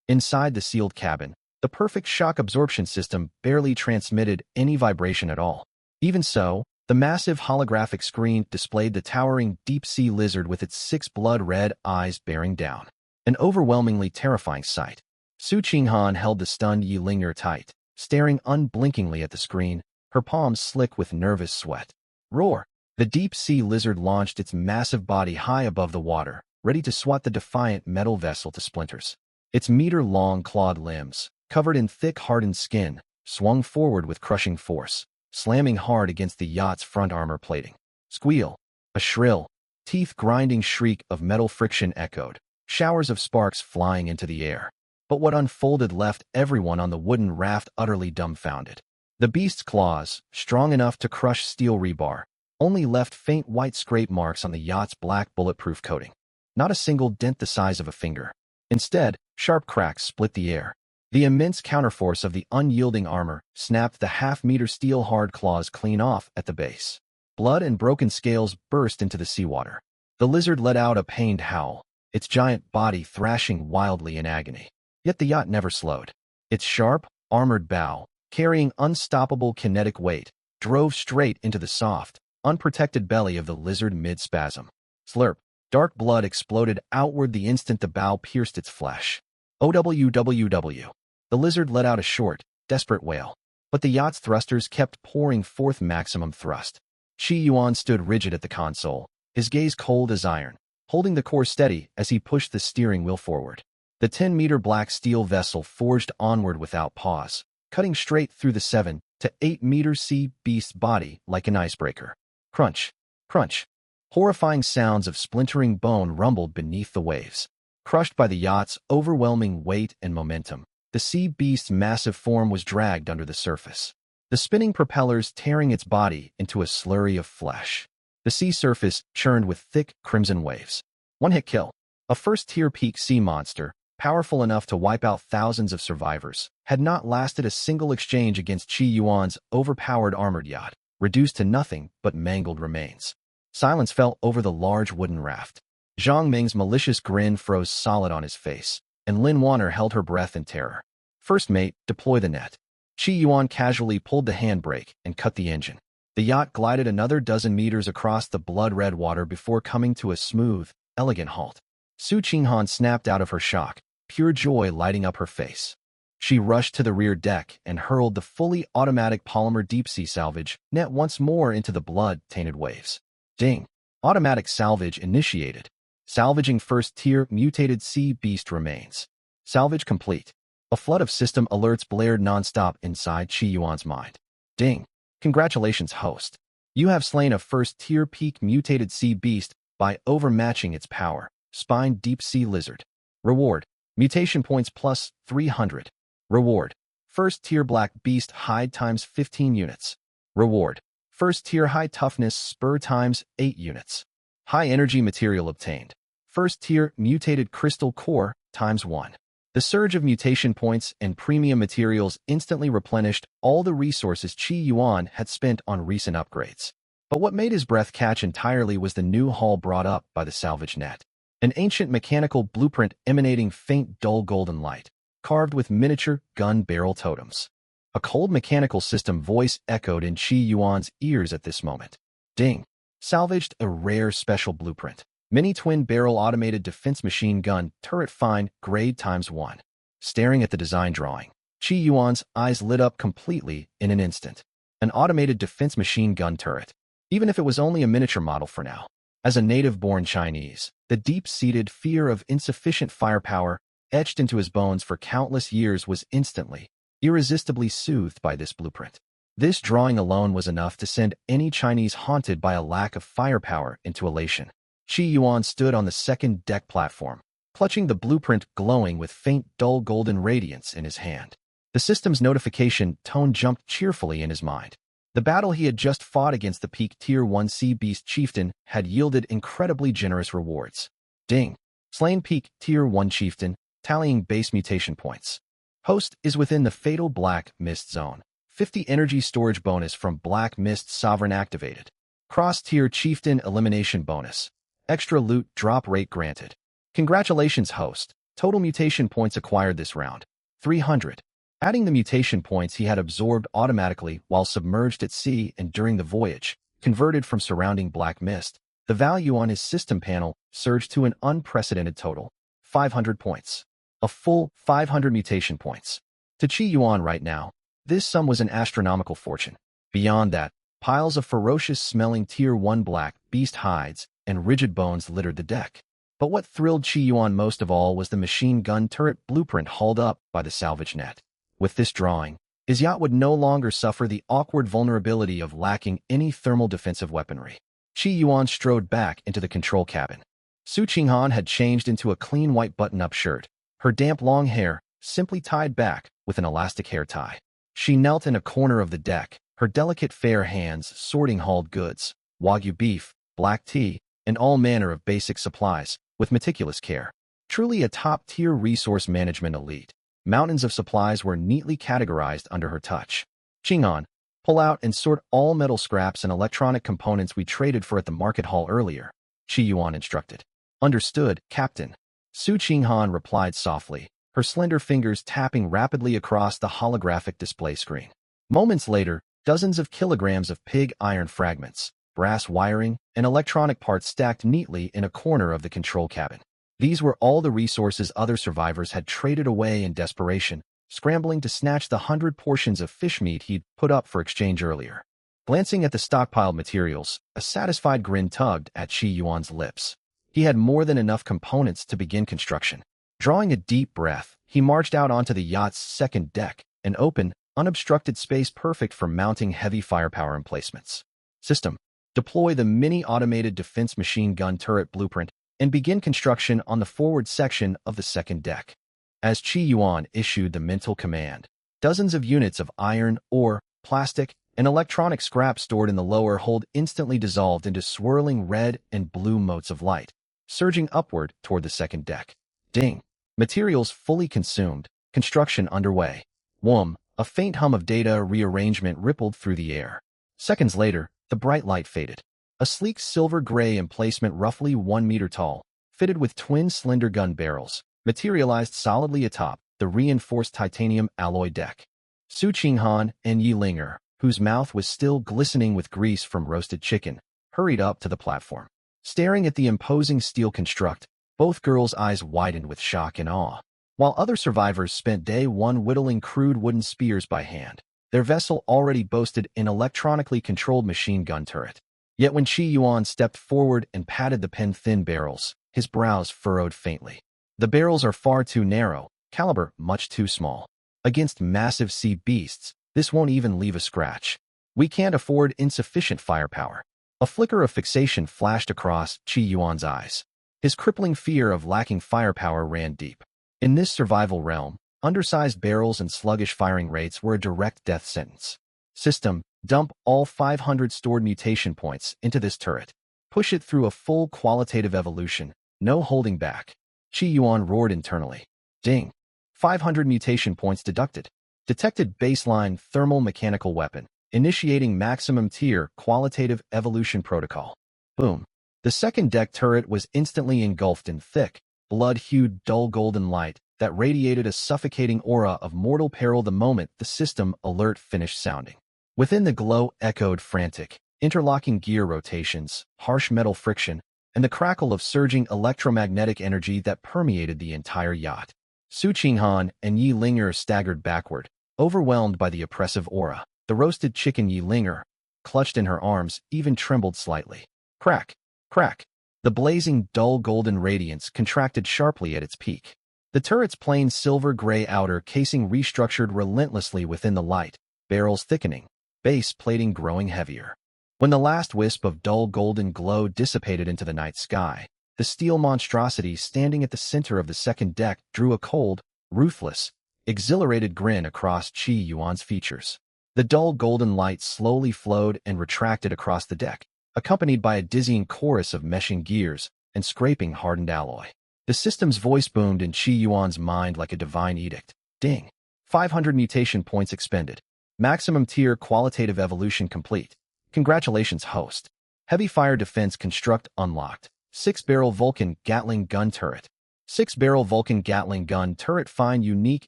Inside the sealed cabin, the perfect shock absorption system barely transmitted any vibration at all. Even so, the massive holographic screen displayed the towering deep-sea lizard with its 6 blood-red eyes bearing down. An overwhelmingly terrifying sight. Su Qinghan held the stunned Yi Ling'er tight, staring unblinkingly at the screen, her palms slick with nervous sweat. Roar! The deep-sea lizard launched its massive body high above the water, ready to swat the defiant metal vessel to splinters. Its meter-long clawed limbs, covered in thick hardened skin, swung forward with crushing force, slamming hard against the yacht's front armor plating. Squeal! A shrill, teeth-grinding shriek of metal friction echoed, showers of sparks flying into the air. But what unfolded left everyone on the wooden raft utterly dumbfounded. The beast's claws, strong enough to crush steel rebar, only left faint white scrape marks on the yacht's black bulletproof coating. Not a single dent the size of a finger. Instead, sharp cracks split the air. The immense counterforce of the unyielding armor snapped the half-meter steel hard claws clean off at the base. Blood and broken scales burst into the seawater. The lizard let out a pained howl, its giant body thrashing wildly in agony. Yet the yacht never slowed. Its sharp, armored bow, carrying unstoppable kinetic weight, drove straight into the soft, unprotected belly of the lizard mid-spasm. Slurp. Dark blood exploded outward the instant the bow pierced its flesh. OWWW. The lizard let out a short, desperate wail. But the yacht's thrusters kept pouring forth maximum thrust. Qi Yuan stood rigid at the console, his gaze cold as iron, holding the course steady as he pushed the steering wheel forward. The 10-meter black steel vessel forged onward without pause, cutting straight through the 7 to 8-meter sea beast's body like an icebreaker. Crunch, crunch. Horrifying sounds of splintering bone rumbled beneath the waves. Crushed by the yacht's overwhelming weight and momentum, the sea beast's massive form was dragged under the surface, the spinning propellers tearing its body into a slurry of flesh. The sea surface churned with thick, crimson waves. One-hit kill. A first-tier peak sea monster, powerful enough to wipe out thousands of survivors, had not lasted a single exchange against Qi Yuan's overpowered armored yacht, reduced to nothing but mangled remains. Silence fell over the large wooden raft. Zhang Ming's malicious grin froze solid on his face, and Lin Wanner held her breath in terror. First mate, deploy the net. Qi Yuan casually pulled the handbrake and cut the engine. The yacht glided another dozen meters across the blood-red water before coming to a smooth, elegant halt. Su Qinghan snapped out of her shock, pure joy lighting up her face. She rushed to the rear deck and hurled the fully automatic polymer deep-sea salvage net once more into the blood-tainted waves. Ding! Automatic salvage initiated. Salvaging first-tier mutated sea beast remains. Salvage complete. A flood of system alerts blared non-stop inside Qi Yuan's mind. Ding! Congratulations, host. You have slain a first-tier peak mutated sea beast by overmatching its power. Spine deep-sea lizard. Reward. Mutation points plus 300. Reward. First-tier black beast hide times 15 units. Reward. First-tier high toughness spur times 8 units. High energy material obtained. First-tier mutated crystal core times 1. The surge of mutation points and premium materials instantly replenished all the resources Qi Yuan had spent on recent upgrades. But what made his breath catch entirely was the new haul brought up by the salvage net. An ancient mechanical blueprint emanating faint dull golden light, carved with miniature gun barrel totems. A cold mechanical system voice echoed in Qi Yuan's ears at this moment. Ding! Salvaged a rare special blueprint. Mini twin-barrel automated defense machine gun turret fine grade times 1. Staring at the design drawing, Qi Yuan's eyes lit up completely in an instant. An automated defense machine gun turret. Even if it was only a miniature model for now. As a native-born Chinese, the deep-seated fear of insufficient firepower etched into his bones for countless years was instantly, irresistibly soothed by this blueprint. This drawing alone was enough to send any Chinese haunted by a lack of firepower into elation. Qi Yuan stood on the second deck platform, clutching the blueprint glowing with faint dull golden radiance in his hand. The system's notification tone jumped cheerfully in his mind. The battle he had just fought against the peak Tier 1 Sea Beast Chieftain had yielded incredibly generous rewards. Ding! Slain peak Tier 1 Chieftain, tallying base mutation points. Host is within the fatal Black Mist Zone. 50 energy storage bonus from Black Mist Sovereign activated. Cross-tier Chieftain elimination bonus. Extra loot drop rate granted. Congratulations, host. Total mutation points acquired this round. 300. Adding the mutation points he had absorbed automatically while submerged at sea and during the voyage, converted from surrounding black mist, the value on his system panel surged to an unprecedented total. 500 points. A full 500 mutation points. To Qi Yuan right now, this sum was an astronomical fortune. Beyond that, piles of ferocious-smelling Tier 1 black beast hides and rigid bones littered the deck. But what thrilled Qi Yuan most of all was the machine gun turret blueprint hauled up by the salvage net. With this drawing, his yacht would no longer suffer the awkward vulnerability of lacking any thermal defensive weaponry. Qi Yuan strode back into the control cabin. Su Qinghan had changed into a clean white button-up shirt, her damp long hair simply tied back with an elastic hair tie. She knelt in a corner of the deck, her delicate fair hands sorting hauled goods, Wagyu beef, black tea, and all manner of basic supplies, with meticulous care. Truly a top-tier resource management elite. Mountains of supplies were neatly categorized under her touch. Qinghan, pull out and sort all metal scraps and electronic components we traded for at the market hall earlier, Qi Yuan instructed. Understood, Captain. Su Qinghan replied softly, her slender fingers tapping rapidly across the holographic display screen. Moments later, dozens of kilograms of pig iron fragments, brass wiring, and electronic parts stacked neatly in a corner of the control cabin. These were all the resources other survivors had traded away in desperation, scrambling to snatch the 100 portions of fish meat he'd put up for exchange earlier. Glancing at the stockpiled materials, a satisfied grin tugged at Qi Yuan's lips. He had more than enough components to begin construction. Drawing a deep breath, he marched out onto the yacht's second deck, an open, unobstructed space perfect for mounting heavy firepower emplacements. System. Deploy the mini-automated defense machine gun turret blueprint and begin construction on the forward section of the second deck. As Qi Yuan issued the mental command, dozens of units of iron, ore, plastic, and electronic scrap stored in the lower hold instantly dissolved into swirling red and blue motes of light, surging upward toward the second deck. Ding! Materials fully consumed, construction underway. Whoom! A faint hum of data rearrangement rippled through the air. Seconds later, the bright light faded. A sleek silver-gray emplacement roughly 1 meter tall, fitted with twin slender gun barrels, materialized solidly atop the reinforced titanium alloy deck. Su Qinghan and Yi Linger, whose mouth was still glistening with grease from roasted chicken, hurried up to the platform. Staring at the imposing steel construct, both girls' eyes widened with shock and awe. While other survivors spent day one whittling crude wooden spears by hand, their vessel already boasted an electronically controlled machine gun turret. Yet when Qi Yuan stepped forward and patted the pen-thin barrels, his brows furrowed faintly. The barrels are far too narrow, caliber much too small. Against massive sea beasts, this won't even leave a scratch. We can't afford insufficient firepower. A flicker of fixation flashed across Qi Yuan's eyes. His crippling fear of lacking firepower ran deep. In this survival realm, undersized barrels and sluggish firing rates were a direct death sentence. System, dump all 500 stored mutation points into this turret. Push it through a full qualitative evolution, no holding back. Qi Yuan roared internally. Ding! 500 mutation points deducted. Detected baseline thermal mechanical weapon. Initiating maximum tier qualitative evolution protocol. Boom. The second deck turret was instantly engulfed in thick, blood-hued dull golden light that radiated a suffocating aura of mortal peril the moment the system alert finished sounding. Within the glow echoed frantic, interlocking gear rotations, harsh metal friction, and the crackle of surging electromagnetic energy that permeated the entire yacht. Su Qinghan and Yi Linger staggered backward, overwhelmed by the oppressive aura. The roasted chicken Yi Linger, clutched in her arms, even trembled slightly. Crack! Crack! The blazing, dull golden radiance contracted sharply at its peak. The turret's plain silver-gray outer casing restructured relentlessly within the light, barrels thickening, base plating growing heavier. When the last wisp of dull golden glow dissipated into the night sky, the steel monstrosity standing at the center of the second deck drew a cold, ruthless, exhilarated grin across Qi Yuan's features. The dull golden light slowly flowed and retracted across the deck, accompanied by a dizzying chorus of meshing gears and scraping hardened alloy. The system's voice boomed in Qi Yuan's mind like a divine edict. Ding! 500 mutation points expended. Maximum tier qualitative evolution complete. Congratulations, host. Heavy fire defense construct unlocked. 6-barrel Vulcan Gatling gun turret. 6-barrel Vulcan Gatling gun turret find unique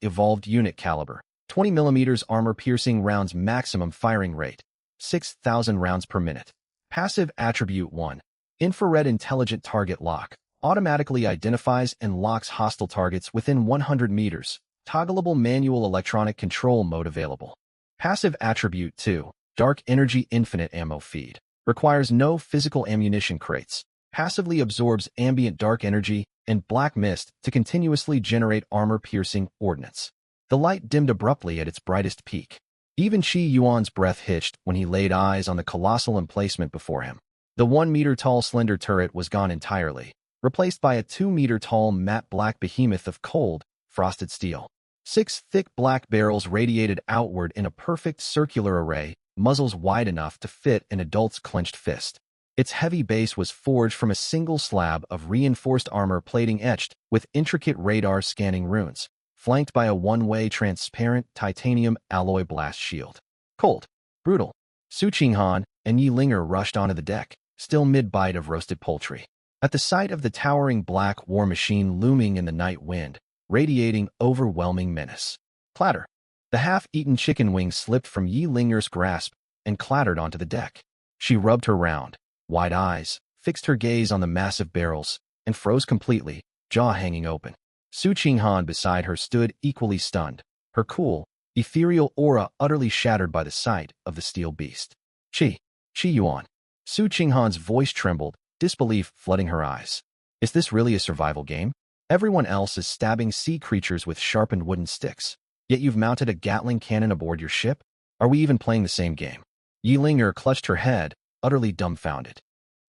evolved unit caliber. 20 mm armor-piercing rounds maximum firing rate. 6,000 rounds per minute. Passive attribute 1. Infrared intelligent target lock. Automatically identifies and locks hostile targets within 100 meters. Toggleable manual electronic control mode available. Passive attribute 2. Dark energy infinite ammo feed. Requires no physical ammunition crates. Passively absorbs ambient dark energy and black mist to continuously generate armor-piercing ordnance. The light dimmed abruptly at its brightest peak. Even Qi Yuan's breath hitched when he laid eyes on the colossal emplacement before him. The 1-meter-tall slender turret was gone entirely, replaced by a 2-meter-tall matte black behemoth of cold, frosted steel. 6 thick black barrels radiated outward in a perfect circular array, muzzles wide enough to fit an adult's clenched fist. Its heavy base was forged from a single slab of reinforced armor plating etched with intricate radar scanning runes, flanked by a one-way transparent titanium alloy blast shield. Cold, brutal. Su Qinghan and Yi Linger rushed onto the deck, still mid-bite of roasted poultry. At the sight of the towering black war machine looming in the night wind, radiating overwhelming menace. Clatter. The half-eaten chicken wing slipped from Yi Linger's grasp and clattered onto the deck. She rubbed her round, wide eyes, fixed her gaze on the massive barrels, and froze completely, jaw hanging open. Su Qinghan beside her stood equally stunned, her cool, ethereal aura utterly shattered by the sight of the steel beast. Qi Yuan. Su Qinghan's voice trembled, disbelief flooding her eyes. Is this really a survival game? Everyone else is stabbing sea creatures with sharpened wooden sticks, yet you've mounted a Gatling cannon aboard your ship? Are we even playing the same game? Yi Linger clutched her head, utterly dumbfounded.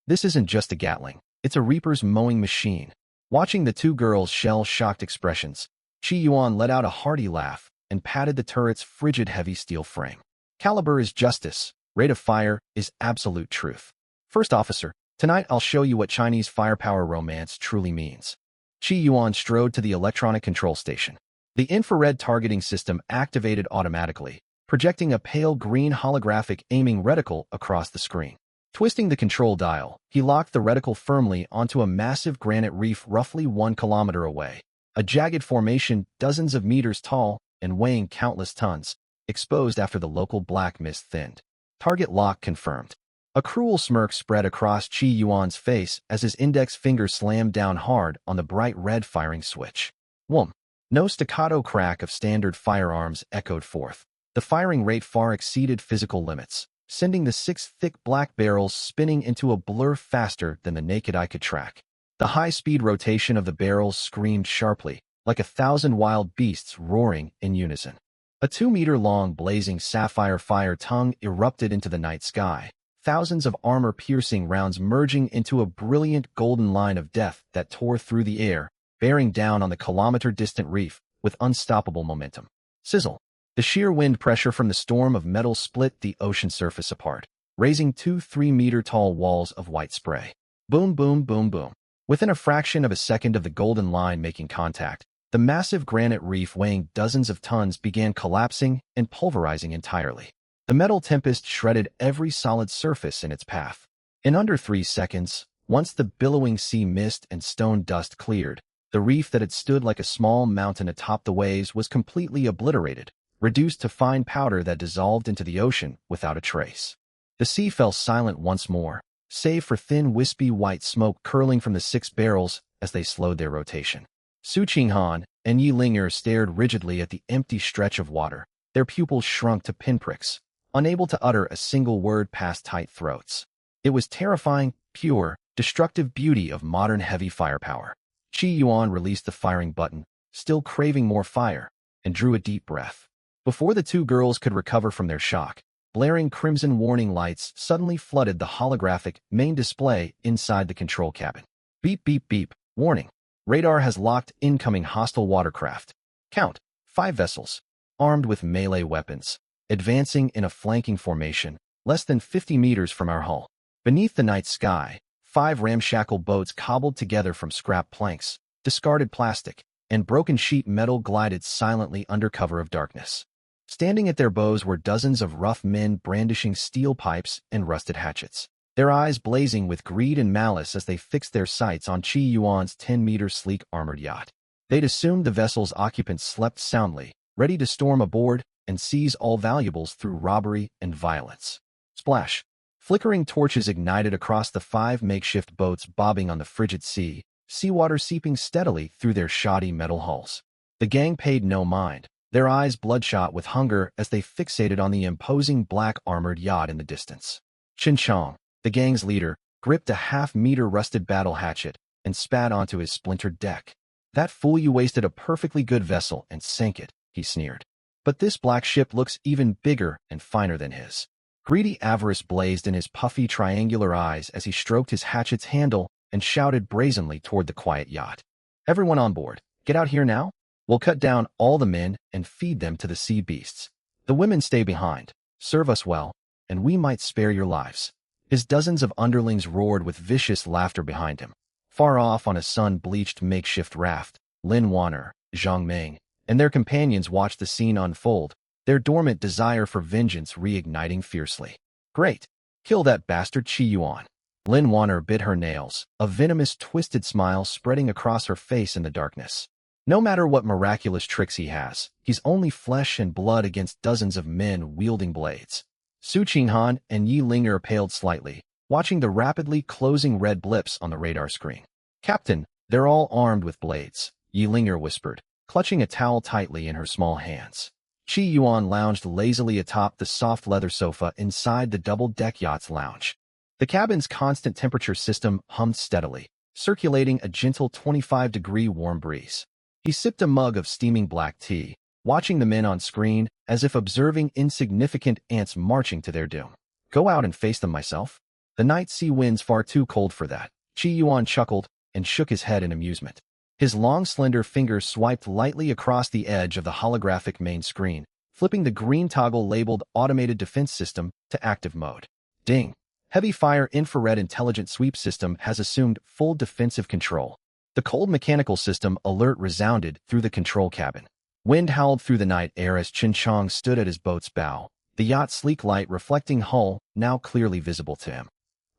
This isn't just a Gatling, it's a Reaper's mowing machine. Watching the two girls' shell-shocked expressions, Qi Yuan let out a hearty laugh and patted the turret's frigid heavy steel frame. Caliber is justice. Rate of fire is absolute truth. First officer, tonight I'll show you what Chinese firepower romance truly means. Qi Yuan strode to the electronic control station. The infrared targeting system activated automatically, projecting a pale green holographic aiming reticle across the screen. Twisting the control dial, he locked the reticle firmly onto a massive granite reef roughly 1 kilometer away. A jagged formation dozens of meters tall and weighing countless tons, exposed after the local black mist thinned. Target lock confirmed. A cruel smirk spread across Qi Yuan's face as his index finger slammed down hard on the bright red firing switch. Whoom! No staccato crack of standard firearms echoed forth. The firing rate far exceeded physical limits, sending the 6 thick black barrels spinning into a blur faster than the naked eye could track. The high-speed rotation of the barrels screamed sharply, like 1,000 wild beasts roaring in unison. A 2-meter-long blazing sapphire fire tongue erupted into the night sky, thousands of armor-piercing rounds merging into a brilliant golden line of death that tore through the air, bearing down on the kilometer-distant reef with unstoppable momentum. Sizzle! The sheer wind pressure from the storm of metal split the ocean surface apart, raising 2 3-meter-tall walls of white spray. Boom, boom, boom, boom. Within a fraction of a second of the golden line making contact, the massive granite reef weighing dozens of tons began collapsing and pulverizing entirely. The metal tempest shredded every solid surface in its path. In under 3 seconds, once the billowing sea mist and stone dust cleared, the reef that had stood like a small mountain atop the waves was completely obliterated, reduced to fine powder that dissolved into the ocean without a trace. The sea fell silent once more, save for thin wispy white smoke curling from the 6 barrels as they slowed their rotation. Su Qinghan and Yi Ling'er stared rigidly at the empty stretch of water, their pupils shrunk to pinpricks, unable to utter a single word past tight throats. It was terrifying, pure, destructive beauty of modern heavy firepower. Qi Yuan released the firing button, still craving more fire, and drew a deep breath. Before the 2 girls could recover from their shock, blaring crimson warning lights suddenly flooded the holographic main display inside the control cabin. Beep, beep, beep. Warning. Radar has locked incoming hostile watercraft. Count. 5 vessels, armed with melee weapons, advancing in a flanking formation, less than 50 meters from our hull. Beneath the night sky, 5 ramshackle boats cobbled together from scrap planks, discarded plastic, and broken sheet metal glided silently under cover of darkness. Standing at their bows were dozens of rough men brandishing steel pipes and rusted hatchets, their eyes blazing with greed and malice as they fixed their sights on Qi Yuan's 10-meter sleek armored yacht. They'd assumed the vessel's occupants slept soundly, ready to storm aboard and seize all valuables through robbery and violence. Splash! Flickering torches ignited across the 5 makeshift boats bobbing on the frigid sea, seawater seeping steadily through their shoddy metal hulls. The gang paid no mind, their eyes bloodshot with hunger as they fixated on the imposing black armored yacht in the distance. Chen Chong, the gang's leader, gripped a half-meter rusted battle hatchet and spat onto his splintered deck. That fool, you wasted a perfectly good vessel and sank it, he sneered. But this black ship looks even bigger and finer than his. Greedy avarice blazed in his puffy triangular eyes as he stroked his hatchet's handle and shouted brazenly toward the quiet yacht. Everyone on board, get out here now. We'll cut down all the men and feed them to the sea beasts. The women stay behind, serve us well, and we might spare your lives. His dozens of underlings roared with vicious laughter behind him. Far off on a sun-bleached makeshift raft, Lin Wanner, Zhang Meng, and their companions watched the scene unfold, their dormant desire for vengeance reigniting fiercely. Great! Kill that bastard Qi Yuan. Lin Wanner bit her nails, a venomous twisted smile spreading across her face in the darkness. No matter what miraculous tricks he has, he's only flesh and blood against dozens of men wielding blades. Su Qinghan and Yi Ling'er paled slightly, watching the rapidly closing red blips on the radar screen. Captain, they're all armed with blades, Yi Ling'er whispered, clutching a towel tightly in her small hands. Qi Yuan lounged lazily atop the soft leather sofa inside the double-deck yacht's lounge. The cabin's constant temperature system hummed steadily, circulating a gentle 25-degree warm breeze. He sipped a mug of steaming black tea, watching the men on screen as if observing insignificant ants marching to their doom. Go out and face them myself? The night sea wind's far too cold for that. Qi Yuan chuckled and shook his head in amusement. His long, slender fingers swiped lightly across the edge of the holographic main screen, flipping the green toggle labeled Automated Defense System to active mode. Ding! Heavy Fire Infrared Intelligent Sweep System has assumed full defensive control. The cold mechanical system alert resounded through the control cabin. Wind howled through the night air as Chen Chong stood at his boat's bow, the yacht's sleek light reflecting hull now clearly visible to him.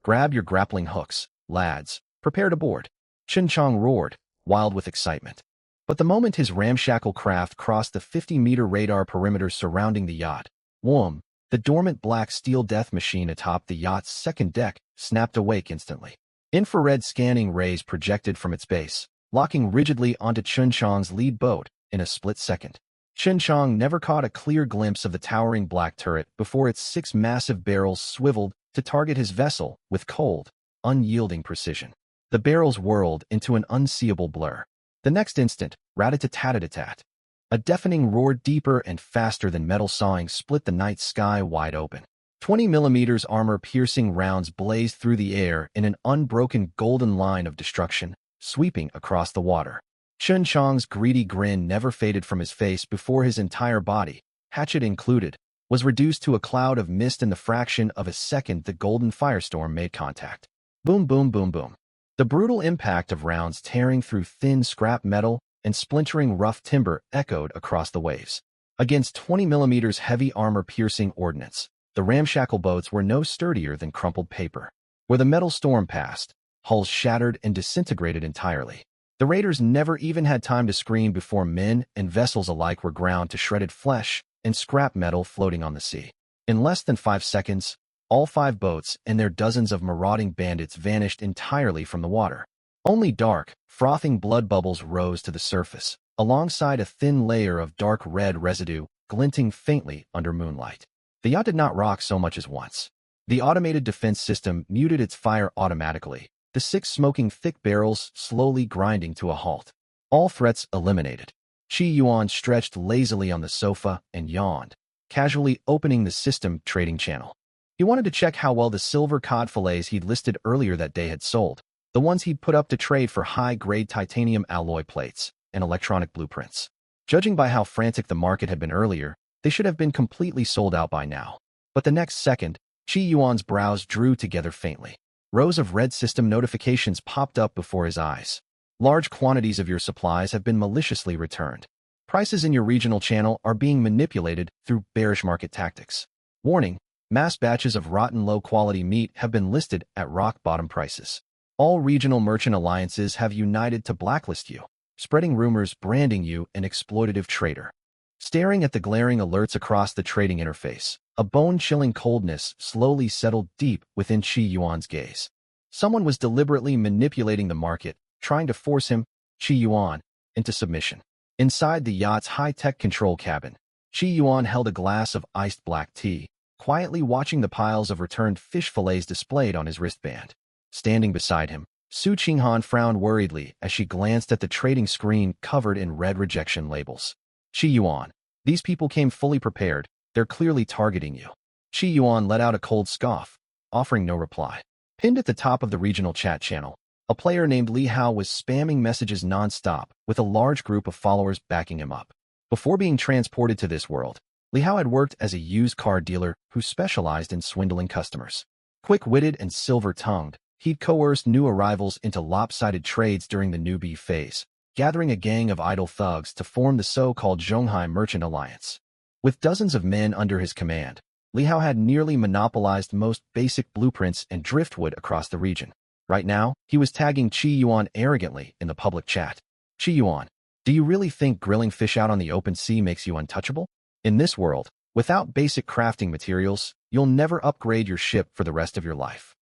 "Grab your grappling hooks, lads. Prepare to board," Chen Chong roared, wild with excitement. But the moment his ramshackle craft crossed the 50-meter radar perimeter surrounding the yacht, whoom, the dormant black steel death machine atop the yacht's second deck snapped awake instantly. Infrared scanning rays projected from its base, locking rigidly onto Chen Chong's lead boat in a split second. Chen Chong never caught a clear glimpse of the towering black turret before its 6 massive barrels swiveled to target his vessel with cold, unyielding precision. The barrels whirled into an unseeable blur. The next instant, rat-a-tat-tat-tat-tat. A deafening roar deeper and faster than metal sawing split the night sky wide open. 20mm armor-piercing rounds blazed through the air in an unbroken golden line of destruction, sweeping across the water. Chen Chong's greedy grin never faded from his face before his entire body, hatchet included, was reduced to a cloud of mist in the fraction of a second the golden firestorm made contact. Boom, boom, boom, boom. The brutal impact of rounds tearing through thin scrap metal and splintering rough timber echoed across the waves. Against 20mm heavy armor-piercing ordnance, the ramshackle boats were no sturdier than crumpled paper. Where the metal storm passed, hulls shattered and disintegrated entirely. The raiders never even had time to scream before men and vessels alike were ground to shredded flesh and scrap metal floating on the sea. In less than 5 seconds, all 5 boats and their dozens of marauding bandits vanished entirely from the water. Only dark, frothing blood bubbles rose to the surface, alongside a thin layer of dark red residue glinting faintly under moonlight. The yacht did not rock so much as once. The automated defense system muted its fire automatically, the 6 smoking thick barrels slowly grinding to a halt. All threats eliminated. Chi Yuan stretched lazily on the sofa and yawned, casually opening the system trading channel. He wanted to check how well the silver cod fillets he'd listed earlier that day had sold, the ones he'd put up to trade for high-grade titanium alloy plates and electronic blueprints. Judging by how frantic the market had been earlier, they should have been completely sold out by now. But the next second, Chi Yuan's brows drew together faintly. Rows of red system notifications popped up before his eyes. Large quantities of your supplies have been maliciously returned. Prices in your regional channel are being manipulated through bearish market tactics. Warning, mass batches of rotten low-quality meat have been listed at rock-bottom prices. All regional merchant alliances have united to blacklist you, spreading rumors branding you an exploitative traitor. Staring at the glaring alerts across the trading interface, a bone-chilling coldness slowly settled deep within Chi Yuan's gaze. Someone was deliberately manipulating the market, trying to force him, Chi Yuan, into submission. Inside the yacht's high-tech control cabin, Chi Yuan held a glass of iced black tea, quietly watching the piles of returned fish fillets displayed on his wristband. Standing beside him, Su Qinghan frowned worriedly as she glanced at the trading screen covered in red rejection labels. Chi Yuan, these people came fully prepared. They're clearly targeting you. Chi Yuan let out a cold scoff, offering no reply. Pinned at the top of the regional chat channel, a player named Li Hao was spamming messages non-stop, with a large group of followers backing him up. Before being transported to this world, Li Hao had worked as a used car dealer who specialized in swindling customers. Quick-witted and silver-tongued, he'd coerced new arrivals into lopsided trades during the newbie phase, gathering a gang of idle thugs to form the so-called Zhonghai Merchant Alliance. With dozens of men under his command, Li Hao had nearly monopolized most basic blueprints and driftwood across the region. Right now, he was tagging Chi Yuan arrogantly in the public chat. Chi Yuan, do you really think grilling fish out on the open sea makes you untouchable? In this world, without basic crafting materials, you'll never upgrade your ship for the rest of your life.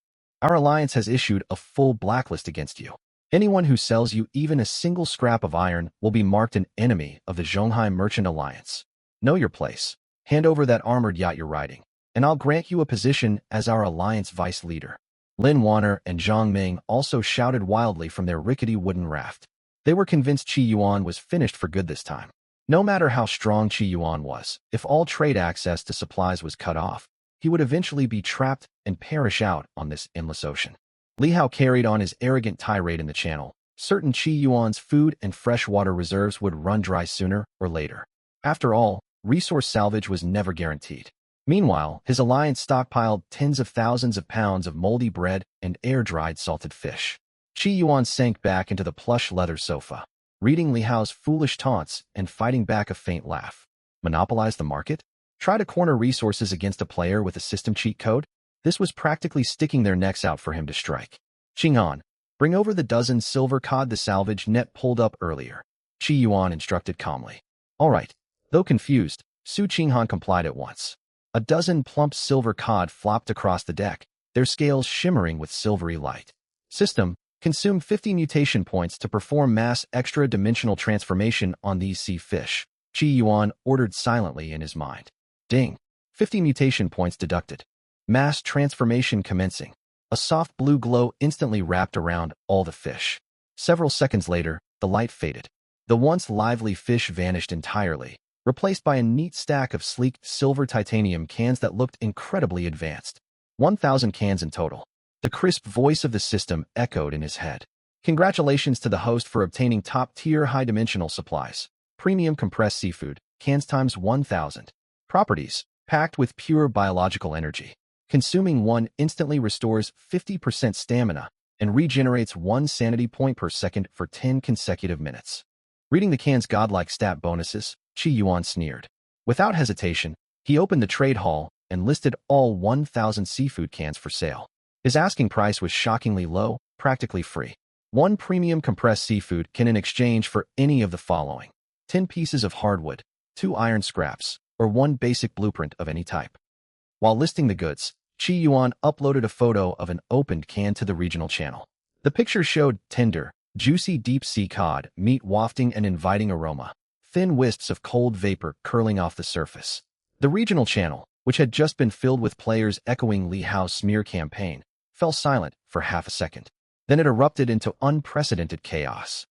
Our alliance has issued a full blacklist against you. Anyone who sells you even a single scrap of iron will be marked an enemy of the Zhonghai Merchant Alliance. Know your place. Hand over that armored yacht you're riding, and I'll grant you a position as our alliance vice leader. Lin Wanner and Zhang Ming also shouted wildly from their rickety wooden raft. They were convinced Chi Yuan was finished for good this time. No matter how strong Chi Yuan was, if all trade access to supplies was cut off, he would eventually be trapped and perish out on this endless ocean. Li Hao carried on his arrogant tirade in the channel, certain Qi Yuan's food and freshwater reserves would run dry sooner or later. After all, resource salvage was never guaranteed. Meanwhile, his alliance stockpiled tens of thousands of pounds of moldy bread and air-dried salted fish. Qi Yuan sank back into the plush leather sofa, reading Li Hao's foolish taunts and fighting back a faint laugh. Monopolize the market? Try to corner resources against a player with a system cheat code? This was practically sticking their necks out for him to strike. Qinghan, bring over the dozen silver cod the salvage net pulled up earlier. Qi Yuan instructed calmly. All right. Though confused, Su Qinghan complied at once. A dozen plump silver cod flopped across the deck, their scales shimmering with silvery light. System, consume 50 mutation points to perform mass extra-dimensional transformation on these sea fish. Qi Yuan ordered silently in his mind. Ding. 50 mutation points deducted. Mass transformation commencing. A soft blue glow instantly wrapped around all the fish. Several seconds later, the light faded. The once lively fish vanished entirely, replaced by a neat stack of sleek silver titanium cans that looked incredibly advanced. 1,000 cans in total. The crisp voice of the system echoed in his head. Congratulations to the host for obtaining top-tier high-dimensional supplies. Premium compressed seafood, cans times 1,000. Properties, packed with pure biological energy. Consuming one instantly restores 50% stamina and regenerates 1 sanity point per second for 10 consecutive minutes. Reading the can's godlike stat bonuses, Qi Yuan sneered. Without hesitation, he opened the trade hall and listed all 1,000 seafood cans for sale. His asking price was shockingly low, practically free. 1 premium compressed seafood can in exchange for any of the following: 10 pieces of hardwood, 2 iron scraps, or 1 basic blueprint of any type. While listing the goods, Qi Yuan uploaded a photo of an opened can to the regional channel. The picture showed tender, juicy deep-sea cod, meat wafting an inviting aroma, thin wisps of cold vapor curling off the surface. The regional channel, which had just been filled with players echoing Li Hao's smear campaign, fell silent for half a second. Then it erupted into unprecedented chaos.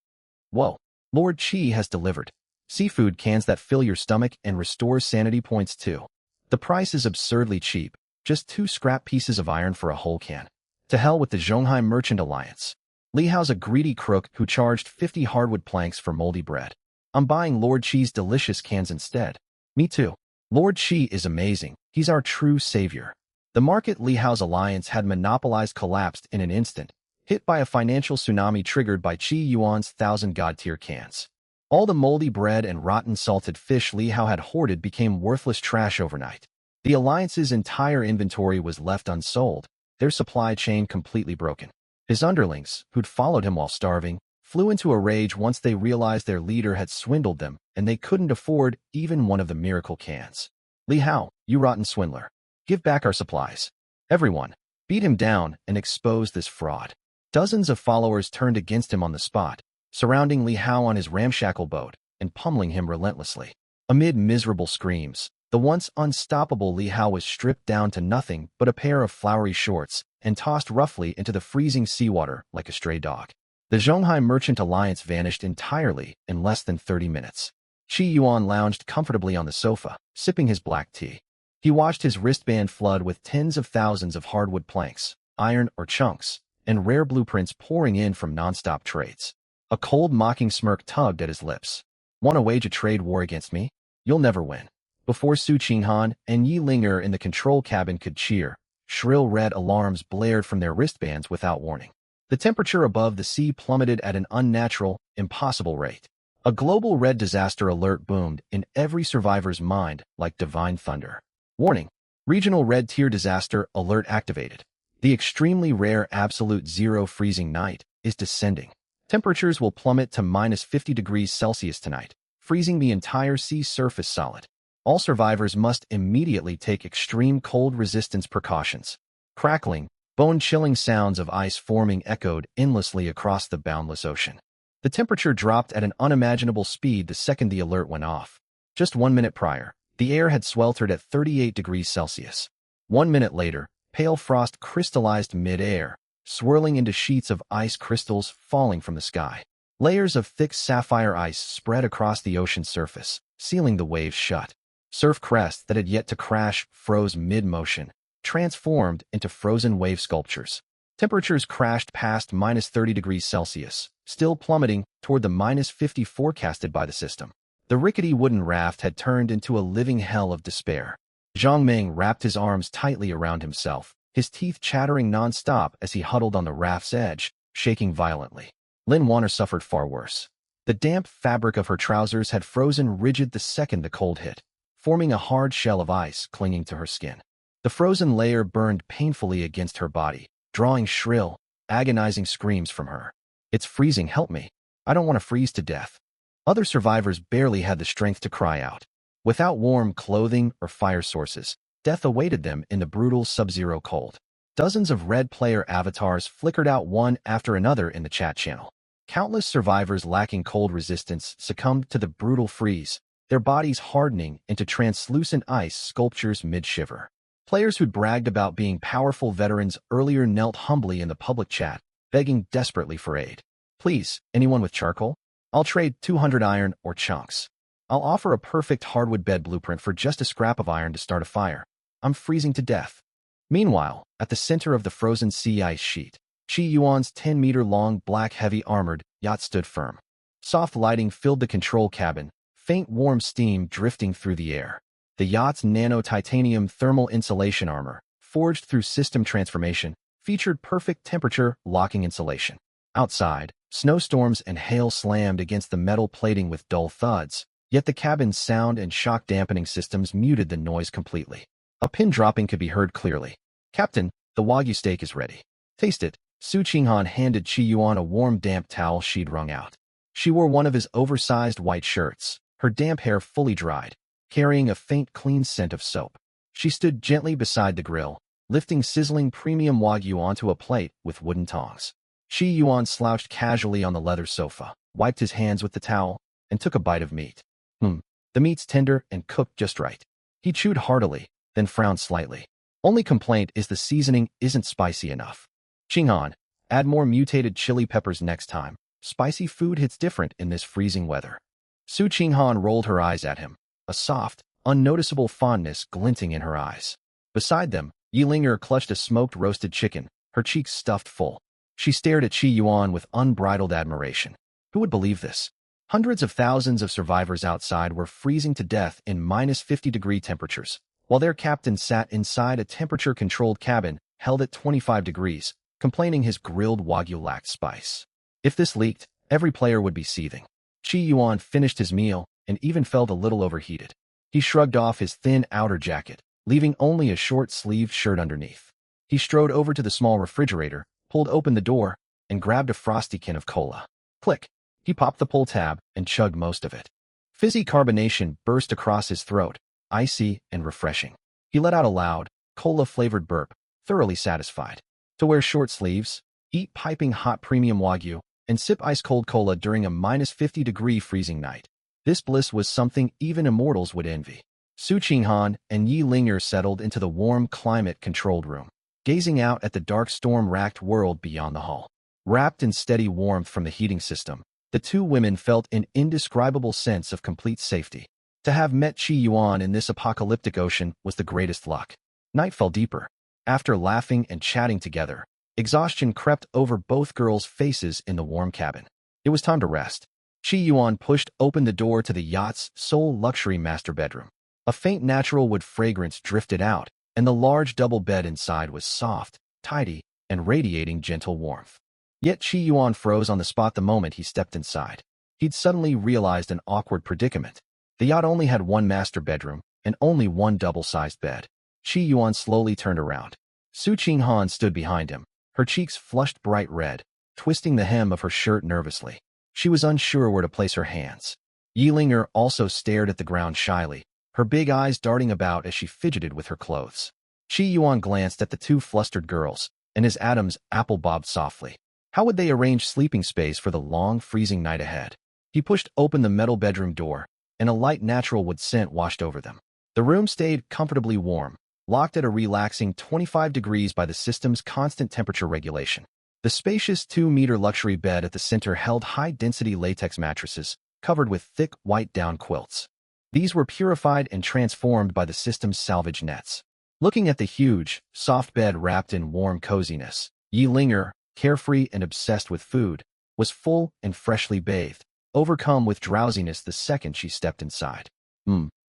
Whoa, Lord Qi has delivered. Seafood cans that fill your stomach and restore sanity points too. The price is absurdly cheap, just 2 scrap pieces of iron for a whole can. To hell with the Zhonghai Merchant Alliance. Li Hao's a greedy crook who charged 50 hardwood planks for moldy bread. I'm buying Lord Qi's delicious cans instead. Me too. Lord Qi is amazing. He's our true savior. The market Li Hao's alliance had monopolized collapsed in an instant, hit by a financial tsunami triggered by Qi Yuan's 1,000 god-tier cans. All the moldy bread and rotten salted fish Li Hao had hoarded became worthless trash overnight. The alliance's entire inventory was left unsold, their supply chain completely broken. His underlings, who'd followed him while starving, flew into a rage once they realized their leader had swindled them and they couldn't afford even one of the miracle cans. Li Hao, you rotten swindler. Give back our supplies. Everyone, beat him down and expose this fraud. Dozens of followers turned against him on the spot, surrounding Li Hao on his ramshackle boat and pummeling him relentlessly. Amid miserable screams, the once unstoppable Li Hao was stripped down to nothing but a pair of flowery shorts and tossed roughly into the freezing seawater like a stray dog. The Zhonghai Merchant Alliance vanished entirely in less than 30 minutes. Qi Yuan lounged comfortably on the sofa, sipping his black tea. He watched his wristband flood with tens of thousands of hardwood planks, iron or chunks, and rare blueprints pouring in from non-stop trades. A cold mocking smirk tugged at his lips. Want to wage a trade war against me? You'll never win. Before Su Qinghan and Yi Linger in the control cabin could cheer, shrill red alarms blared from their wristbands without warning. The temperature above the sea plummeted at an unnatural, impossible rate. A global red disaster alert boomed in every survivor's mind like divine thunder. Warning! Regional red tier disaster alert activated. The extremely rare absolute zero freezing night is descending. Temperatures will plummet to minus 50 degrees Celsius tonight, freezing the entire sea surface solid. All survivors must immediately take extreme cold resistance precautions. Crackling, bone-chilling sounds of ice forming echoed endlessly across the boundless ocean. The temperature dropped at an unimaginable speed the second the alert went off. Just 1 minute prior, the air had sweltered at 38 degrees Celsius. 1 minute later, pale frost crystallized mid-air, swirling into sheets of ice crystals falling from the sky. Layers of thick sapphire ice spread across the ocean's surface, sealing the waves shut. Surf crests that had yet to crash froze mid-motion, transformed into frozen wave sculptures. Temperatures crashed past minus 30 degrees Celsius, still plummeting toward the minus 50 forecasted by the system. The rickety wooden raft had turned into a living hell of despair. Zhang Ming wrapped his arms tightly around himself, his teeth chattering non-stop as he huddled on the raft's edge, shaking violently. Lin Wanner suffered far worse. The damp fabric of her trousers had frozen rigid the second the cold hit, forming a hard shell of ice clinging to her skin. The frozen layer burned painfully against her body, drawing shrill, agonizing screams from her. "It's freezing, help me. I don't want to freeze to death." Other survivors barely had the strength to cry out. Without warm clothing or fire sources, death awaited them in the brutal sub-zero cold. Dozens of red player avatars flickered out one after another in the chat channel. Countless survivors lacking cold resistance succumbed to the brutal freeze, their bodies hardening into translucent ice sculptures mid-shiver. Players who'd bragged about being powerful veterans earlier knelt humbly in the public chat, begging desperately for aid. "Please, anyone with charcoal? I'll trade 200 iron or chunks. I'll offer a perfect hardwood bed blueprint for just a scrap of iron to start a fire. I'm freezing to death." Meanwhile, at the center of the frozen sea ice sheet, Qi Yuan's 10-meter-long black heavy armored yacht stood firm. Soft lighting filled the control cabin, faint warm steam drifting through the air. The yacht's nano-titanium thermal insulation armor, forged through system transformation, featured perfect temperature locking insulation. Outside, snowstorms and hail slammed against the metal plating with dull thuds, yet the cabin's sound and shock dampening systems muted the noise completely. A pin dropping could be heard clearly. "Captain, the Wagyu steak is ready. Taste it." Su Qinghan handed Qi Yuan a warm damp towel she'd wrung out. She wore one of his oversized white shirts, her damp hair fully dried, carrying a faint clean scent of soap. She stood gently beside the grill, lifting sizzling premium Wagyu onto a plate with wooden tongs. Qi Yuan slouched casually on the leather sofa, wiped his hands with the towel, and took a bite of meat. The meat's tender and cooked just right." He chewed heartily, then frowned slightly. "Only complaint is the seasoning isn't spicy enough. Qinghan, add more mutated chili peppers next time. Spicy food hits different in this freezing weather." Su Qinghan rolled her eyes at him, a soft, unnoticeable fondness glinting in her eyes. Beside them, Yi Linger clutched a smoked roasted chicken, her cheeks stuffed full. She stared at Qi Yuan with unbridled admiration. Who would believe this? Hundreds of thousands of survivors outside were freezing to death in minus 50-degree temperatures, while their captain sat inside a temperature-controlled cabin held at 25 degrees, complaining his grilled Wagyu lacked spice. If this leaked, every player would be seething. Qi Yuan finished his meal and even felt a little overheated. He shrugged off his thin outer jacket, leaving only a short-sleeved shirt underneath. He strode over to the small refrigerator, pulled open the door, and grabbed a frosty can of cola. Click! He popped the pull tab and chugged most of it. Fizzy carbonation burst across his throat, icy and refreshing. He let out a loud, cola-flavored burp, thoroughly satisfied. To wear short sleeves, eat piping hot premium Wagyu, and sip ice-cold cola during a minus 50-degree freezing night. This bliss was something even immortals would envy. Su Qinghan and Yi Linger settled into the warm climate-controlled room, gazing out at the dark storm-racked world beyond the hall. Wrapped in steady warmth from the heating system, the two women felt an indescribable sense of complete safety. To have met Qi Yuan in this apocalyptic ocean was the greatest luck. Night fell deeper. After laughing and chatting together, exhaustion crept over both girls' faces in the warm cabin. It was time to rest. Qi Yuan pushed open the door to the yacht's sole luxury master bedroom. A faint natural wood fragrance drifted out, and the large double bed inside was soft, tidy, and radiating gentle warmth. Yet Qi Yuan froze on the spot the moment he stepped inside. He'd suddenly realized an awkward predicament. The yacht only had one master bedroom, and only one double-sized bed. Qi Yuan slowly turned around. Su Qinghan stood behind him, her cheeks flushed bright red, twisting the hem of her shirt nervously. She was unsure where to place her hands. Yi Linger also stared at the ground shyly, her big eyes darting about as she fidgeted with her clothes. Qi Yuan glanced at the two flustered girls, and his atoms apple-bobbed softly. How would they arrange sleeping space for the long, freezing night ahead? He pushed open the metal bedroom door, and a light natural wood scent washed over them. The room stayed comfortably warm, locked at a relaxing 25 degrees by the system's constant temperature regulation. The spacious 2-meter luxury bed at the center held high-density latex mattresses, covered with thick white down quilts. These were purified and transformed by the system's salvage nets. Looking at the huge, soft bed wrapped in warm coziness, Yi Linger, carefree and obsessed with food, was full and freshly bathed, overcome with drowsiness the second she stepped inside.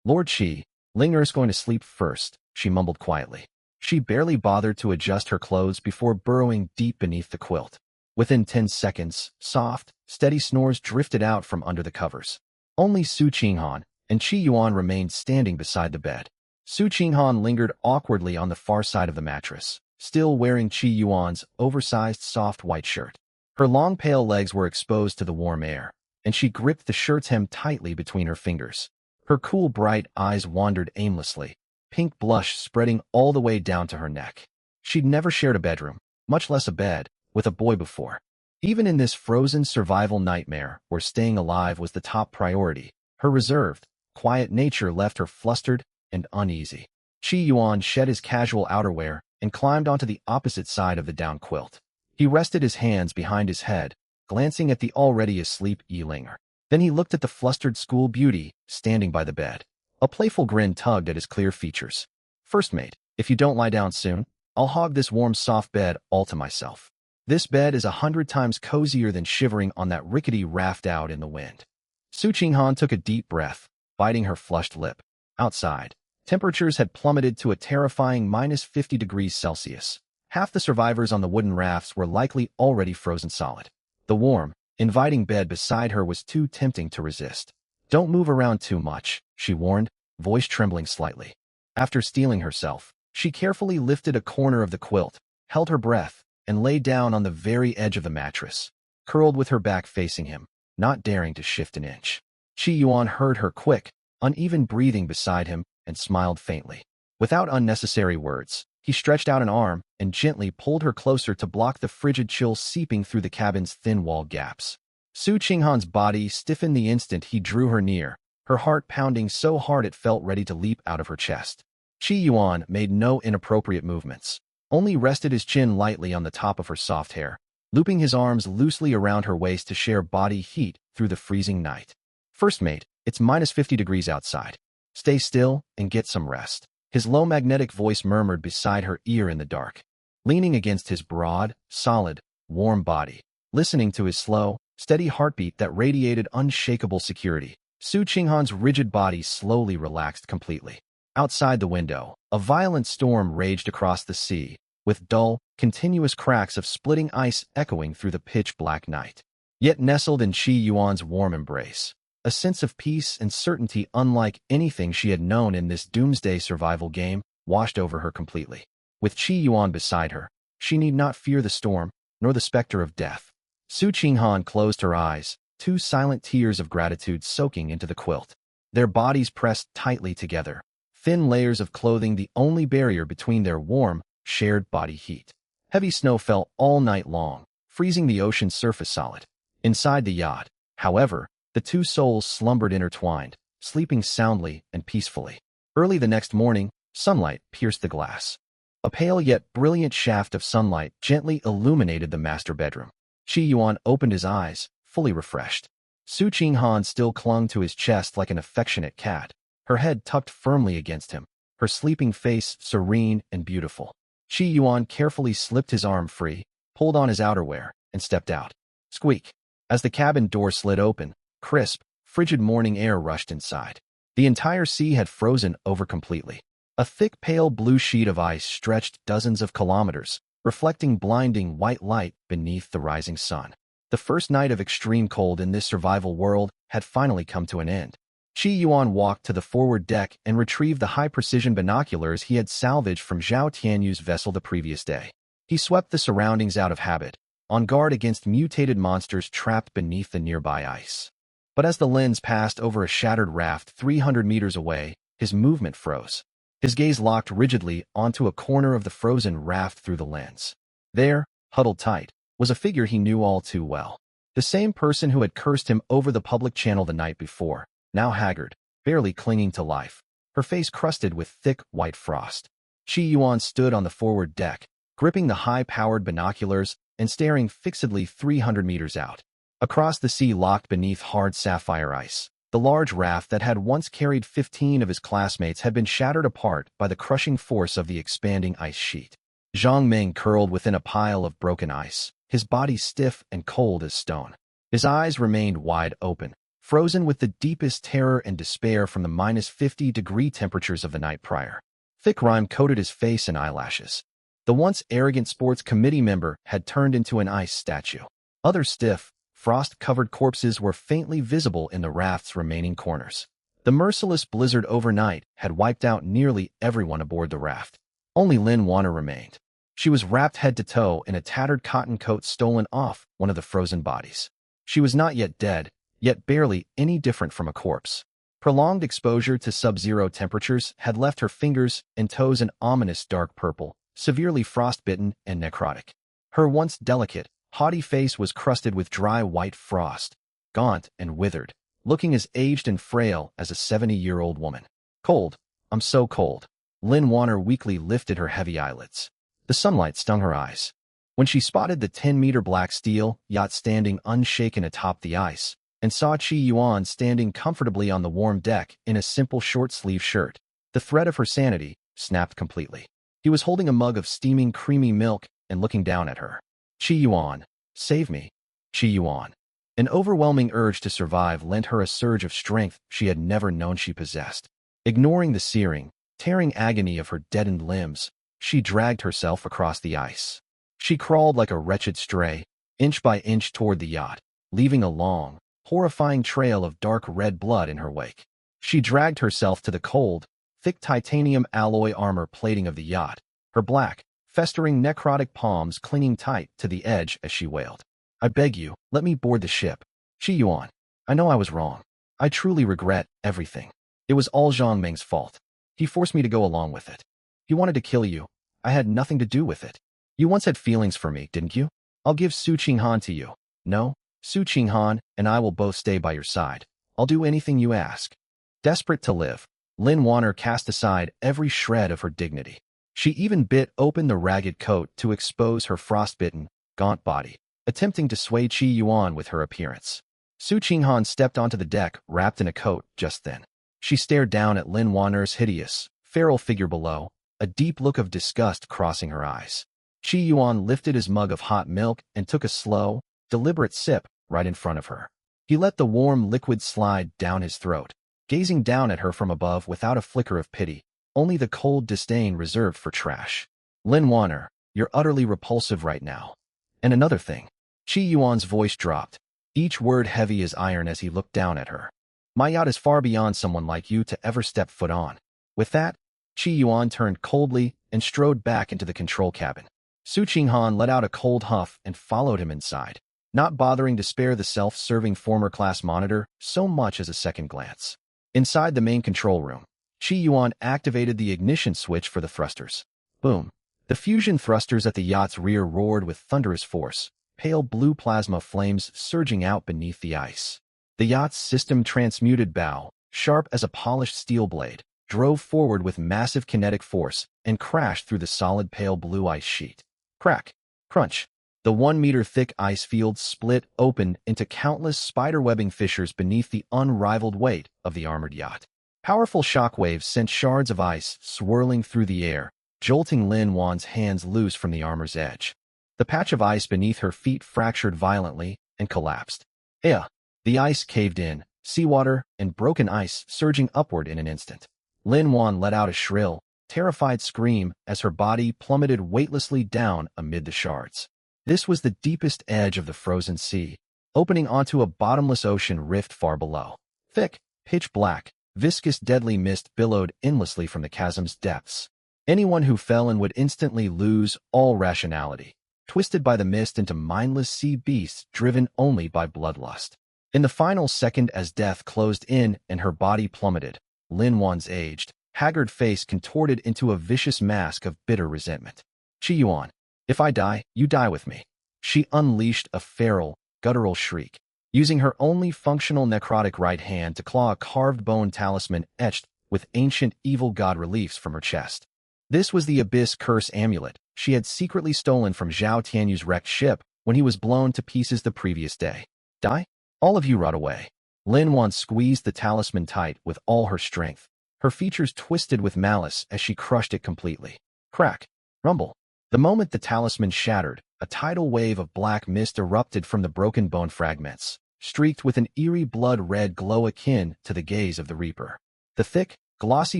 Lord Qi, Linger is going to sleep first, she mumbled quietly. She barely bothered to adjust her clothes before burrowing deep beneath the quilt. Within 10 seconds, soft, steady snores drifted out from under the covers. Only Su Qinghan and Qi Yuan remained standing beside the bed. Su Qinghan lingered awkwardly on the far side of the mattress, still wearing Qi Yuan's oversized soft white shirt. Her long pale legs were exposed to the warm air, and she gripped the shirt's hem tightly between her fingers. Her cool, bright eyes wandered aimlessly, pink blush spreading all the way down to her neck. She'd never shared a bedroom, much less a bed, with a boy before. Even in this frozen survival nightmare where staying alive was the top priority, her reserved, quiet nature left her flustered and uneasy. Qi Yuan shed his casual outerwear and climbed onto the opposite side of the down quilt. He rested his hands behind his head, glancing at the already asleep Yi Linger. Then he looked at the flustered school beauty standing by the bed. A playful grin tugged at his clear features. "First mate, if you don't lie down soon, I'll hog this warm soft bed all to myself. This bed is 100 times cozier than shivering on that rickety raft out in the wind." Su Qinghan took a deep breath, biting her flushed lip. Outside, temperatures had plummeted to a terrifying -50 degrees Celsius. Half the survivors on the wooden rafts were likely already frozen solid. The warm, inviting bed beside her was too tempting to resist. "Don't move around too much," she warned, voice trembling slightly. After steeling herself, she carefully lifted a corner of the quilt, held her breath, and lay down on the very edge of the mattress, curled with her back facing him, not daring to shift an inch. Qi Yuan heard her quick, uneven breathing beside him and smiled faintly. Without unnecessary words, he stretched out an arm and gently pulled her closer to block the frigid chill seeping through the cabin's thin wall gaps. Su Qinghan's body stiffened the instant he drew her near, her heart pounding so hard it felt ready to leap out of her chest. Qi Yuan made no inappropriate movements, only rested his chin lightly on the top of her soft hair, looping his arms loosely around her waist to share body heat through the freezing night. "First mate, it's -50 degrees outside. Stay still and get some rest," his low magnetic voice murmured beside her ear in the dark. Leaning against his broad, solid, warm body, listening to his slow, steady heartbeat that radiated unshakable security, Su Qinghan's rigid body slowly relaxed completely. Outside the window, a violent storm raged across the sea, with dull, continuous cracks of splitting ice echoing through the pitch-black night. Yet nestled in Qi Yuan's warm embrace, a sense of peace and certainty unlike anything she had known in this doomsday survival game washed over her completely. With Qi Yuan beside her, she need not fear the storm, nor the specter of death. Su Qinghan closed her eyes, 2 silent tears of gratitude soaking into the quilt. Their bodies pressed tightly together, thin layers of clothing the only barrier between their warm, shared body heat. Heavy snow fell all night long, freezing the ocean's surface solid. Inside the yacht, however, the 2 souls slumbered intertwined, sleeping soundly and peacefully. Early the next morning, sunlight pierced the glass. A pale yet brilliant shaft of sunlight gently illuminated the master bedroom. Qi Yuan opened his eyes, fully refreshed. Su Qinghan still clung to his chest like an affectionate cat, her head tucked firmly against him, her sleeping face serene and beautiful. Qi Yuan carefully slipped his arm free, pulled on his outerwear, and stepped out. Squeak! As the cabin door slid open, crisp, frigid morning air rushed inside. The entire sea had frozen over completely. A thick pale blue sheet of ice stretched dozens of kilometers, reflecting blinding white light beneath the rising sun. The first night of extreme cold in this survival world had finally come to an end. Qi Yuan walked to the forward deck and retrieved the high-precision binoculars he had salvaged from Zhao Tianyu's vessel the previous day. He swept the surroundings out of habit, on guard against mutated monsters trapped beneath the nearby ice. But as the lens passed over a shattered raft 300 meters away, his movement froze. His gaze locked rigidly onto a corner of the frozen raft through the lens. There, huddled tight, was a figure he knew all too well. The same person who had cursed him over the public channel the night before, now haggard, barely clinging to life, her face crusted with thick white frost. Qi Yuan stood on the forward deck, gripping the high-powered binoculars and staring fixedly 300 meters out. Across the sea locked beneath hard sapphire ice, the large raft that had once carried 15 of his classmates had been shattered apart by the crushing force of the expanding ice sheet. Zhang Ming curled within a pile of broken ice, his body stiff and cold as stone. His eyes remained wide open, frozen with the deepest terror and despair from the -50-degree temperatures of the night prior. Thick rime coated his face and eyelashes. The once arrogant sports committee member had turned into an ice statue. Other stiff, frost-covered corpses were faintly visible in the raft's remaining corners. The merciless blizzard overnight had wiped out nearly everyone aboard the raft. Only Lin Wanner remained. She was wrapped head to toe in a tattered cotton coat stolen off one of the frozen bodies. She was not yet dead, yet barely any different from a corpse. Prolonged exposure to sub-zero temperatures had left her fingers and toes an ominous dark purple, severely frostbitten and necrotic. Her once delicate, haughty face was crusted with dry white frost, gaunt and withered, looking as aged and frail as a 70-year-old woman. Cold. I'm so cold. Lin Wanner weakly lifted her heavy eyelids. The sunlight stung her eyes. When she spotted the 10-meter black steel yacht standing unshaken atop the ice, and saw Qi Yuan standing comfortably on the warm deck in a simple short-sleeve shirt, the thread of her sanity snapped completely. He was holding a mug of steaming creamy milk and looking down at her. Qi Yuan, save me. Qi Yuan. An overwhelming urge to survive lent her a surge of strength she had never known she possessed. Ignoring the searing, tearing agony of her deadened limbs, she dragged herself across the ice. She crawled like a wretched stray, inch by inch toward the yacht, leaving a long, horrifying trail of dark red blood in her wake. She dragged herself to the cold, thick titanium alloy armor plating of the yacht, her black, festering necrotic palms clinging tight to the edge as she wailed. I beg you, let me board the ship. Qi Yuan. I know I was wrong. I truly regret everything. It was all Zhang Ming's fault. He forced me to go along with it. He wanted to kill you. I had nothing to do with it. You once had feelings for me, didn't you? I'll give Su Qinghan to you. No? Su Qinghan and I will both stay by your side. I'll do anything you ask. Desperate to live, Lin Wanner cast aside every shred of her dignity. She even bit open the ragged coat to expose her frostbitten, gaunt body, attempting to sway Qi Yuan with her appearance. Su Qinghan stepped onto the deck, wrapped in a coat, just then. She stared down at Lin Wanner's hideous, feral figure below, a deep look of disgust crossing her eyes. Qi Yuan lifted his mug of hot milk and took a slow, deliberate sip right in front of her. He let the warm liquid slide down his throat, gazing down at her from above without a flicker of pity, only the cold disdain reserved for trash. Lin Wanner, you're utterly repulsive right now. And another thing. Qi Yuan's voice dropped, each word heavy as iron as he looked down at her. My yacht is far beyond someone like you to ever step foot on. With that, Qi Yuan turned coldly and strode back into the control cabin. Su Qinghan let out a cold huff and followed him inside, not bothering to spare the self-serving former class monitor so much as a second glance. Inside the main control room, Qi Yuan activated the ignition switch for the thrusters. Boom. The fusion thrusters at the yacht's rear roared with thunderous force, pale blue plasma flames surging out beneath the ice. The yacht's system-transmuted bow, sharp as a polished steel blade, drove forward with massive kinetic force and crashed through the solid pale blue ice sheet. Crack. Crunch. The 1-meter-thick ice field split open into countless spider-webbing fissures beneath the unrivaled weight of the armored yacht. Powerful shockwaves sent shards of ice swirling through the air, jolting Lin Wan's hands loose from the armor's edge. The patch of ice beneath her feet fractured violently and collapsed. The ice caved in, seawater and broken ice surging upward in an instant. Lin Wan let out a shrill, terrified scream as her body plummeted weightlessly down amid the shards. This was the deepest edge of the frozen sea, opening onto a bottomless ocean rift far below. Thick, pitch black, viscous deadly mist billowed endlessly from the chasm's depths. Anyone who fell in would instantly lose all rationality, twisted by the mist into mindless sea beasts driven only by bloodlust. In the final second as death closed in and her body plummeted, Lin Wan's aged, haggard face contorted into a vicious mask of bitter resentment. Qi Yuan, if I die, you die with me. She unleashed a feral, guttural shriek, using her only functional necrotic right hand to claw a carved bone talisman etched with ancient evil god reliefs from her chest. This was the Abyss Curse amulet she had secretly stolen from Zhao Tianyu's wrecked ship when he was blown to pieces the previous day. Die? All of you rot away. Lin Wan squeezed the talisman tight with all her strength, her features twisted with malice as she crushed it completely. Crack. Rumble. The moment the talisman shattered, a tidal wave of black mist erupted from the broken bone fragments, streaked with an eerie blood-red glow akin to the gaze of the Reaper. The thick, glossy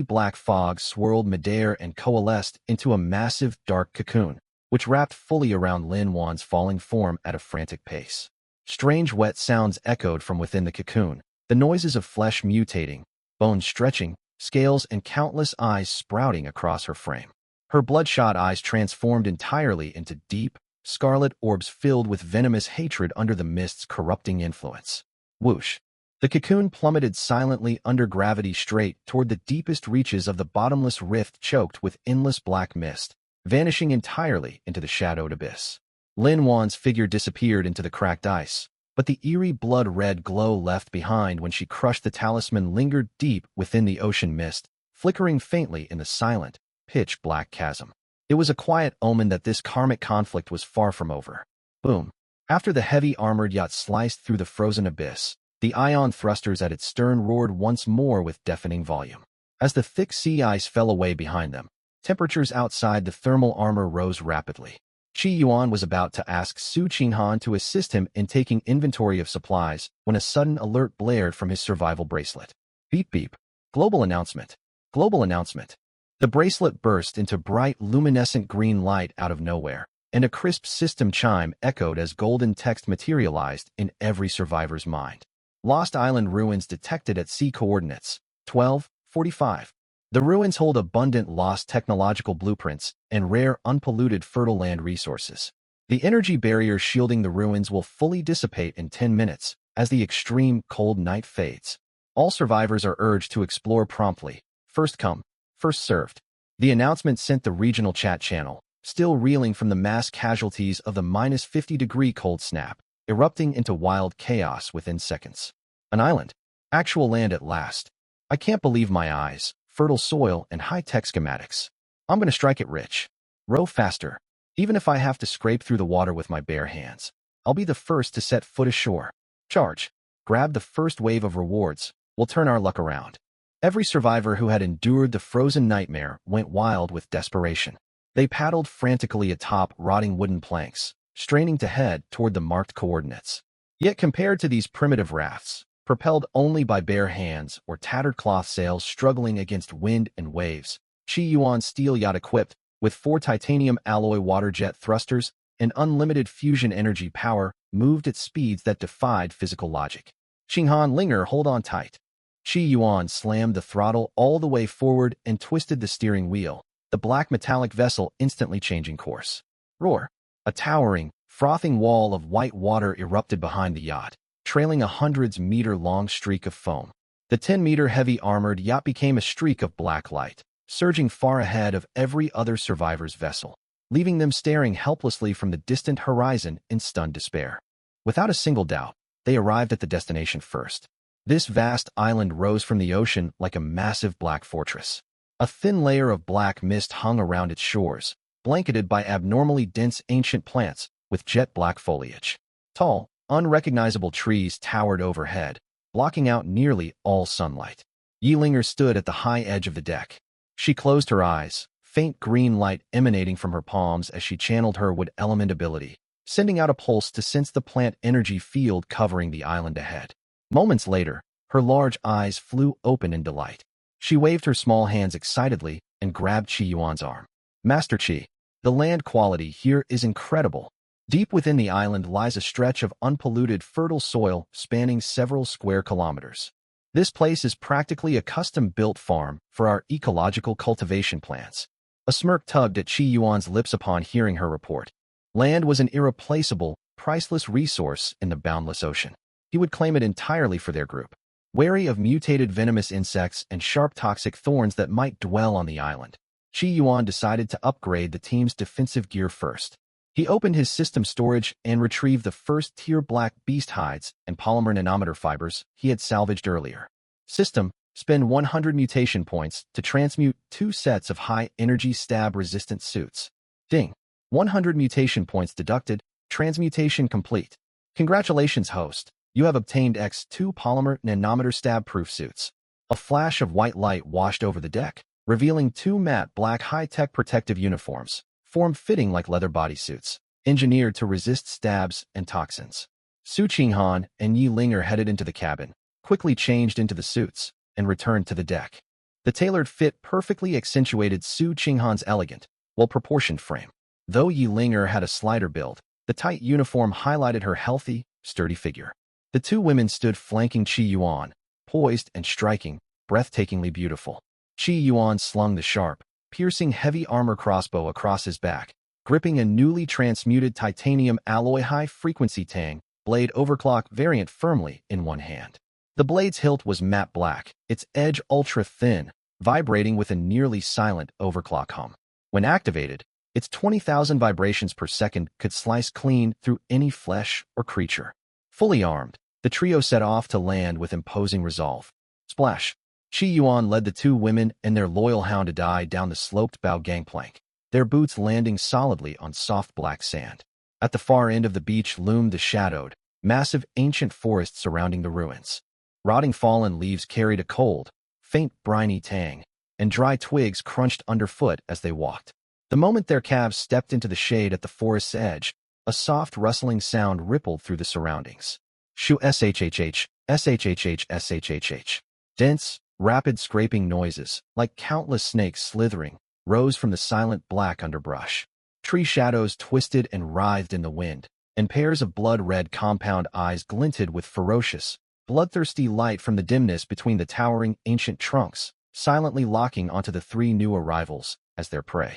black fog swirled midair and coalesced into a massive, dark cocoon, which wrapped fully around Lin Wan's falling form at a frantic pace. Strange wet sounds echoed from within the cocoon, the noises of flesh mutating, bones stretching, scales and countless eyes sprouting across her frame. Her bloodshot eyes transformed entirely into deep, scarlet orbs filled with venomous hatred under the mist's corrupting influence. Whoosh! The cocoon plummeted silently under gravity straight toward the deepest reaches of the bottomless rift choked with endless black mist, vanishing entirely into the shadowed abyss. Lin Wan's figure disappeared into the cracked ice, but the eerie blood-red glow left behind when she crushed the talisman lingered deep within the ocean mist, flickering faintly in the silent, pitch-black chasm. It was a quiet omen that this karmic conflict was far from over. Boom! After the heavy armored yacht sliced through the frozen abyss, the ion thrusters at its stern roared once more with deafening volume. As the thick sea ice fell away behind them, temperatures outside the thermal armor rose rapidly. Qi Yuan was about to ask Su Qinghan to assist him in taking inventory of supplies when a sudden alert blared from his survival bracelet. Beep beep. Global announcement. Global announcement. The bracelet burst into bright luminescent green light out of nowhere, and a crisp system chime echoed as golden text materialized in every survivor's mind. Lost Island ruins detected at sea coordinates 12:45. The ruins hold abundant lost technological blueprints and rare unpolluted fertile land resources. The energy barrier shielding the ruins will fully dissipate in 10 minutes as the extreme cold night fades. All survivors are urged to explore promptly. First come, first served. The announcement sent the regional chat channel, still reeling from the mass casualties of the -50-degree cold snap, erupting into wild chaos within seconds. An island. Actual land at last. I can't believe my eyes. Fertile soil and high-tech schematics. I'm gonna strike it rich. Row faster. Even if I have to scrape through the water with my bare hands, I'll be the first to set foot ashore. Charge. Grab the first wave of rewards. We'll turn our luck around. Every survivor who had endured the frozen nightmare went wild with desperation. They paddled frantically atop rotting wooden planks, straining to head toward the marked coordinates. Yet compared to these primitive rafts, propelled only by bare hands or tattered cloth sails struggling against wind and waves, Qi Yuan's steel yacht equipped with 4 titanium alloy water jet thrusters and unlimited fusion energy power moved at speeds that defied physical logic. Qinghan Linger, hold on tight. Qi Yuan slammed the throttle all the way forward and twisted the steering wheel, the black metallic vessel instantly changing course. Roar! A towering, frothing wall of white water erupted behind the yacht, trailing a hundreds-meter-long streak of foam. The 10-meter heavy armored yacht became a streak of black light, surging far ahead of every other survivor's vessel, leaving them staring helplessly from the distant horizon in stunned despair. Without a single doubt, they arrived at the destination first. This vast island rose from the ocean like a massive black fortress. A thin layer of black mist hung around its shores, blanketed by abnormally dense ancient plants with jet-black foliage. Tall, unrecognizable trees towered overhead, blocking out nearly all sunlight. Yilinger stood at the high edge of the deck. She closed her eyes, faint green light emanating from her palms as she channeled her wood element ability, sending out a pulse to sense the plant energy field covering the island ahead. Moments later, her large eyes flew open in delight. She waved her small hands excitedly and grabbed Qi Yuan's arm. Master Qi, the land quality here is incredible. Deep within the island lies a stretch of unpolluted fertile soil spanning several square kilometers. This place is practically a custom-built farm for our ecological cultivation plants. A smirk tugged at Qi Yuan's lips upon hearing her report. Land was an irreplaceable, priceless resource in the boundless ocean. He would claim it entirely for their group. Wary of mutated venomous insects and sharp toxic thorns that might dwell on the island, Qi Yuan decided to upgrade the team's defensive gear first. He opened his system storage and retrieved the first-tier black beast hides and polymer nanometer fibers he had salvaged earlier. System, spend 100 mutation points to transmute 2 sets of high-energy stab-resistant suits. Ding. 100 mutation points deducted, transmutation complete. Congratulations, host. You have obtained X2 polymer nanometer stab-proof suits. A flash of white light washed over the deck, revealing 2 matte black high-tech protective uniforms, form-fitting like leather bodysuits, engineered to resist stabs and toxins. Su Qinghan and Yi Linger headed into the cabin, quickly changed into the suits, and returned to the deck. The tailored fit perfectly accentuated Su Qinghan's elegant, well-proportioned frame. Though Yi Linger had a slighter build, the tight uniform highlighted her healthy, sturdy figure. The two women stood flanking Qi Yuan, poised and striking, breathtakingly beautiful. Qi Yuan slung the sharp, piercing heavy armor crossbow across his back, gripping a newly transmuted titanium alloy high-frequency tang blade overclock variant firmly in one hand. The blade's hilt was matte black, its edge ultra-thin, vibrating with a nearly silent overclock hum. When activated, its 20,000 vibrations per second could slice clean through any flesh or creature. Fully armed, the trio set off to land with imposing resolve. Splash! Qi Yuan led the two women and their loyal hound down the sloped bow gangplank, their boots landing solidly on soft black sand. At the far end of the beach loomed the shadowed, massive ancient forest surrounding the ruins. Rotting fallen leaves carried a cold, faint briny tang, and dry twigs crunched underfoot as they walked. The moment their calves stepped into the shade at the forest's edge, a soft rustling sound rippled through the surroundings. Shoo shhh, shhh, shhh. Dense, rapid scraping noises, like countless snakes slithering, rose from the silent black underbrush. Tree shadows twisted and writhed in the wind, and pairs of blood-red compound eyes glinted with ferocious, bloodthirsty light from the dimness between the towering ancient trunks, silently locking onto the three new arrivals as their prey.